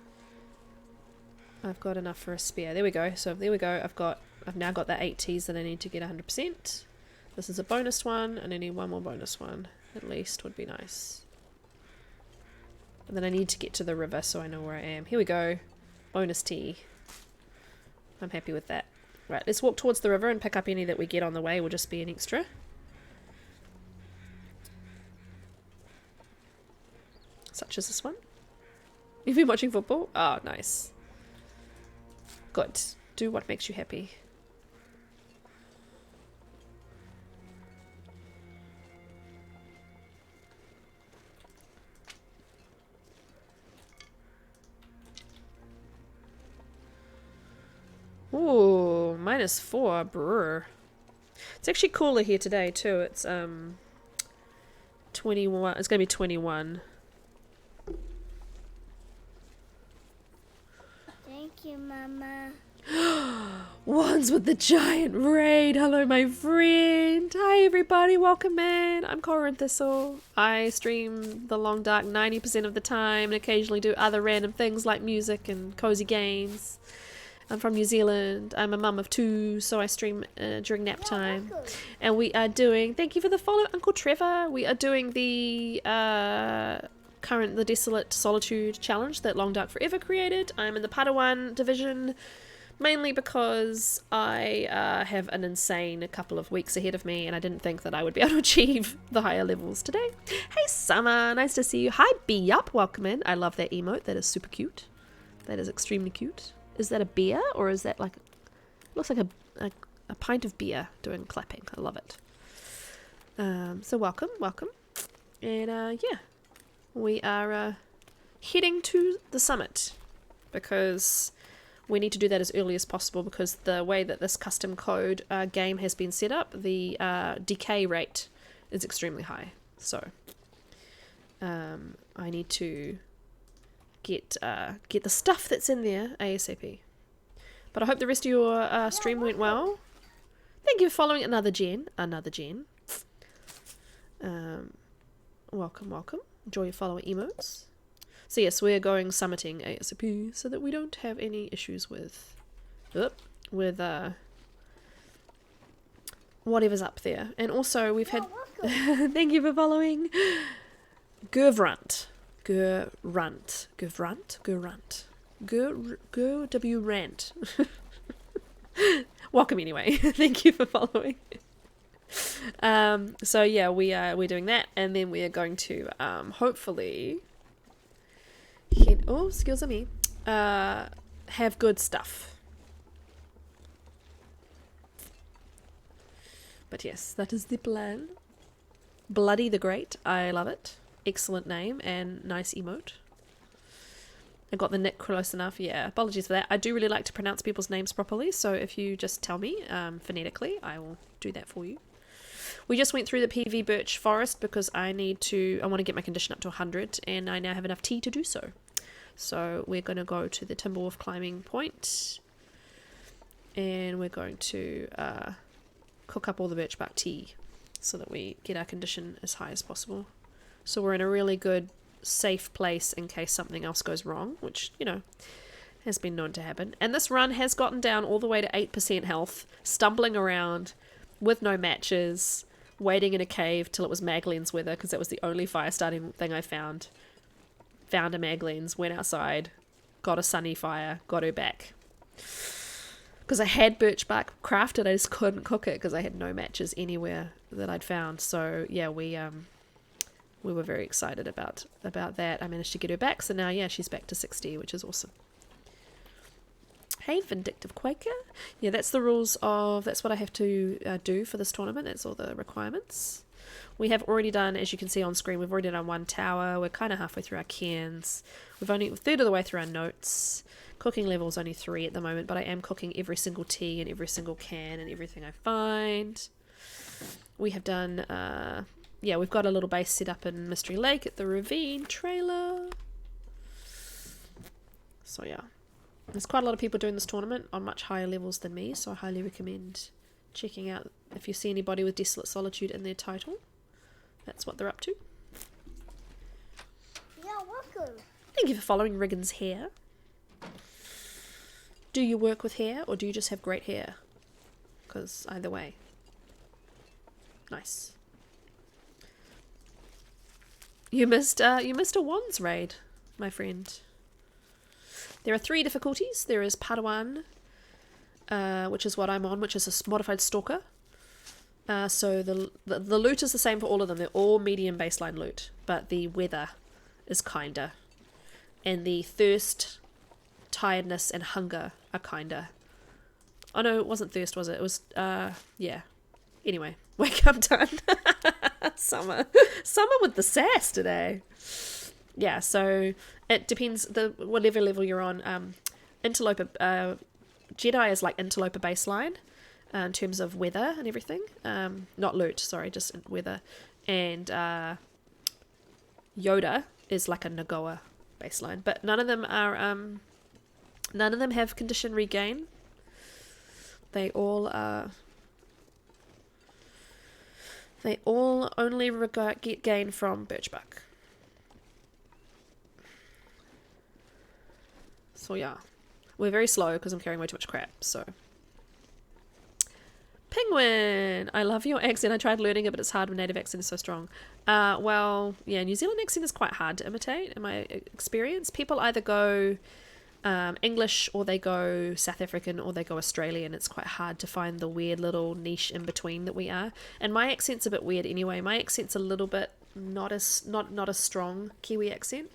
Speaker 1: I've got enough for a spare. There we go. So there we go. I've now got the 8 teas that I need to get 100%. This is a bonus one, and I need 1 more bonus one. At least would be nice. And then I need to get to the river so I know where I am. Here we go. Bonus tea. I'm happy with that. Right, let's walk towards the river and pick up any that we get on the way. Will just be an extra. Such as this one. You've been watching football? Oh, nice. Good. Do what makes you happy. Ooh, -4, brr. It's actually cooler here today too. It's 21. It's gonna be 21.
Speaker 8: Thank you, Mama.
Speaker 1: Ones with the giant raid. Hello, my friend. Hi, everybody. Welcome in. I'm Corin Thistle. I stream The Long Dark 90% of the time and occasionally do other random things like music and cozy games. I'm from New Zealand. I'm a mum of 2, so I stream during nap time. And we are doing... Thank you for the follow, Uncle Trevor. We are doing the the Desolate Solitude challenge that Long Dark Forever created. I'm in the Padawan division, mainly because I have an insane couple of weeks ahead of me, and I didn't think that I would be able to achieve the higher levels today. Hey, Summer. Nice to see you. Hi, Be Up. Welcome in. I love that emote. That is super cute. That is extremely cute. Is that a beer, or is that like... looks like a pint of beer doing clapping. I love it. So welcome. And yeah. We are heading to the summit because we need to do that as early as possible, because the way that this custom code game has been set up, the decay rate is extremely high. So I need to get the stuff that's in there ASAP. But I hope the rest of your stream went well. Thank you for following another Jen. Welcome. Enjoy your follow emotes. So yes, we're going summiting ASAP so that we don't have any issues with whatever's up there. And also we've had thank you for following Gervrant. Welcome anyway. Thank you for following. So yeah, we're doing that, and then we are going to hopefully have good stuff. But yes, that is the plan. Bloody the Great. I love it. Excellent name and nice emote. I got the nick close enough. Yeah, apologies for that. I do really like to pronounce people's names properly, so if you just tell me phonetically, I will do that for you. We just went through the PV birch forest because I want to get my condition up to 100, and I now have enough tea to do so. So we're going to go to the Timberwolf climbing point, and we're going to cook up all the birch bark tea so that we get our condition as high as possible. So we're in a really good, safe place in case something else goes wrong, which, you know, has been known to happen. And this run has gotten down all the way to 8% health, stumbling around with no matches, waiting in a cave till it was Magleen's weather, because that was the only fire starting thing I found. Found a Magleen's, went outside, got a sunny fire, got her back. Because I had birch bark crafted, I just couldn't cook it because I had no matches anywhere that I'd found. So yeah, we were very excited about that. I managed to get her back, so now yeah, she's back to 60, which is awesome. Hey, Vindictive Quaker. Yeah, that's the rules of... That's what I have to do for this tournament. That's all the requirements. We have already done, as you can see on screen, we've already done 1 tower. We're kind of halfway through our cairns. We're a third of the way through our notes. Cooking level is only 3 at the moment, but I am cooking every single tea and every single can and everything I find. We have done... yeah, we've got a little base set up in Mystery Lake at the Ravine trailer. So yeah. There's quite a lot of people doing this tournament on much higher levels than me, so I highly recommend checking out if you see anybody with Desolate Solitude in their title. That's what they're up to.
Speaker 8: Yeah, welcome.
Speaker 1: Thank you for following Riggins Hair. Do you work with hair, or do you just have great hair? Because either way. Nice. You missed a Wands raid, my friend. There are 3 difficulties. There is Padawan, which is what I'm on, which is a modified stalker. So the loot is the same for all of them. They're all medium baseline loot, but the weather is kinder. And the thirst, tiredness, and hunger are kinder. Oh no, it wasn't thirst, was it? It was, yeah. Anyway, wake up done. Summer with the sass today. Yeah, so it depends, whatever level you're on. Interloper, Jedi is like interloper baseline in terms of weather and everything. Not loot, sorry, just weather. And Yoda is like a Nagoa baseline, but none of them have condition regain. They all only get gain from birchbark. So yeah, we're very slow because I'm carrying way too much crap. So Penguin, I love your accent. I tried learning it, but it's hard when native accent is so strong. Well, yeah, New Zealand accent is quite hard to imitate in my experience. People either go English or they go South African or they go Australian. It's quite hard to find the weird little niche in between that we are. And my accent's a bit weird anyway. My accent's a little bit not a strong Kiwi accent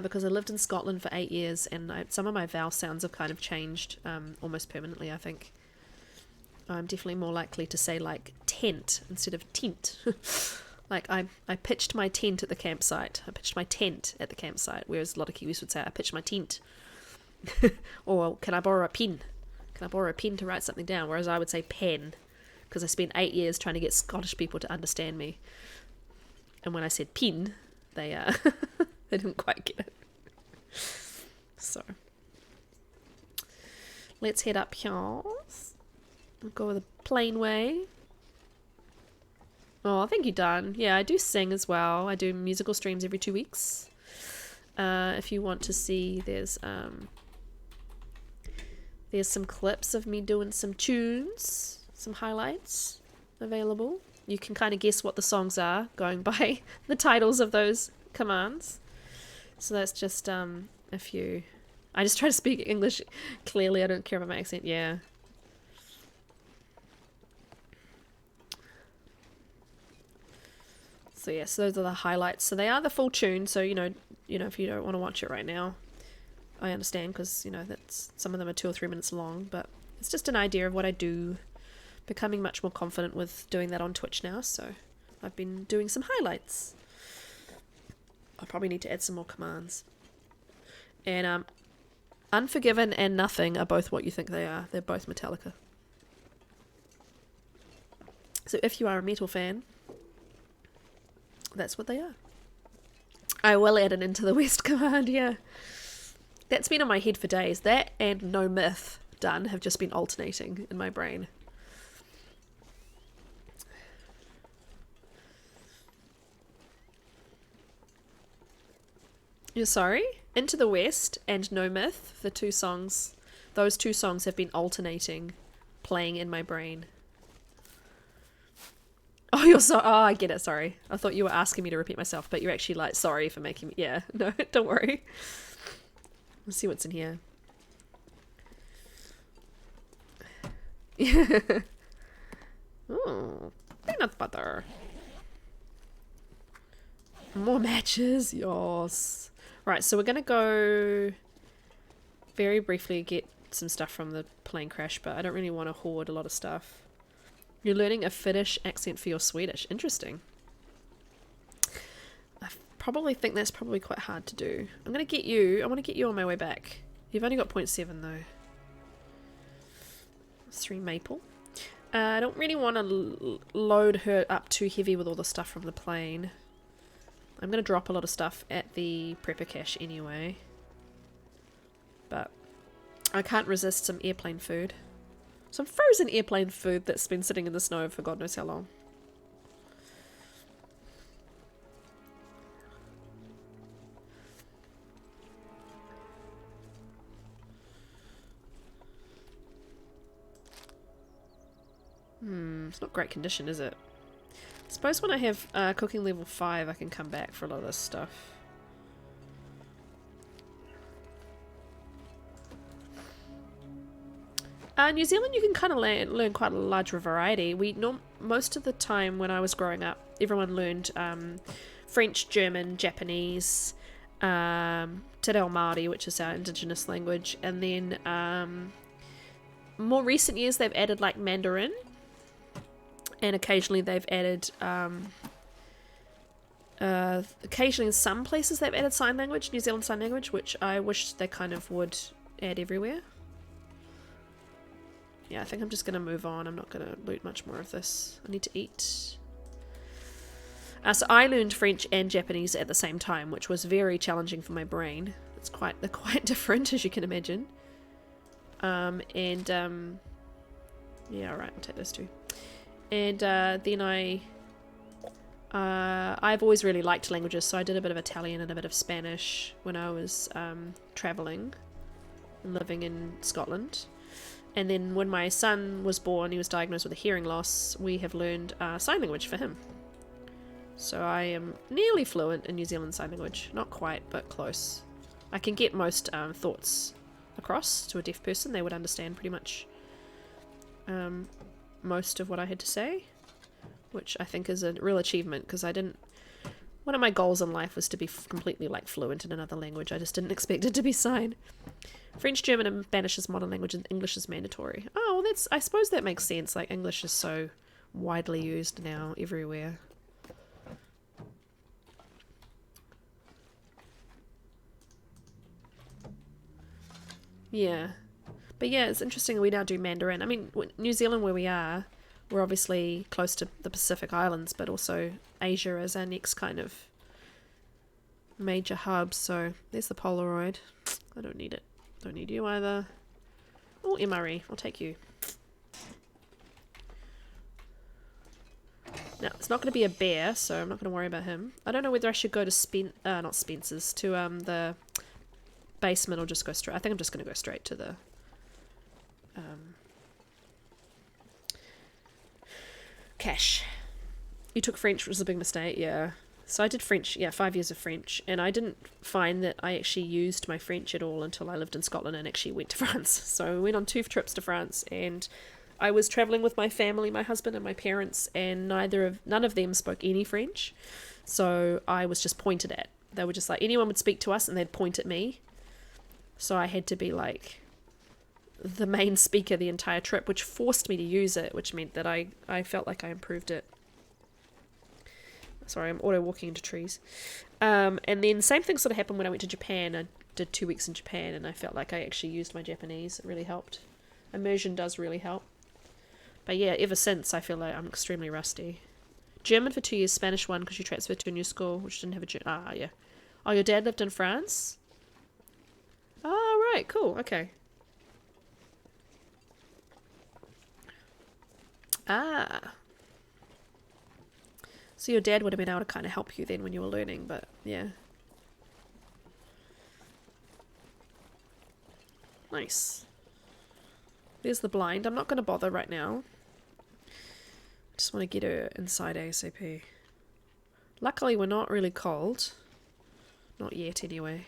Speaker 1: because I lived in Scotland for 8 years and some of my vowel sounds have kind of changed almost permanently, I think. I'm definitely more likely to say like tent instead of tint. Like I pitched my tent at the campsite. I pitched my tent at the campsite, whereas a lot of Kiwis would say I pitched my tent. Or can I borrow a pen? Can I borrow a pen to write something down? Whereas I would say pen, because I spent 8 years trying to get Scottish people to understand me. And when I said pen, they they didn't quite get it. So let's head up here. I'll go the plain way. Oh, thank you, Dan. Yeah, I do sing as well. I do musical streams every 2 weeks. If you want to see, there's some clips of me doing some tunes, some highlights available. You can kind of guess what the songs are going by the titles of those commands. So that's just a few. I just try to speak English clearly. I don't care about my accent. Yeah. So yes, those are the highlights. So they are the full tune. So you know, if you don't want to watch it right now, I understand because that's some of them are 2 or 3 minutes long. But it's just an idea of what I do. Becoming much more confident with doing that on Twitch now. So I've been doing some highlights. I probably need to add some more commands. And Unforgiven and Nothing are both what you think they are. They're both Metallica. So if you are a metal fan, that's what they are. I will add an Into the West command, yeah. That's been in my head for days. That and No Myth done have just been alternating in my brain. You're sorry? Into the West and No Myth, the two songs, those two songs have been alternating, playing in my brain. Oh, you're so. Oh, I get it. Sorry. I thought you were asking me to repeat myself, but you're actually like, sorry for making me. Yeah, no, don't worry. Let's see what's in here. Ooh, peanut butter. More matches. Yes. Right, so we're going to go very briefly get some stuff from the plane crash, but I don't really want to hoard a lot of stuff. You're learning a Finnish accent for your Swedish. Interesting. I probably think that's probably quite hard to do. I'm going to get you. I want to get you on my way back. You've only got 0.7 though. 3 maple. I don't really want to load her up too heavy with all the stuff from the plane. I'm going to drop a lot of stuff at the prepper cache anyway. But I can't resist some airplane food. Some frozen airplane food that's been sitting in the snow for God knows how long. It's not great condition, is it? I suppose when I have cooking level 5 I can come back for a lot of this stuff. New Zealand, you can kind of learn quite a large variety. Most of the time when I was growing up, everyone learned French, German, Japanese, Te Reo Māori, which is our indigenous language, and then more recent years they've added like Mandarin, and occasionally they've added occasionally in some places they've added sign language, New Zealand Sign Language, which I wish they kind of would add everywhere. Yeah, I think I'm just going to move on. I'm not going to loot much more of this. I need to eat. So I learned French and Japanese at the same time, which was very challenging for my brain. They're quite different, as you can imagine. Yeah, alright, I'll take those two. And then I've always really liked languages, so I did a bit of Italian and a bit of Spanish when I was travelling and living in Scotland. And then when my son was born, he was diagnosed with a hearing loss, we have learned sign language for him. So I am nearly fluent in New Zealand Sign Language. Not quite, but close. I can get most thoughts across to a deaf person. They would understand pretty much most of what I had to say, which I think is a real achievement, because one of my goals in life was to be completely like fluent in another language. I just didn't expect it to be sign. French, German, and Spanish is modern language, and English is mandatory. Oh, well, I suppose that makes sense. Like, English is so widely used now everywhere. Yeah. But yeah, it's interesting we now do Mandarin. I mean, New Zealand, where we are, we're obviously close to the Pacific Islands, but also Asia is our next kind of major hub. So there's the Polaroid. I don't need it. Don't need you either. Oh, MRE. I'll take you. Now, it's not going to be a bear, so I'm not going to worry about him. I don't know whether I should go to not Spencer's, to the basement, or just go straight. I think I'm just going to go straight to the cache. You took French, which was a big mistake. Yeah, so I did French, 5 years of French, and I didn't find that I actually used my French at all until I lived in Scotland and actually went to France. So we went on 2 trips to France, and I was traveling with my family, my husband and my parents, and none of them spoke any French, so I was just pointed at. They were just like, anyone would speak to us and they'd point at me. So I had to be like the main speaker the entire trip, which forced me to use it, which meant that I felt like I improved it. Sorry, I'm auto-walking into trees. And then same thing sort of happened when I went to Japan. I did 2 weeks in Japan, and I felt like I actually used my Japanese. It really helped. Immersion does really help. But yeah, ever since, I feel like I'm extremely rusty. German for 2 years, Spanish 1 because you transferred to a new school, which didn't have a German. Ah, yeah. Oh, your dad lived in France? Oh, right, cool, okay. Ah. So your dad would have been able to kind of help you then when you were learning, but yeah. Nice. There's the blind. I'm not going to bother right now. I just want to get her inside ASAP. Luckily, we're not really cold. Not yet, anyway.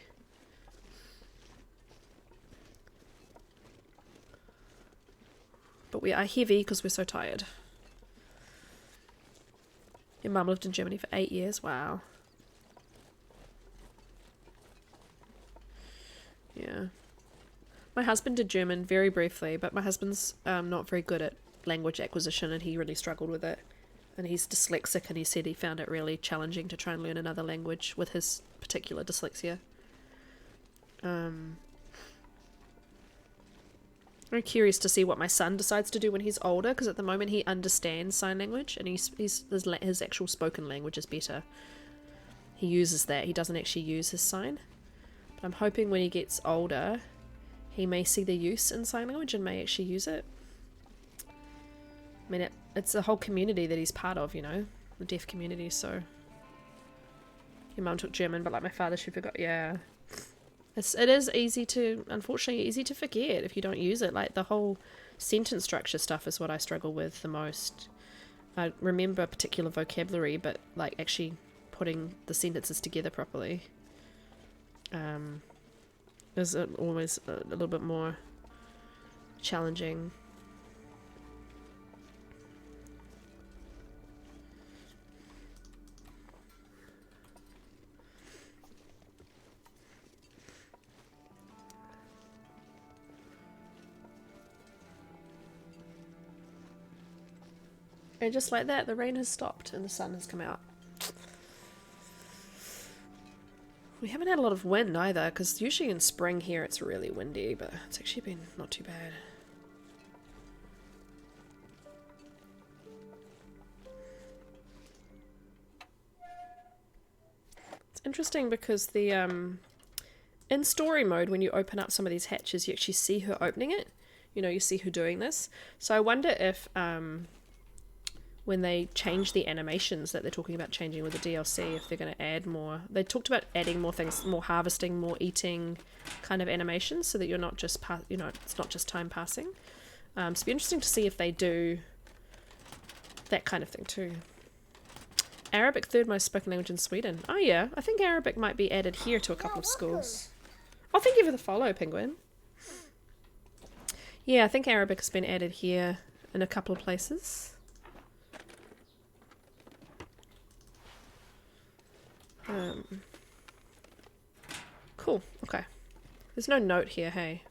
Speaker 1: But we are heavy because we're so tired. Your mum lived in Germany for 8 years. Wow. Yeah. My husband did German very briefly, but my husband's not very good at language acquisition, and he really struggled with it. And he's dyslexic, and he said he found it really challenging to try and learn another language with his particular dyslexia. I'm curious to see what my son decides to do when he's older, because at the moment he understands sign language, and his actual spoken language is better. He uses that. He doesn't actually use his sign. But I'm hoping when he gets older, he may see the use in sign language and may actually use it. I mean, it's a whole community that he's part of, you know, the deaf community, so... Your mum took German, but like my father, she forgot, yeah. It is unfortunately easy to forget if you don't use it. Like, the whole sentence structure stuff is what I struggle with the most. I remember a particular vocabulary, but like actually putting the sentences together properly is always a little bit more challenging. And just like that, the rain has stopped and the sun has come out. We haven't had a lot of wind either, because usually in spring here it's really windy, but it's actually been not too bad. It's interesting because the in story mode, when you open up some of these hatches, you actually see her opening it. You know, you see her doing this. So I wonder if when they change the animations that they're talking about changing with the DLC, if they're going to add more. They talked about adding more things, more harvesting, more eating kind of animations, so that you're not just, it's not just time passing. So it'd be interesting to see if they do that kind of thing too. Arabic, third most spoken language in Sweden. Oh yeah, I think Arabic might be added here to a couple of schools. Oh, thank you for the follow, Penguin. Yeah, I think Arabic has been added here in a couple of places. Cool, okay. There's no note here, hey.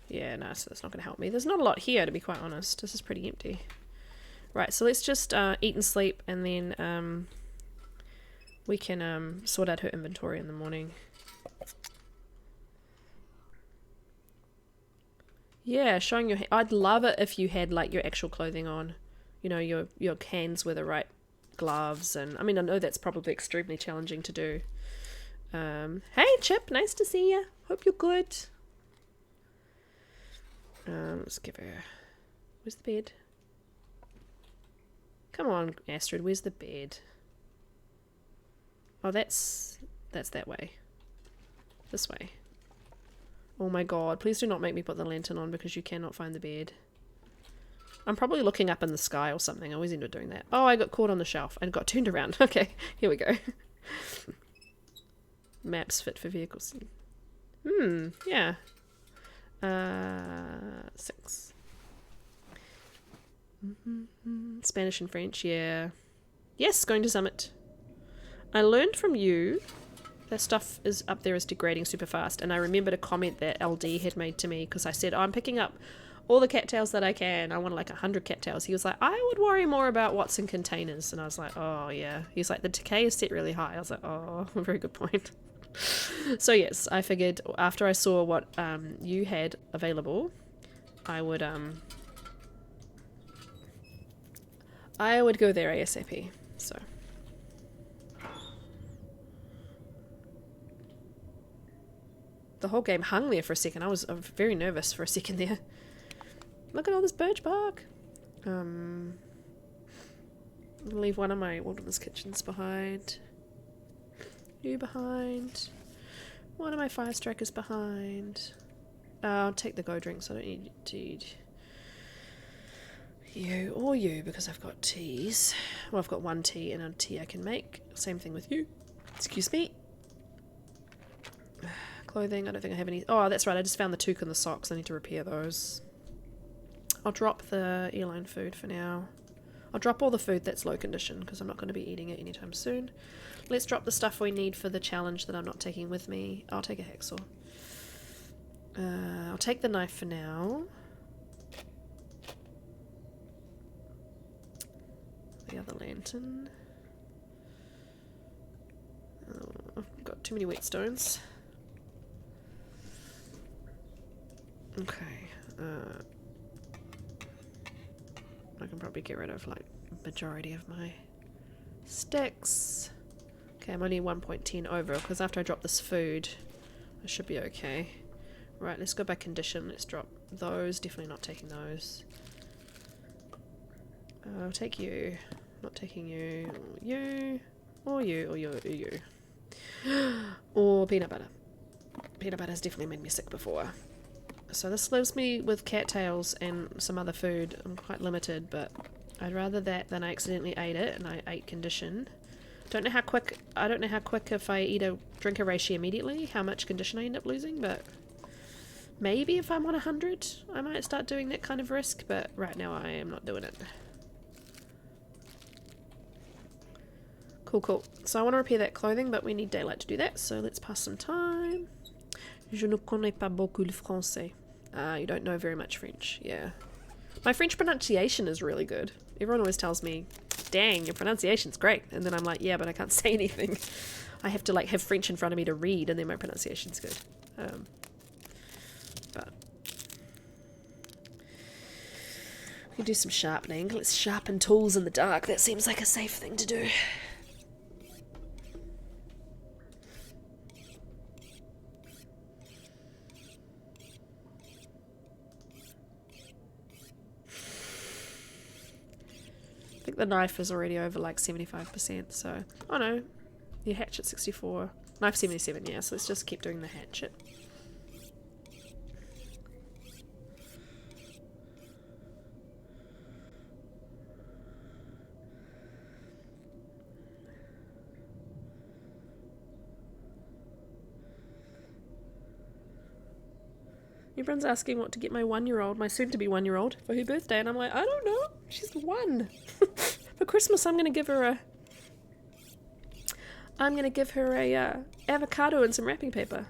Speaker 1: Yeah, no, so that's not going to help me. There's not a lot here, to be quite honest. This is pretty empty. Right, so let's just eat and sleep, and then we can sort out her inventory in the morning. Yeah, showing your... I'd love it if you had, like, your actual clothing on. You know, your hands with the right gloves, and... I mean, I know that's probably extremely challenging to do. Hey, Chip, nice to see you. Hope you're good. Let's give her... Where's the bed? Come on, Astrid, where's the bed? Oh, that's that way. This way. Oh my god, please do not make me put the lantern on because you cannot find the bed. I'm probably looking up in the sky or something. I always end up doing that. Oh, I got caught on the shelf and got turned around. Okay, here we go. Maps fit for vehicles. Yeah. 6. Spanish and French, yeah. Yes, going to Summit. I learned from you that stuff is up there is degrading super fast, and I remembered a comment that LD had made to me because I said, oh, I'm picking up all the cattails that I can. I want like 100 cattails. He was like, I would worry more about what's in containers. And I was like, oh yeah. He's like, the decay is set really high. I was like, oh, very good point. So yes, I figured after I saw what you had available, I would go there ASAP. So the whole game hung there for a second. I was very nervous for a second there. Look at all this birch bark. I'm gonna leave one of my wilderness kitchens behind. You behind. One of my fire strikers behind. I'll take the go drinks. I don't need to eat you or you because I've got teas. Well, I've got one tea and a tea I can make. Same thing with you. Excuse me. Clothing, I don't think I have any. Oh, that's right. I just found the toque and the socks. I need to repair those. I'll drop the airline food for now. I'll drop all the food that's low condition because I'm not going to be eating it anytime soon. Let's drop the stuff we need for the challenge that I'm not taking with me. I'll take a hacksaw. I'll take the knife for now. The other lantern. Oh, I've got too many whetstones. Okay. I can probably get rid of like majority of my sticks. Okay, I'm only 1.10 over because after I drop this food I should be okay. Right, let's go by condition. Let's drop those. Definitely not taking those. I'll take you. Not taking you. You. Or you. Or you. Or you. Or peanut butter. Peanut butter has definitely made me sick before. So this leaves me with cattails and some other food. I'm quite limited, but I'd rather that than I accidentally ate it and I ate condition. I don't know how quick if I drink a reishi immediately, how much condition I end up losing, but Maybe if I'm on 100, I might start doing that kind of risk, but right now I am not doing it. Cool, cool. So I want to repair that clothing, but we need daylight to do that, so let's pass some time. Je ne connais pas beaucoup le français. You don't know very much French, yeah. My French pronunciation is really good. Everyone always tells me, dang, your pronunciation's great. And then I'm like, yeah, but I can't say anything. I have to like have French in front of me to read, and then my pronunciation's good. But we can do some sharpening. Let's sharpen tools in the dark. That seems like a safe thing to do. I think the knife is already over like 75%, so... Oh no, your hatchet 64. Knife 77, yeah, so let's just keep doing the hatchet. Everyone's asking what to get my 1-year-old, my soon-to-be 1-year-old, for her birthday, and I'm like, I don't know. She's 1. For Christmas, I'm gonna give her a avocado and some wrapping paper.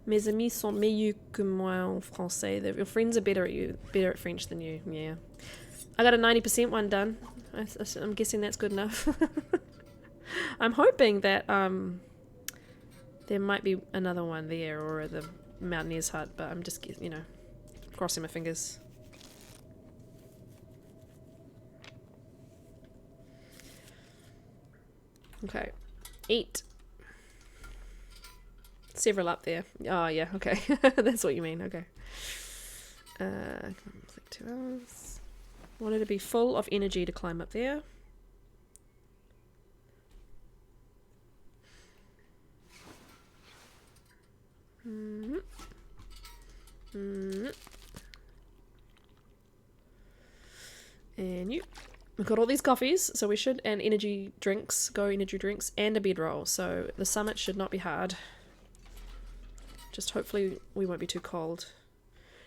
Speaker 1: Mes amis sont meilleurs que moi en français. Your friends are better at French than you. Yeah, I got a 90% one done. I'm guessing that's good enough. I'm hoping that there might be another one there or the Mountaineer's hut, but I'm just, you know, crossing my fingers. Okay, 8. Several up there. Oh yeah, okay. That's what you mean, okay. Click 2 hours. Wanted to be full of energy to climb up there. And you. We've got all these coffees, so we should, and energy drinks, and a bedroll, so the summit should not be hard. Just hopefully we won't be too cold.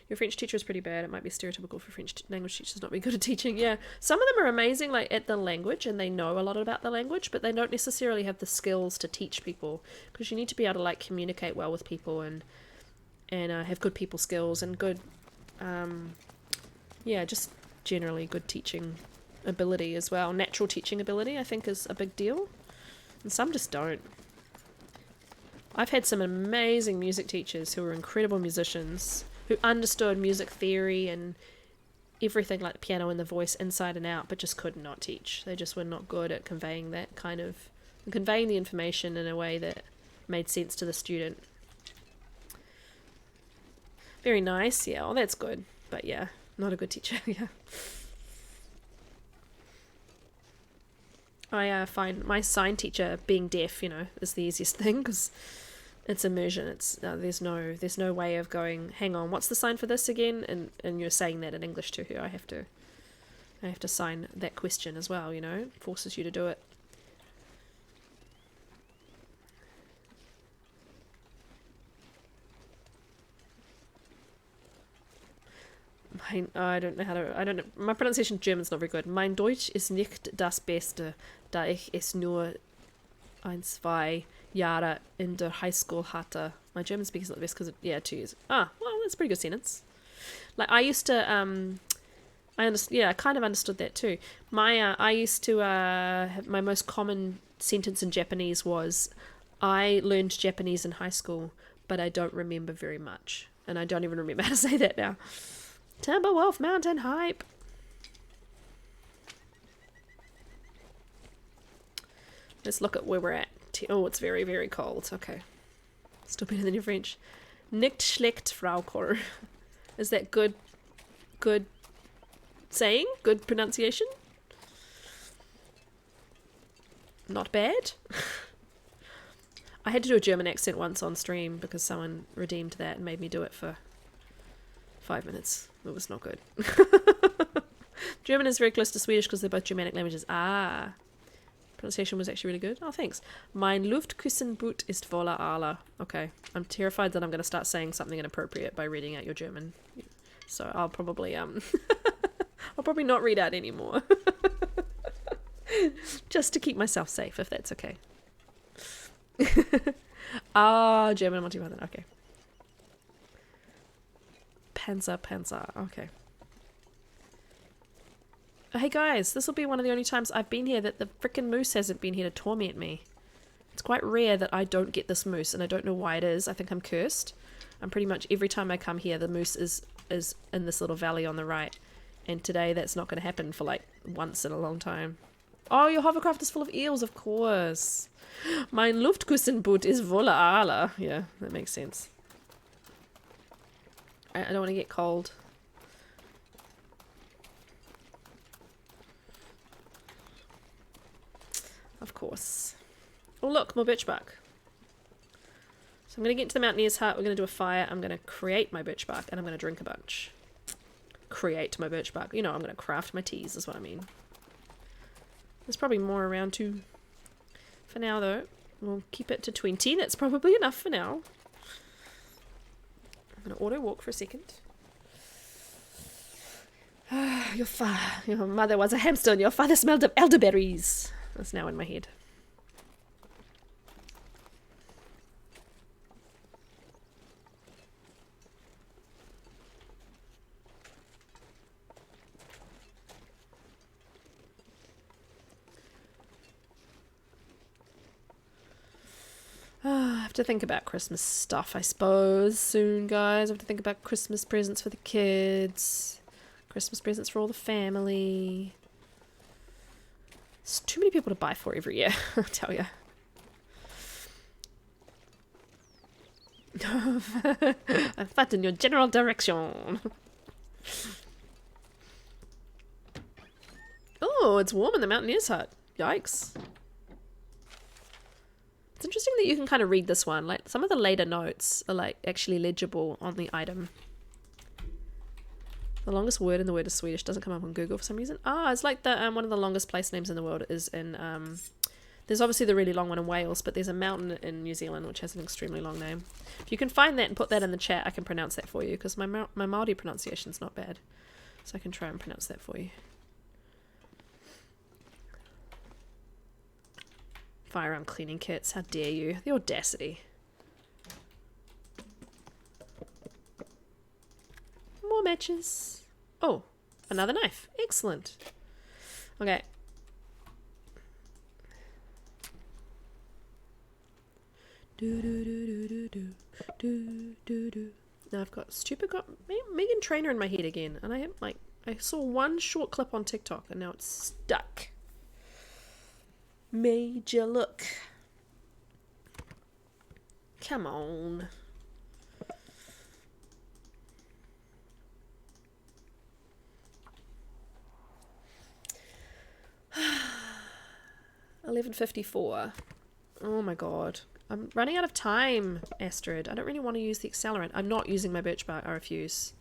Speaker 1: Your French teacher is pretty bad. It might be stereotypical for French language teachers not be good at teaching. Yeah, some of them are amazing, like at the language, and they know a lot about the language, but they don't necessarily have the skills to teach people, because you need to be able to like communicate well with people and have good people skills and good, yeah, just generally good teaching ability as well. Natural teaching ability, I think, is a big deal, and some just don't. I've had some amazing music teachers who were incredible musicians, who understood music theory and everything like the piano and the voice inside and out, but just could not teach. They just were not good at conveying that kind of, conveying the information in a way that made sense to the student. Very nice, yeah, well that's good, but yeah, not a good teacher, yeah. I find my sign teacher being deaf, you know, is the easiest thing, because it's immersion. It's there's no way of going, hang on, what's the sign for this again? And you're saying that in English to her. I have to sign that question as well, you know, forces you to do it. I don't know. My pronunciation of German's not very good. Mein Deutsch ist nicht das Beste, da ich es nur 1-2 Jahre in der Highschool hatte. My German speaking is not the best because, yeah, 2 years. Ah, well, that's a pretty good sentence. Like, I used to, I kind of understood that too. I used to, my most common sentence in Japanese was, I learned Japanese in high school, but I don't remember very much. And I don't even remember how to say that now. Timberwolf Mountain hype. Let's look at where we're at. Oh, it's very, very cold. Okay. Still better than your French. Nicht schlecht, Frau Kor. Is that good saying? Good pronunciation? Not bad? I had to do a German accent once on stream because someone redeemed that and made me do it for 5 minutes. It was not good. German is very close to Swedish because they're both Germanic languages. Ah. Pronunciation was actually really good. Oh, thanks. Mein Luftküssenboot ist voller Aale. Okay. I'm terrified that I'm going to start saying something inappropriate by reading out your German. So I'll probably, I'll probably not read out anymore. Just to keep myself safe, if that's okay. German Monty Python. Okay. Panzer. Okay. Hey guys, this will be one of the only times I've been here that the frickin' moose hasn't been here to torment me. It's quite rare that I don't get this moose, and I don't know why it is. I think I'm cursed. I'm pretty much every time I come here, the moose is in this little valley on the right. And today that's not going to happen for like once in a long time. Oh, your hovercraft is full of eels, of course. Mein Luftküssenboot ist voller Aale. Yeah, that makes sense. I don't want to get cold. Of course. Oh look, more birch bark. So I'm going to get into the mountaineer's hut, we're going to do a fire, I'm going to create my birch bark, and I'm going to drink a bunch. Create my birch bark. You know, I'm going to craft my teas, is what I mean. There's probably more around too. For now though, we'll keep it to 20. That's probably enough for now. I'm going to auto walk for a second. Your mother was a hamster and your father smelled of elderberries. That's now in my head. I have to think about Christmas stuff, I suppose, soon, guys. I have to think about Christmas presents for the kids. Christmas presents for all the family. It's too many people to buy for every year, I'll tell you. I'm fat in your general direction. Oh, it's warm in the mountaineer's hut. Yikes. It's interesting that you can kind of read this one. Like, some of the later notes are like actually legible on the item. The longest word in the word is Swedish. Doesn't come up on Google for some reason. It's like the one of the longest place names in the world is in there's obviously the really long one in Wales, but there's a mountain in New Zealand which has an extremely long name. If you can find that and put that in the chat, I can pronounce that for you, because my Māori pronunciation's not bad. So I can try and pronounce that for you. Firearm cleaning kits, how dare you? The audacity. More matches. Oh, another knife. Excellent. Okay. Now I've got Megan Trainor in my head again, and I saw one short clip on TikTok and now it's stuck. Major look. Come on. $11:54. Oh my god. I'm running out of time, Astrid. I don't really want to use the accelerant. I'm not using my birch bark. I refuse.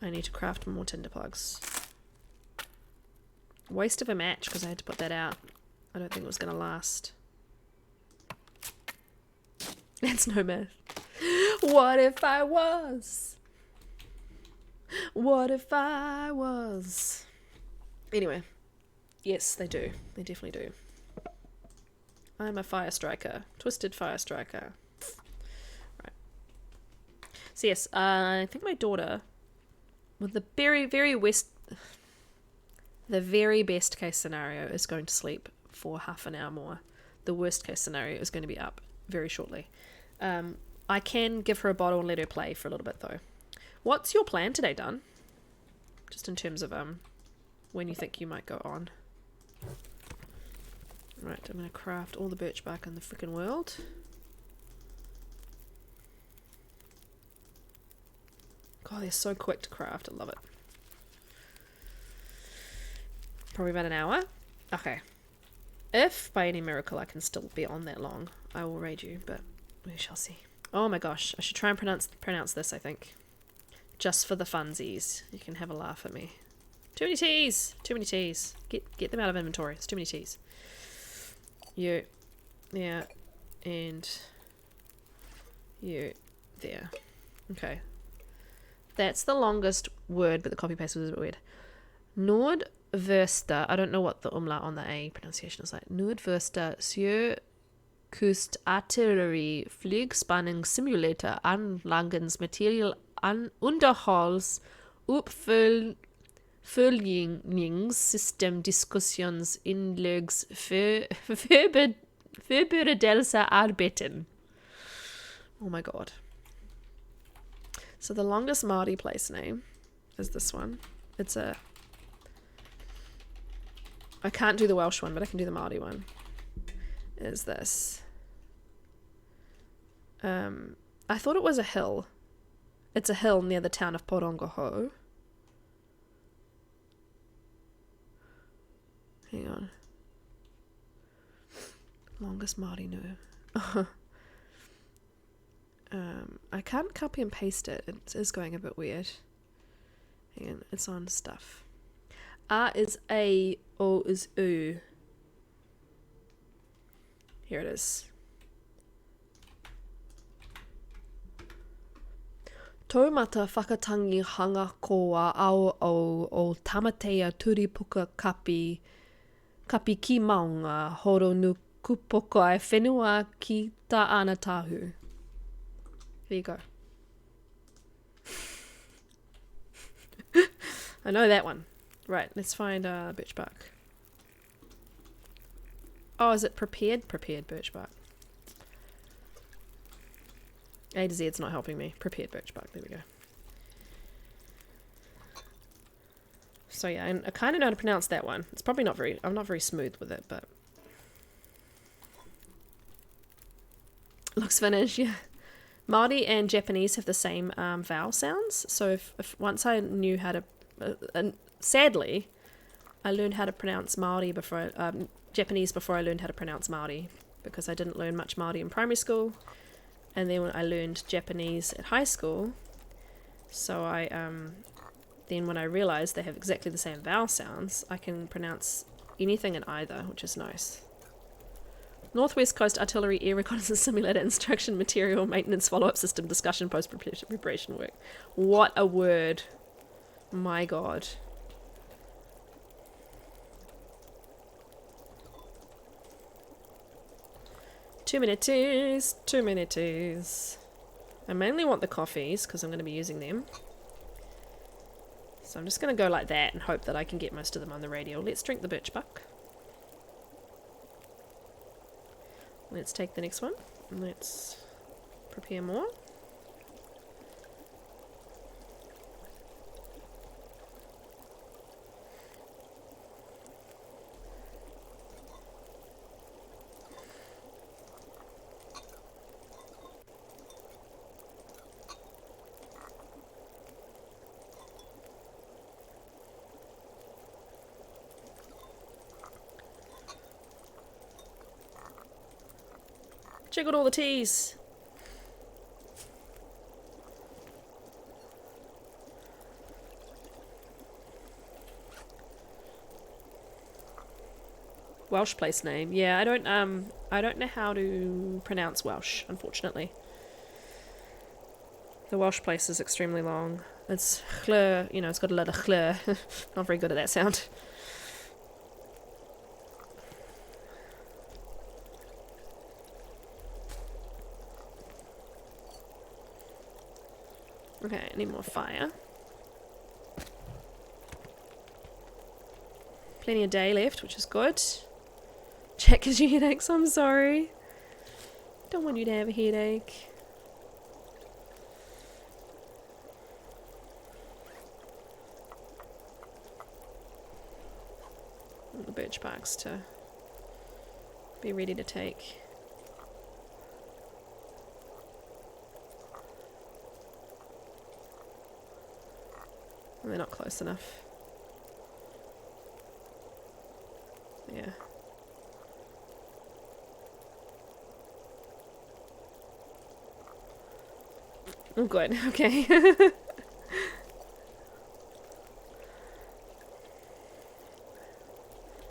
Speaker 1: I need to craft more tinder plugs. Waste of a match because I had to put that out. I don't think it was going to last. It's no math. What if I was? What if I was? Anyway. Yes, they do. They definitely do. I'm a fire striker. Twisted fire striker. Right. So yes, I think my daughter, with the very best case scenario, is going to sleep for half an hour more. The worst case scenario is going to be up very shortly. I can give her a bottle and let her play for a little bit though. What's your plan today, Dun? Just in terms of when you think you might go on. Right, I'm going to craft all the birch bark in the frickin' world. God, they're so quick to craft. I love it. Probably about an hour. Okay. If by any miracle I can still be on that long, I will raid you, but we shall see. Oh my gosh, I should try and pronounce this, I think. Just for the funsies. You can have a laugh at me. Too many T's! Too many T's. Get them out of inventory. It's too many T's. you there, and you there. Okay. That's the longest word, but the copy paste was a bit weird. Nordversta, I don't know what the umlaut on the A pronunciation is like. Nordversta Kust Artillery Flugspanning Simulator Anlagens Material an Unterhalts Uppföljningssystem Diskussions Inläggs Förberedelsearbeten. Oh my god. So the longest Māori place name is this one. I can't do the Welsh one, but I can do the Māori one. Is this. I thought it was a hill. It's a hill near the town of Porongoho. Hang on. Longest Māori name. I can't copy and paste it. It is going a bit weird. Hang on, it's on stuff. A is A, O is U. Here it is. Taumata whakatangi hanga koa ao o tamatea turipuka kapi ki maunga horo nu kupoko ai whenua ki ta ana tahu. There you go. I know that one. Right, let's find birch bark. Oh, is it prepared? Prepared birch bark. A to Z, it's not helping me. Prepared birch bark. There we go. So yeah, and I kind of know how to pronounce that one. It's probably not very... I'm not very smooth with it, but... Looks Finnish, yeah. Māori and Japanese have the same vowel sounds. So if once I knew how to... sadly, I learned how to pronounce Māori before... Japanese before I learned how to pronounce Māori. Because I didn't learn much Māori in primary school. And then when I learned Japanese at high school. So I... then when I realised they have exactly the same vowel sounds, I can pronounce anything in either, which is nice. Northwest Coast Artillery Air Reconnaissance Simulator Instruction Material Maintenance Follow-up System Discussion Post-Preparation Work. What a word. My god. Too many teas. Too many teas. I mainly want the coffees because I'm going to be using them. So I'm just going to go like that and hope that I can get most of them on the radio. Let's drink the birch bark. Let's take the next one. And let's prepare more. Jiggled all the teas. Welsh place name. Yeah, I don't know how to pronounce Welsh, unfortunately. The Welsh place is extremely long. It's chlur, you know, it's got a lot of chlur. Not very good at that sound. Okay, I need more fire. Plenty of day left, which is good. Jack gives you headaches, I'm sorry. Don't want you to have a headache. The birch barks to be ready to take. They're not close enough. Yeah. Oh, good. Okay.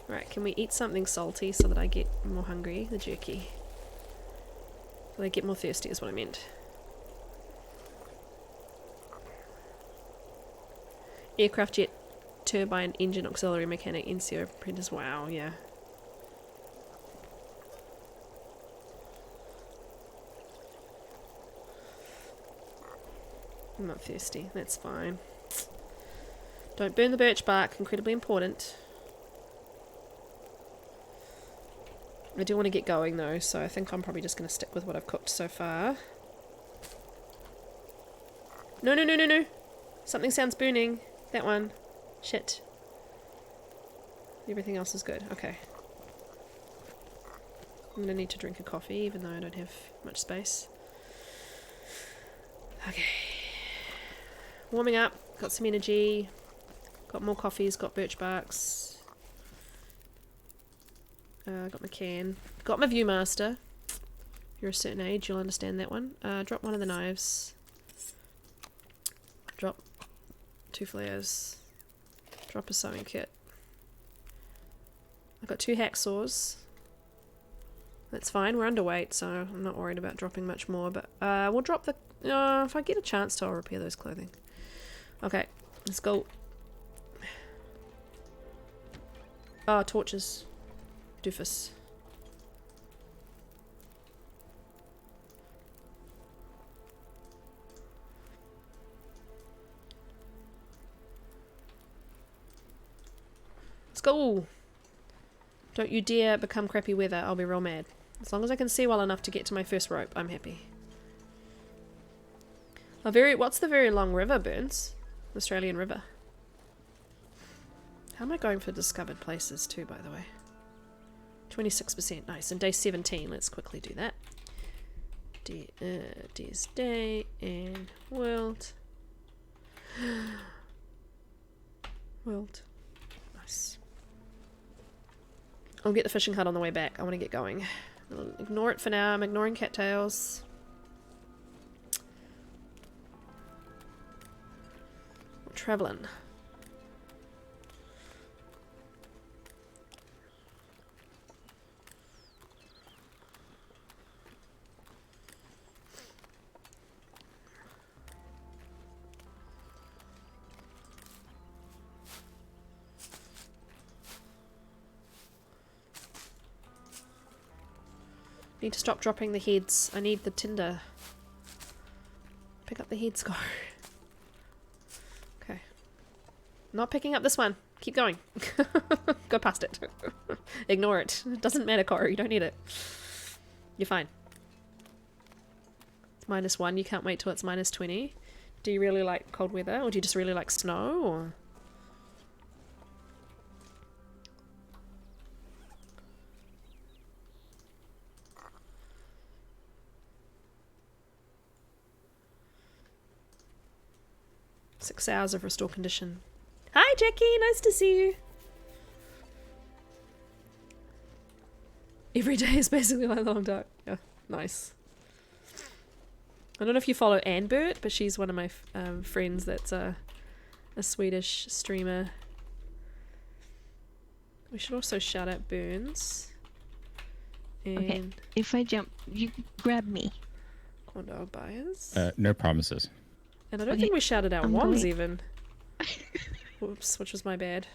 Speaker 1: Right, can we eat something salty so that I get more hungry? The jerky. So I get more thirsty is what I meant. Aircraft jet turbine engine auxiliary mechanic NCO apprentice. Wow, yeah. I'm not thirsty, that's fine. Don't burn the birch bark, incredibly important. I do want to get going though, so I think I'm probably just going to stick with what I've cooked so far. No, no, no, no, no! Something sounds burning. That one. Shit. Everything else is good. Okay. I'm going to need to drink a coffee, even though I don't have much space. Okay. Warming up. Got some energy. Got more coffees. Got birch barks. Got my can. Got my Viewmaster. If you're a certain age, you'll understand that one. Drop one of the knives. Drop 2 flares. Drop a sewing kit. I've got 2 hacksaws. That's fine, we're underweight, so I'm not worried about dropping much more, but we'll drop the... if I get a chance to, I'll repair those clothing. Okay, let's go. Oh, torches. Doofus. Let's go! Don't you dare become crappy weather, I'll be real mad. As long as I can see well enough to get to my first rope, I'm happy. What's the very long river, Burns? Australian river. How am I going for discovered places too, by the way? 26%, nice. And day 17, let's quickly do that. Day's day and world. World. Nice. I'll get the fishing hut on the way back. I want to get going. I'll ignore it for now. I'm ignoring cattails. We're traveling. Need to stop dropping the heads. I need the tinder. Pick up the head scar. Okay. Not picking up this one. Keep going. Go past it. Ignore it. It doesn't matter, Cora. You don't need it. You're fine. It's -1. You can't wait till it's -20. Do you really like cold weather? Or do you just really like snow? Or... 6 hours of restore condition. Hi, Jackie. Nice to see you. Every day is basically like the long dark. Yeah, nice. I don't know if you follow Anbert, but she's one of my friends that's a Swedish streamer. We should also shout out Burns. And
Speaker 13: okay, if I jump, you grab me.
Speaker 1: Corn dog buyers.
Speaker 14: No promises.
Speaker 1: And I don't think we shouted out wands even. Whoops, which was my bad.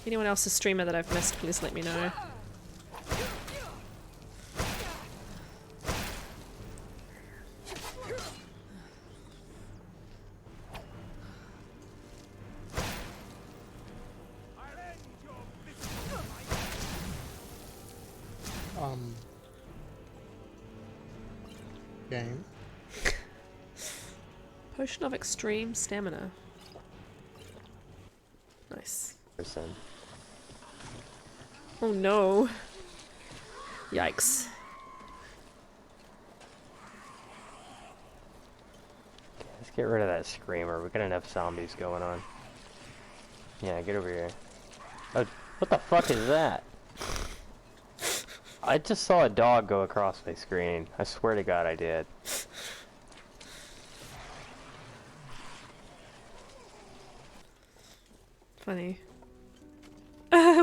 Speaker 1: Anyone else's streamer that I've missed, please let me know.
Speaker 15: Game.
Speaker 1: Potion of extreme stamina. Nice. Oh no. Yikes.
Speaker 16: Let's get rid of that screamer. We got enough zombies going on. Yeah, get over here. Oh, what the fuck is that? I just saw a dog go across my screen. I swear to God I did.
Speaker 1: Funny.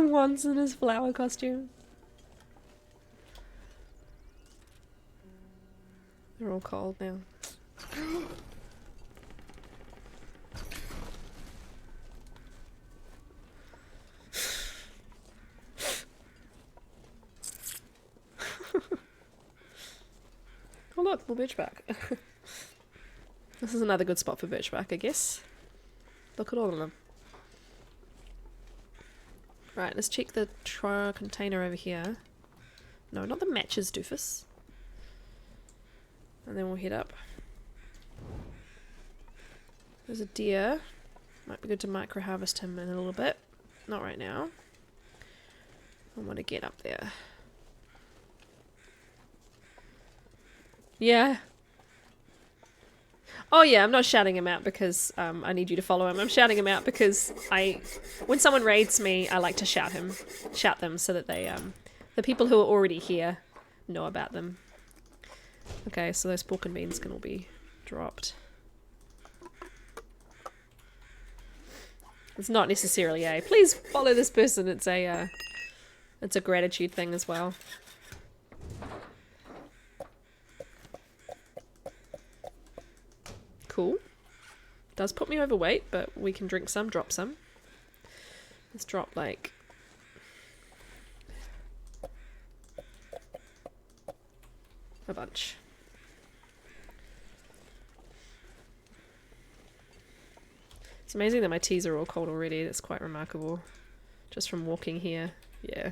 Speaker 1: going once in his flower costume. They're all cold now. Oh look, more birchbark. This is another good spot for birchbark, I guess. Look at all of them. Right, let's check the container over here. No, not the matches, doofus. And then we'll head up. There's a deer. Might be good to micro harvest him in a little bit. Not right now. I want to get up there. Yeah. Oh yeah, I'm not shouting him out because I need you to follow him. I'm shouting him out because when someone raids me, I like to shout them so that they, the people who are already here know about them. Okay, so those pork and beans can all be dropped. It's not necessarily a, please follow this person. It's a gratitude thing as well. Cool. Does put me overweight, but we can drink some, drop some. Let's drop like a bunch. It's amazing that my teas are all cold already. That's quite remarkable. Just from walking here. Yeah.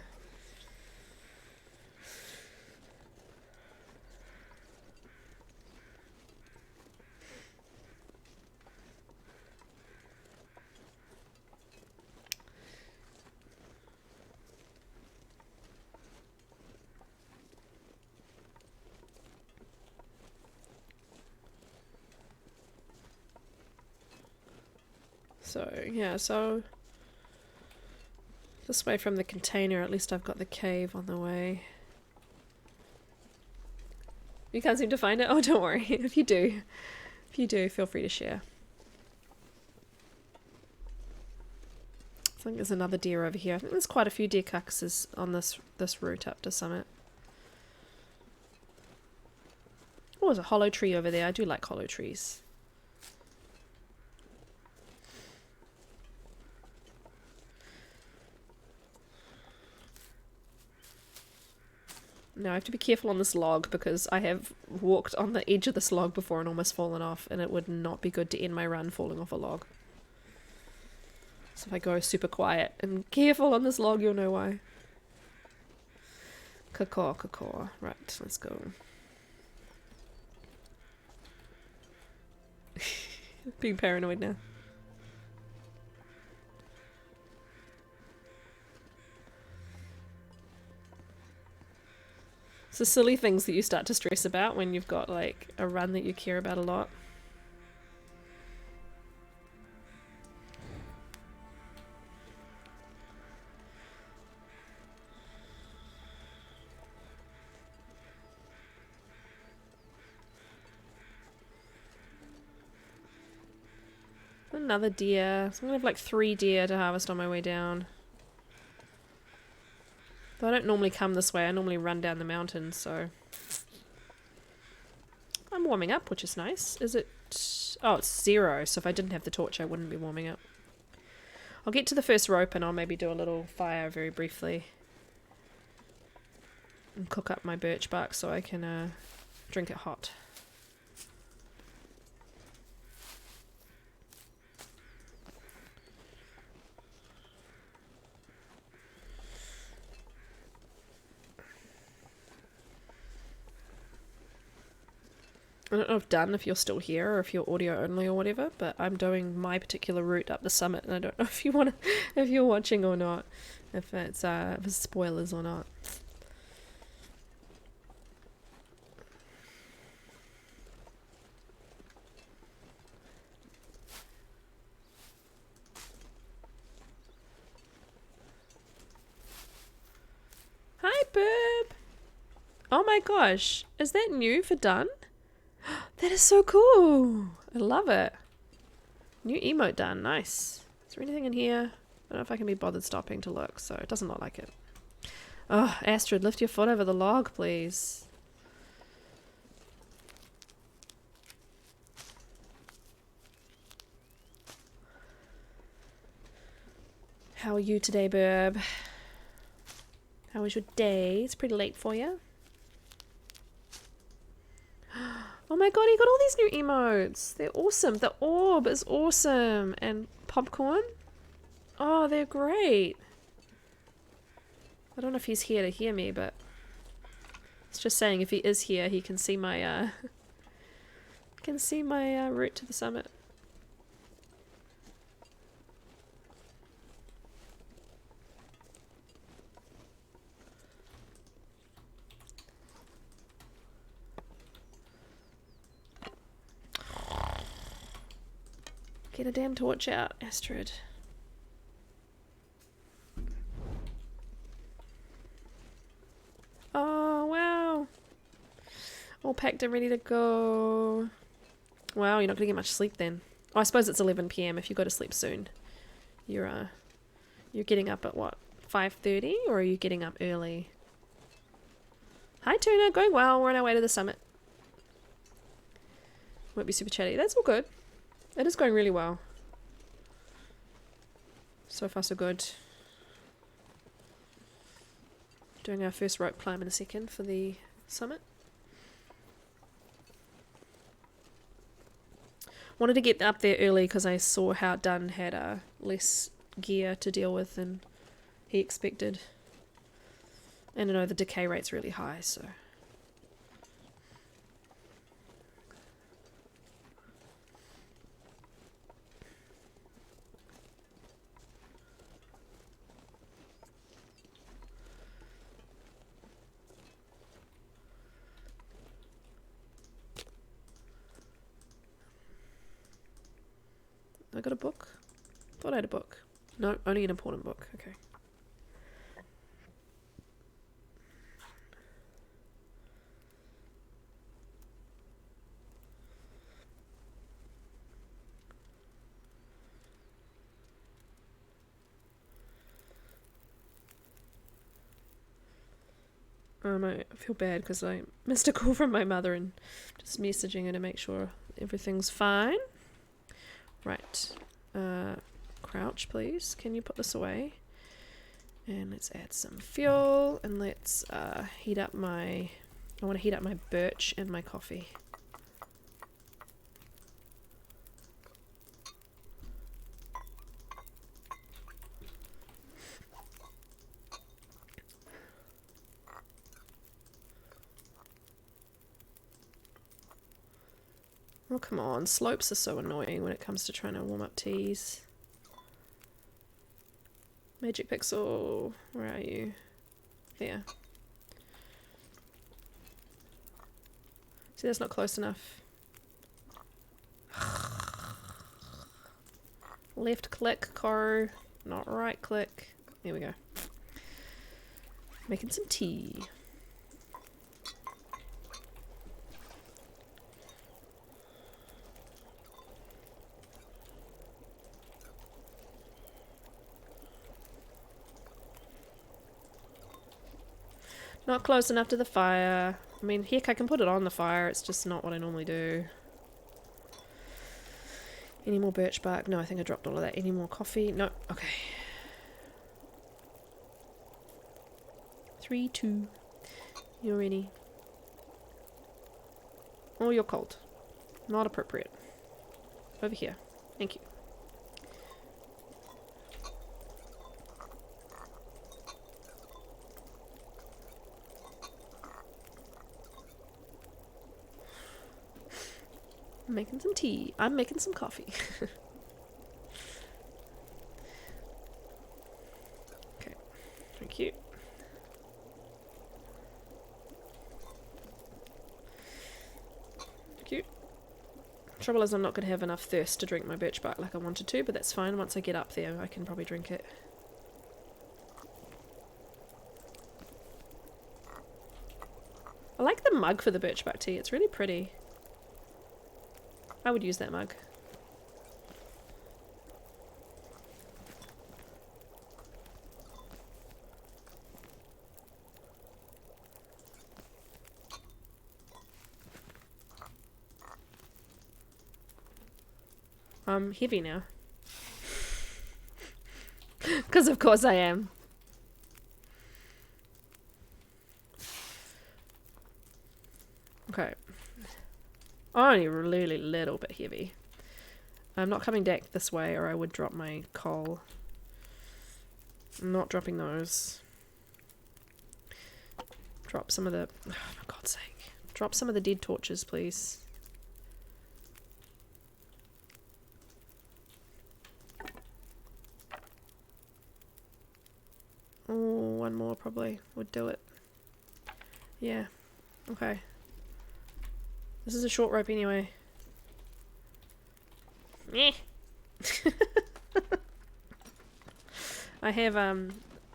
Speaker 1: So, yeah, so this way from the container, at least I've got the cave on the way. You can't seem to find it? Oh, don't worry. If you do, feel free to share. I think there's another deer over here. I think there's quite a few deer carcasses on this route up to Summit. Oh, there's a hollow tree over there. I do like hollow trees. Now I have to be careful on this log because I have walked on the edge of this log before and almost fallen off, and it would not be good to end my run falling off a log. So if I go super quiet and careful on this log, you'll know why. Caw. Right, let's go. Being paranoid now. So silly things that you start to stress about when you've got like a run that you care about a lot. Another deer. So I'm gonna have like 3 deer to harvest on my way down. But I don't normally come this way, I normally run down the mountain, so... I'm warming up, which is nice. Is it... Oh, it's 0, so if I didn't have the torch I wouldn't be warming up. I'll get to the first rope and I'll maybe do a little fire very briefly. And cook up my birch bark so I can drink it hot. I don't know if you're still here or if you're audio only or whatever, but I'm doing my particular route up the summit and I don't know if if you're watching or not, if it's spoilers or not. Hi, Burb! Oh my gosh, is that new for done? That is so cool! I love it. New emote done, nice. Is there anything in here? I don't know if I can be bothered stopping to look, so it doesn't look like it. Oh, Astrid, lift your foot over the log, please. How are you today, Burb? How was your day? It's pretty late for you. Oh my god, he got all these new emotes. They're awesome. The orb is awesome. And popcorn? Oh, they're great. I don't know if he's here to hear me, but it's just saying if he is here, he can see my route to the summit. Get a damn torch out, Astrid. Oh, wow. All packed and ready to go. Wow, you're not gonna get much sleep then. Oh, I suppose it's 11 PM if you go to sleep soon. You're getting up at what, 5:30, or are you getting up early? Hi Tuna, going well. We're on our way to the summit. Won't be super chatty. That's all good. It is going really well. So far so good. Doing our first rope climb in a second for the summit. Wanted to get up there early because I saw how Dunn had less gear to deal with than he expected. And I know the decay rate's really high, so... I got a book? Thought I had a book. No, only an important book. Okay. I feel bad because I missed a call from my mother and just messaging her to make sure everything's fine. Right. Crouch, please. Can you put this away? And let's add some fuel and let's heat up my... I want to heat up my birch and my coffee. Oh, come on. Slopes are so annoying when it comes to trying to warm up teas. Magic Pixel, where are you? There. See, that's not close enough. Left click, Coro. Not right click. There we go. Making some tea. Not close enough to the fire. I mean, heck, I can put it on the fire. It's just not what I normally do. Any more birch bark? No, I think I dropped all of that. Any more coffee? No. Okay. 3, 2. You're ready. Oh, you're cold. Not appropriate. Over here. Thank you. I'm making some tea. I'm making some coffee. Okay. Thank you. Thank you. Trouble is I'm not going to have enough thirst to drink my birch bark like I wanted to, but that's fine. Once I get up there, I can probably drink it. I like the mug for the birch bark tea. It's really pretty. I would use that mug. I'm heavy now. Because of course I am. Okay. Only really little bit heavy. I'm not coming back this way or I would drop my coal. I'm not dropping those. Drop some of the... Oh, for God's sake. Drop some of the dead torches, please. Oh, one more probably would do it. Yeah. Okay. This is a short rope anyway. Yeah. I have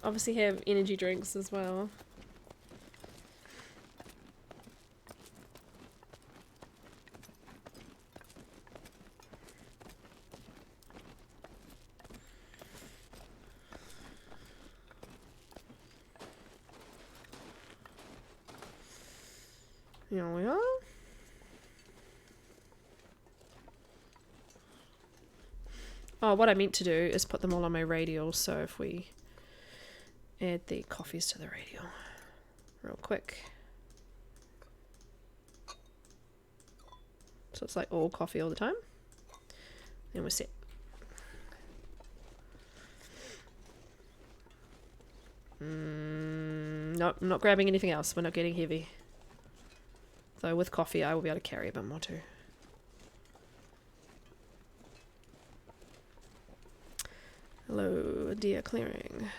Speaker 1: obviously have energy drinks as well. Here we are. Oh, what I meant to do is put them all on my radial, so if we add the coffees to the radial real quick. So it's like all coffee all the time. Then we're set. Nope, I'm not grabbing anything else. We're not getting heavy. Though with coffee I will be able to carry a bit more too. Hello, deer clearing.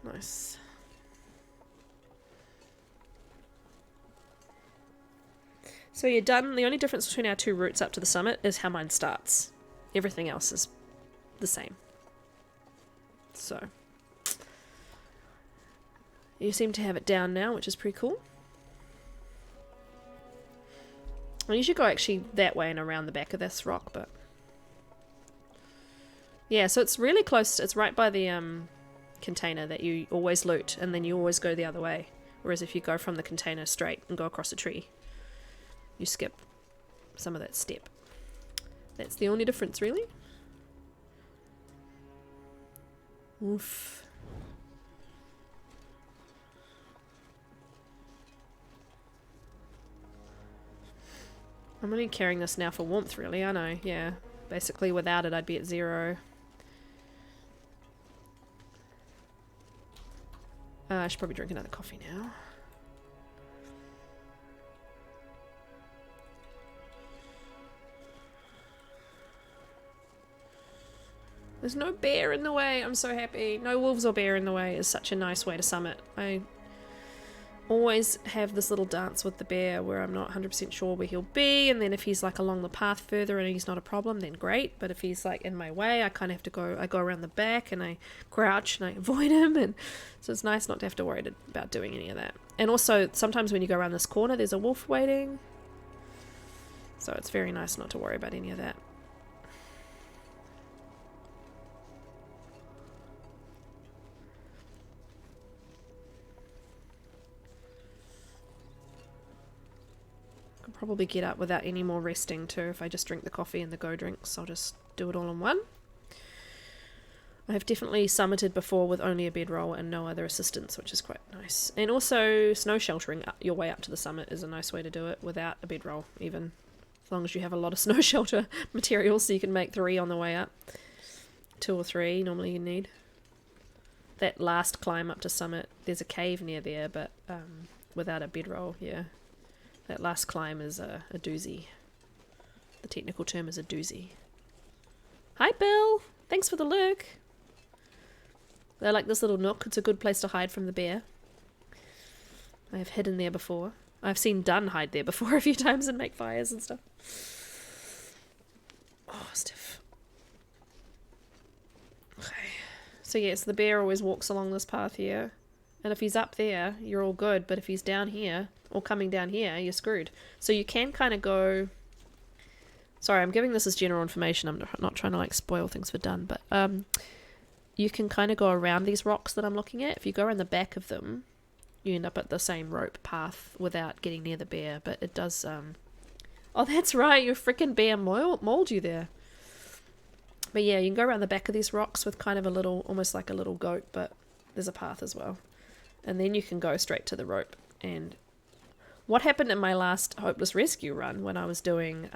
Speaker 1: Nice. So you're done. The only difference between our two routes up to the summit is how mine starts. Everything else is the same. So you seem to have it down now, which is pretty cool. Well, you should go actually that way and around the back of this rock, but yeah, so it's really close. It's right by the container that you always loot, and then you always go the other way. Whereas if you go from the container straight and go across a tree, you skip some of that step. That's the only difference, really. Oof. I'm only carrying this now for warmth, really, aren't I? Yeah. Basically, without it, I'd be at 0. I should probably drink another coffee now. There's no bear in the way. I'm so happy. No wolves or bear in the way is such a nice way to summit. I always have this little dance with the bear where I'm not 100% sure where he'll be, and then if he's like along the path further and he's not a problem, then great. But if he's like in my way, I kind of have to go. I go around the back and I crouch and I avoid him, and so it's nice not to have to worry about doing any of that. And also sometimes when you go around this corner, there's a wolf waiting, so it's very nice not to worry about any of that. Probably get up without any more resting too if I just drink the coffee and the go drinks. I'll just do it all in one. I have definitely summited before with only a bedroll and no other assistance, which is quite nice. And also snow sheltering your way up to the summit is a nice way to do it without a bedroll, even as long as you have a lot of snow shelter materials, so you can make 3 on the way up. 2 or 3 normally you need. That last climb up to summit, there's a cave near there, but without a bedroll, yeah. That last climb is a doozy. The technical term is a doozy. Hi, Bill! Thanks for the lurk. I like this little nook. It's a good place to hide from the bear. I have hidden there before. I've seen Dunn hide there before a few times and make fires and stuff. Oh, stiff. Okay. So yes, the bear always walks along this path here. And if he's up there, you're all good. But if he's down here, or coming down here, you're screwed. So you can kind of go... Sorry, I'm giving this as general information. I'm not trying to like spoil things for Dun. But you can kind of go around these rocks that I'm looking at. If you go around the back of them, you end up at the same rope path without getting near the bear. But it does... Oh, that's right. Your freaking bear mauled you there. But yeah, you can go around the back of these rocks with kind of a little... Almost like a little goat, but there's a path as well. And then you can go straight to the rope. And what happened in my last Hopeless Rescue run when I was doing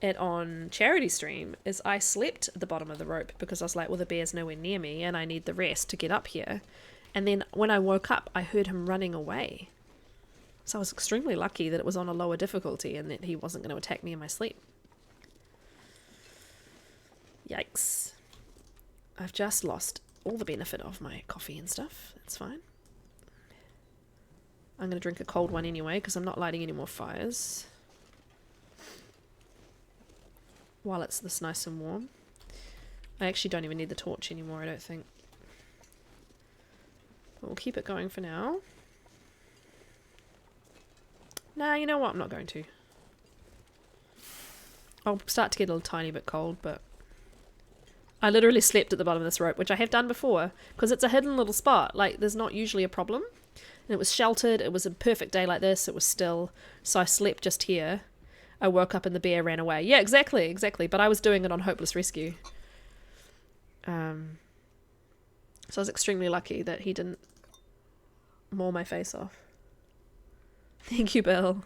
Speaker 1: it on Charity Stream is I slept at the bottom of the rope because I was like, well, the bear's nowhere near me and I need the rest to get up here. And then when I woke up, I heard him running away. So I was extremely lucky that it was on a lower difficulty and that he wasn't going to attack me in my sleep. Yikes. I've just lost all the benefit of my coffee and stuff. That's fine. I'm going to drink a cold one anyway because I'm not lighting any more fires. While it's this nice and warm. I actually don't even need the torch anymore, I don't think. But we'll keep it going for now. Nah, you know what? I'm not going to. I'll start to get a little tiny bit cold, but... I literally slept at the bottom of this rope, which I have done before, because it's a hidden little spot. Like, there's not usually a problem. And it was sheltered. It was a perfect day like this. It was still. So I slept just here. I woke up and the bear ran away. Yeah, exactly. But I was doing it on Hopeless Rescue. So I was extremely lucky that he didn't maul my face off. Thank you, Bill.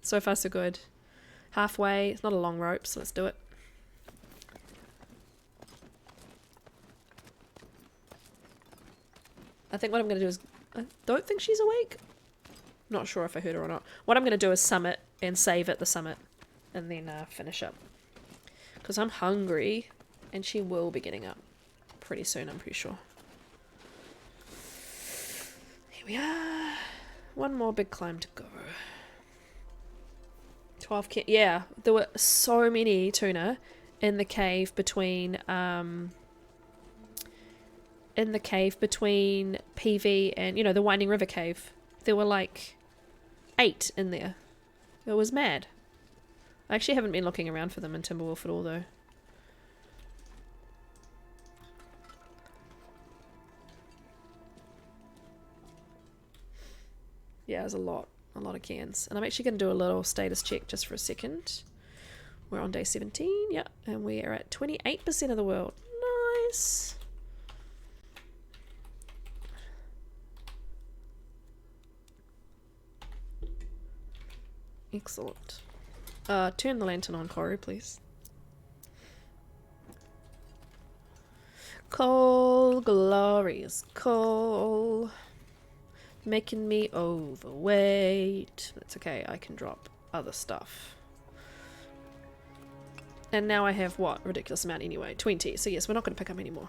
Speaker 1: So far, so good. Halfway. It's not a long rope, so let's do it. I think what I'm going to do is... I don't think she's awake. Not sure if I heard her or not. What I'm going to do is summit and save at the summit. And then finish up. Because I'm hungry. And she will be getting up pretty soon, I'm pretty sure. Here we are. One more big climb to go. 12 yeah, there were so many tuna in the cave between... in the cave between PV and, you know, the Winding River cave. There were like 8 in there. It was mad. I actually haven't been looking around for them in Timberwolf at all, though. Yeah, there's a lot of cans. And I'm actually going to do a little status check just for a second. We're on day 17, yeah, and we are at 28% of the world. Nice. Excellent. Turn the lantern on, Koru, please. Coal, glorious coal. Making me overweight. That's okay, I can drop other stuff. And now I have what? Ridiculous amount anyway. 20. So yes, we're not going to pick up any more.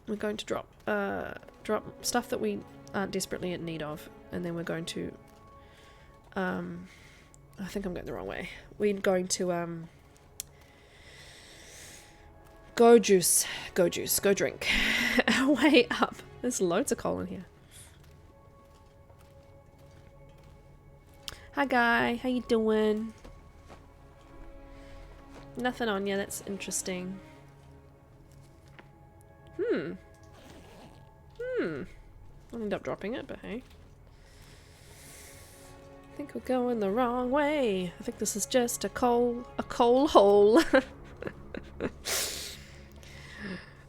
Speaker 1: We're going to drop stuff that we aren't desperately in need of, and then we're going to I think I'm going the wrong way. We're going to go drink our way up. There's loads of coal in here. Hi Guy, how you doing? Nothing on you, that's interesting. I'll end up dropping it, but hey. I think we're going the wrong way. I think this is just a coal hole.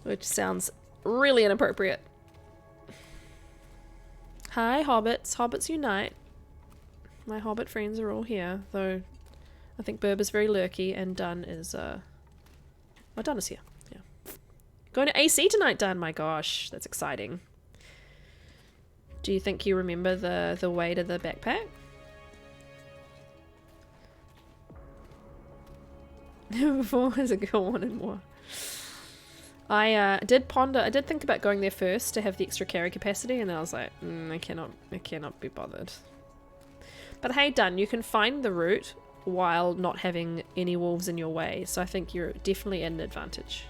Speaker 1: Which sounds really inappropriate. Hi, hobbits. Hobbits unite. My hobbit friends are all here, though I think Burb is very lurky and Dun is, well, Dun is here. Yeah. Going to AC tonight, Dun. My gosh, that's exciting. Do you think you remember the way to the backpack? Before as a girl wanted more. I did think about going there first to have the extra carry capacity, and then I was like, I cannot be bothered. But hey, Dun, you can find the route while not having any wolves in your way. So I think you're definitely at an advantage.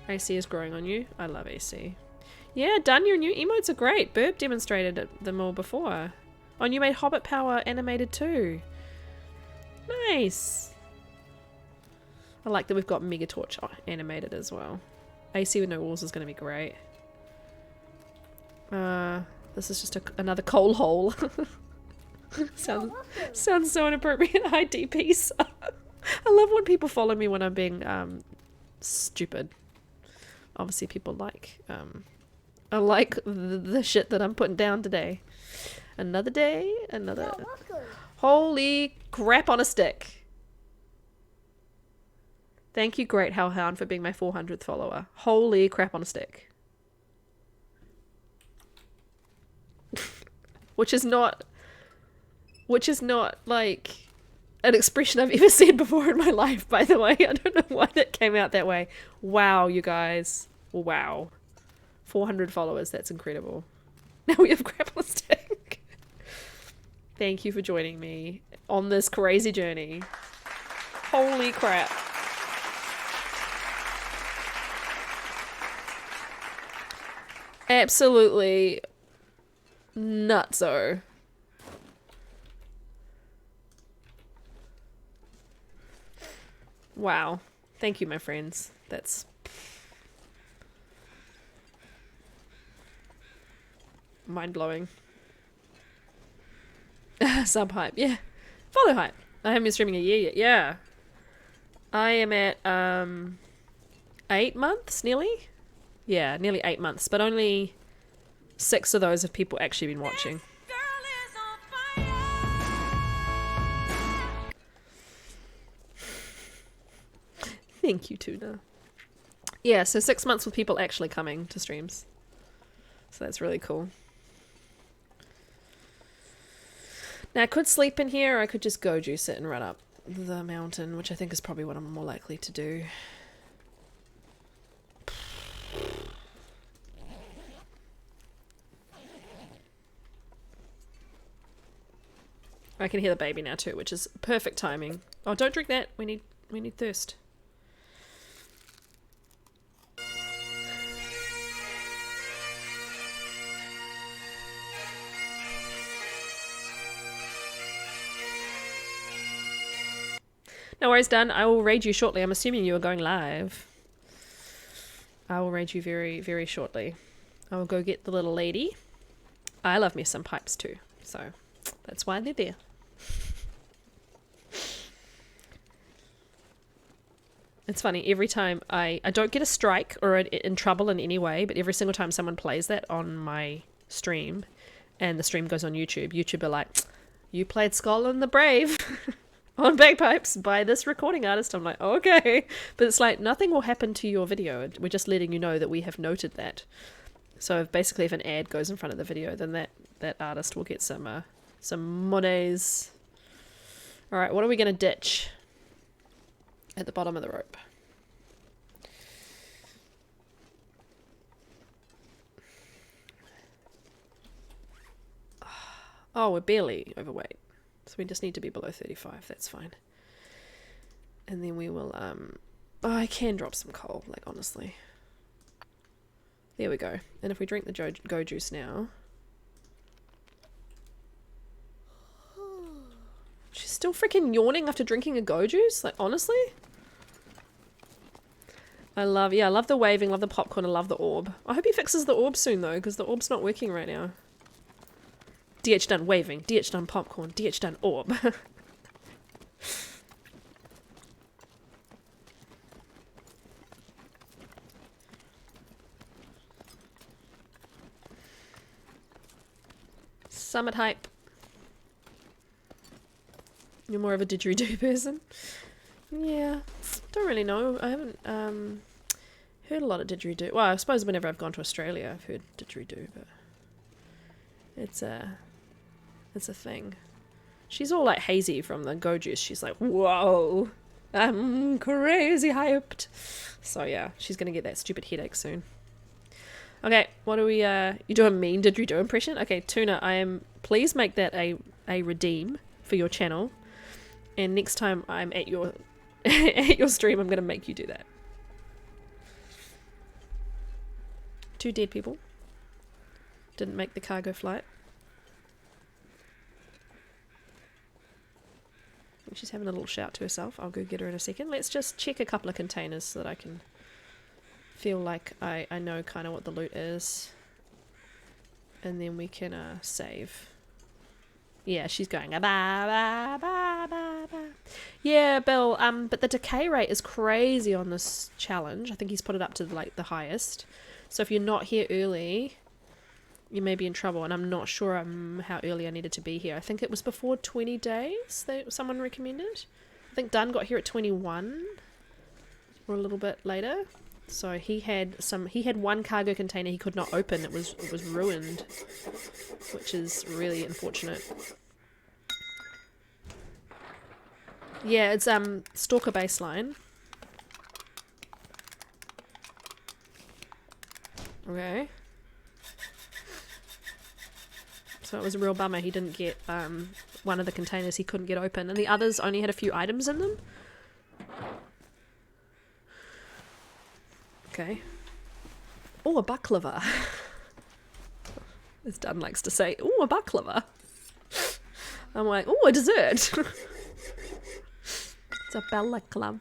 Speaker 1: AC is growing on you. I love AC. Yeah, done. Your new emotes are great. Burp demonstrated them all before. Oh, and you made Hobbit Power animated too. Nice. I like that we've got Mega Torch animated as well. AC with no walls is going to be great. This is just another coal hole. Sounds so inappropriate. Hi, DPs. I love when people follow me when I'm being stupid. Obviously, people I like the shit that I'm putting down today. Another day, another. Holy crap on a stick! Thank you, Great Hellhound, for being my 400th follower. Holy crap on a stick. Which is not like an expression I've ever said before in my life, by the way. I don't know why that came out that way. Wow, you guys. Wow. 400 followers, that's incredible. Now we have crap on a stick. Thank you for joining me on this crazy journey. Holy crap. Absolutely nutso. Wow. Thank you, my friends. That's mind-blowing. Sub hype, yeah. Follow hype. I haven't been streaming a year yet. Yeah. I am at 8 months, nearly. Yeah, nearly 8 months, but only 6 of those have people actually been watching. Thank you, Tuna. Yeah, so 6 months with people actually coming to streams. So that's really cool. Now, I could sleep in here, or I could just go juice it and run up the mountain, which I think is probably what I'm more likely to do. I can hear the baby now too, which is perfect timing. Oh, don't drink that. We need thirst. No worries, done. I will raid you shortly. I'm assuming you are going live. I will raid you very, very shortly. I will go get the little lady. I love me some pipes too, so that's why they're there. It's funny, every time I don't get a strike or in trouble in any way, but every single time someone plays that on my stream and the stream goes on YouTube, YouTube are like, you played Scotland the Brave on bagpipes by this recording artist. I'm like, okay. But it's like, nothing will happen to your video. We're just letting you know that we have noted that. So basically if an ad goes in front of the video, then that artist will get some monies. Alright, what are we going to ditch at the bottom of the rope? Oh, we're barely overweight. So we just need to be below 35. That's fine. And then we will, oh, I can drop some coal, like, honestly. There we go. And if we drink the go juice now... She's still freaking yawning after drinking a go juice? Like, honestly? I love the waving, love the popcorn, I love the orb. I hope he fixes the orb soon, though, because the orb's not working right now. DH done waving, DH done popcorn, DH done orb. Summit hype. You're more of a didgeridoo person? Yeah. Don't really know. I haven't heard a lot of didgeridoo. Well, I suppose whenever I've gone to Australia I've heard didgeridoo, but it's a thing. She's all like hazy from the go juice. She's like, whoa, I'm crazy hyped. So yeah, she's gonna get that stupid headache soon. Okay, what do we you do a mean didgeridoo impression? Okay, Tuna, please make that a redeem for your channel. And next time I'm at your at your stream, I'm gonna make you do that. 2 dead people. Didn't make the cargo flight. She's having a little shout to herself. I'll go get her in a second. Let's just check a couple of containers so that I can feel like I know kind of what the loot is. And then we can save. Yeah, she's going ba ba ba ba ba. Yeah, Bill. But the decay rate is crazy on this challenge. I think he's put it up to like the highest. So if you're not here early, you may be in trouble. And I'm not sure how early I needed to be here. I think it was before 20 days that someone recommended. I think Dunn got here at 21 or a little bit later. So he had 1 cargo container he could not open. It was ruined, which is really unfortunate. Yeah, it's Stalker baseline. Okay. So it was a real bummer he didn't get one of the containers he couldn't get open, and the others only had a few items in them. Okay. Oh, a baklava. As Dunn likes to say, oh, a baklava. I'm like, oh, a dessert. It's a balaclava.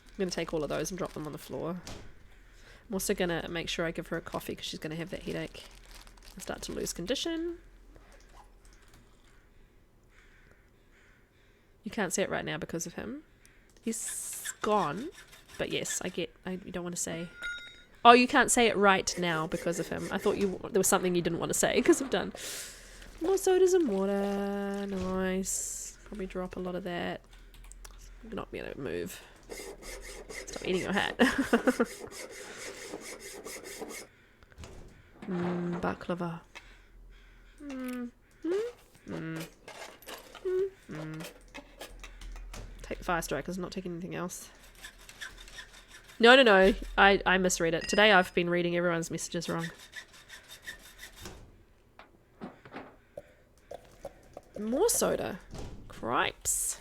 Speaker 1: I'm going to take all of those and drop them on the floor. I'm also going to make sure I give her a coffee because she's going to have that headache and start to lose condition. You can't see it right now because of him. He's gone. But yes, you don't want to say... Oh, you can't say it right now because of him. I thought there was something you didn't want to say because of Dunn. More sodas and water. Nice. Probably drop a lot of that. I'm not being able to move. Stop eating your hat. Baklava. Take the fire strikers, not taking anything else. No. I misread it. Today I've been reading everyone's messages wrong. More soda. Cripes.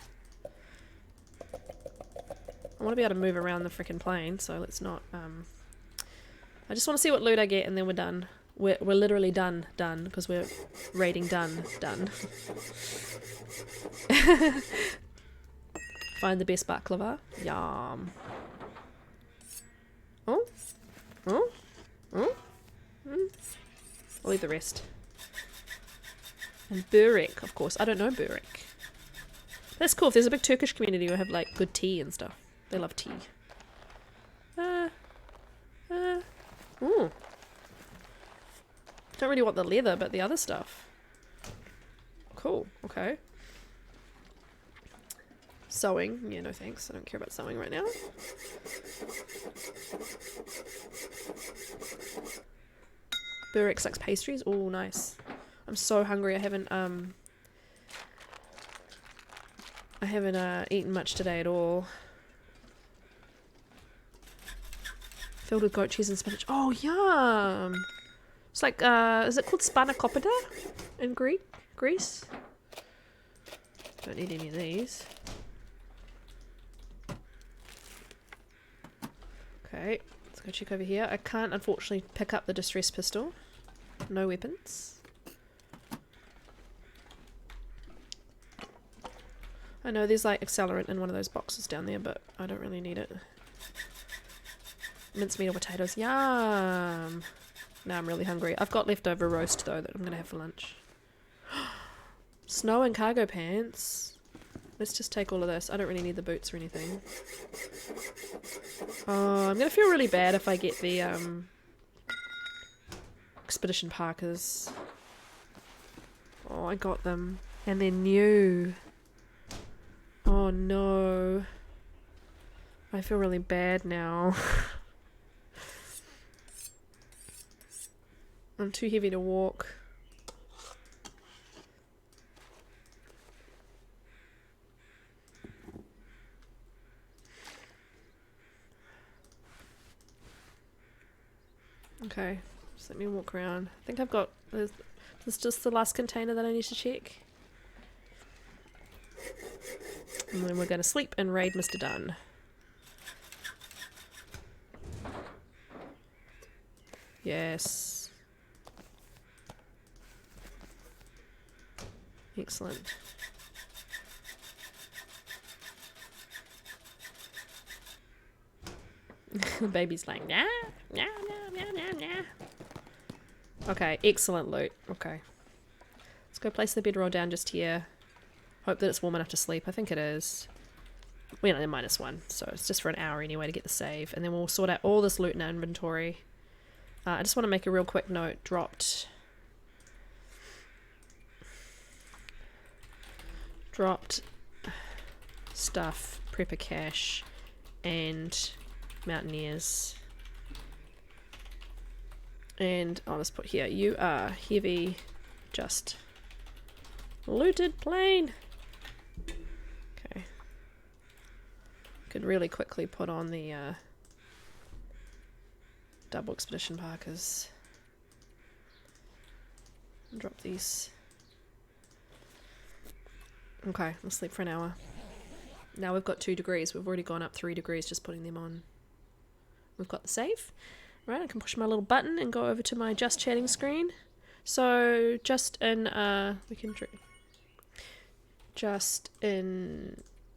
Speaker 1: I want to be able to move around the freaking plane, so let's not... I just want to see what loot I get and then we're done. We're literally done, because we're raiding done. Find the best baklava. Yum. Oh? I'll leave the rest. And burek, of course. I don't know burek. That's cool. If there's a big Turkish community who have like good tea and stuff. They love tea. Ooh. Don't really want the leather, but the other stuff. Cool. Okay. Sewing. Yeah, no thanks. I don't care about sewing right now. Burek likes pastries. Oh, nice. I'm so hungry. I haven't eaten much today at all. Filled with goat cheese and spinach. Oh, yum! It's like, is it called spanakopita in Greece? Don't need any of these. Okay, let's go check over here. I can't, unfortunately, pick up the distress pistol. No weapons. I know there's like accelerant in one of those boxes down there, but I don't really need it. Mincemeat or potatoes. Yum! Now I'm really hungry. I've got leftover roast though that I'm gonna have for lunch. Snow and cargo pants. Let's just take all of this. I don't really need the boots or anything. Oh, I'm gonna feel really bad if I get the expedition parkas. Oh, I got them. And they're new. Oh no. I feel really bad now. I'm too heavy to walk. Okay, just let me walk around. I think I've got... There's This is just the last container that I need to check. And then we're going to sleep and raid Mr. Dunn. Yes. Excellent. The baby's like, nah, nah, nah, nah, nah, nah. Okay, excellent loot. Okay. Let's go place the bedroll down just here. Hope that it's warm enough to sleep. I think it is. We're at -1, so it's just for an hour anyway to get the save. And then we'll sort out all this loot in our inventory. I just want to make a real quick note. Dropped stuff, prepper cache, and mountaineers. And I'll just put here, you are heavy, just looted plane. Okay. Could really quickly put on the double expedition parkers. Drop these. Okay, we'll sleep for an hour. Now we've got 2 degrees. We've already gone up 3 degrees just putting them on. We've got the save. Right, I can push my little button and go over to my just chatting screen. So just in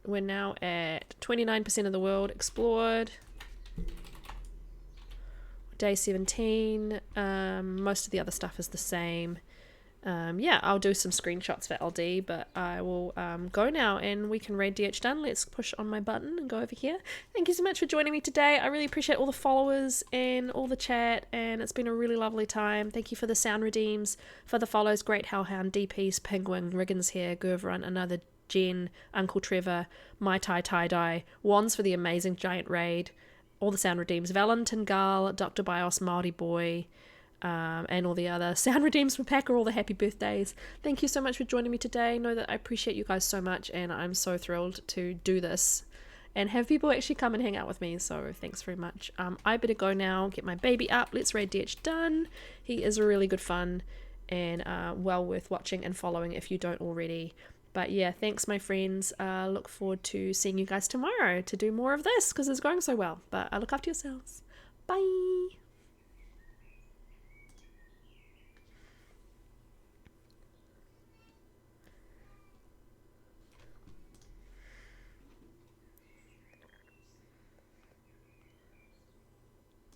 Speaker 1: we're now at 29% of the world explored. Day 17. Most of the other stuff is the same. Yeah, I'll do some screenshots for LD, but I will go now and we can raid DH done. Let's push on my button and go over here. Thank you so much for joining me today. I really appreciate all the followers and all the chat, and it's been a really lovely time. Thank you for the sound redeems, for the follows, Great Hellhound, DPs, Penguin, Riggins here, Gurvrun, another Jen, Uncle Trevor, My Tai Tie-Dye, Wands for the amazing giant raid, all the sound redeems, Valentin Gal, Dr. Bios, Maori Boy, and all the other sound redeems for Packer, all the happy birthdays. Thank you so much for joining me today. Know that I appreciate you guys so much, and I'm so thrilled to do this and have people actually come and hang out with me, so thanks very much. I better go now, get my baby up. Let's raid DH done. He is really good fun and well worth watching and following if you don't already. But yeah, thanks my friends. Look forward to seeing you guys tomorrow to do more of this because it's going so well. But look after yourselves. Bye.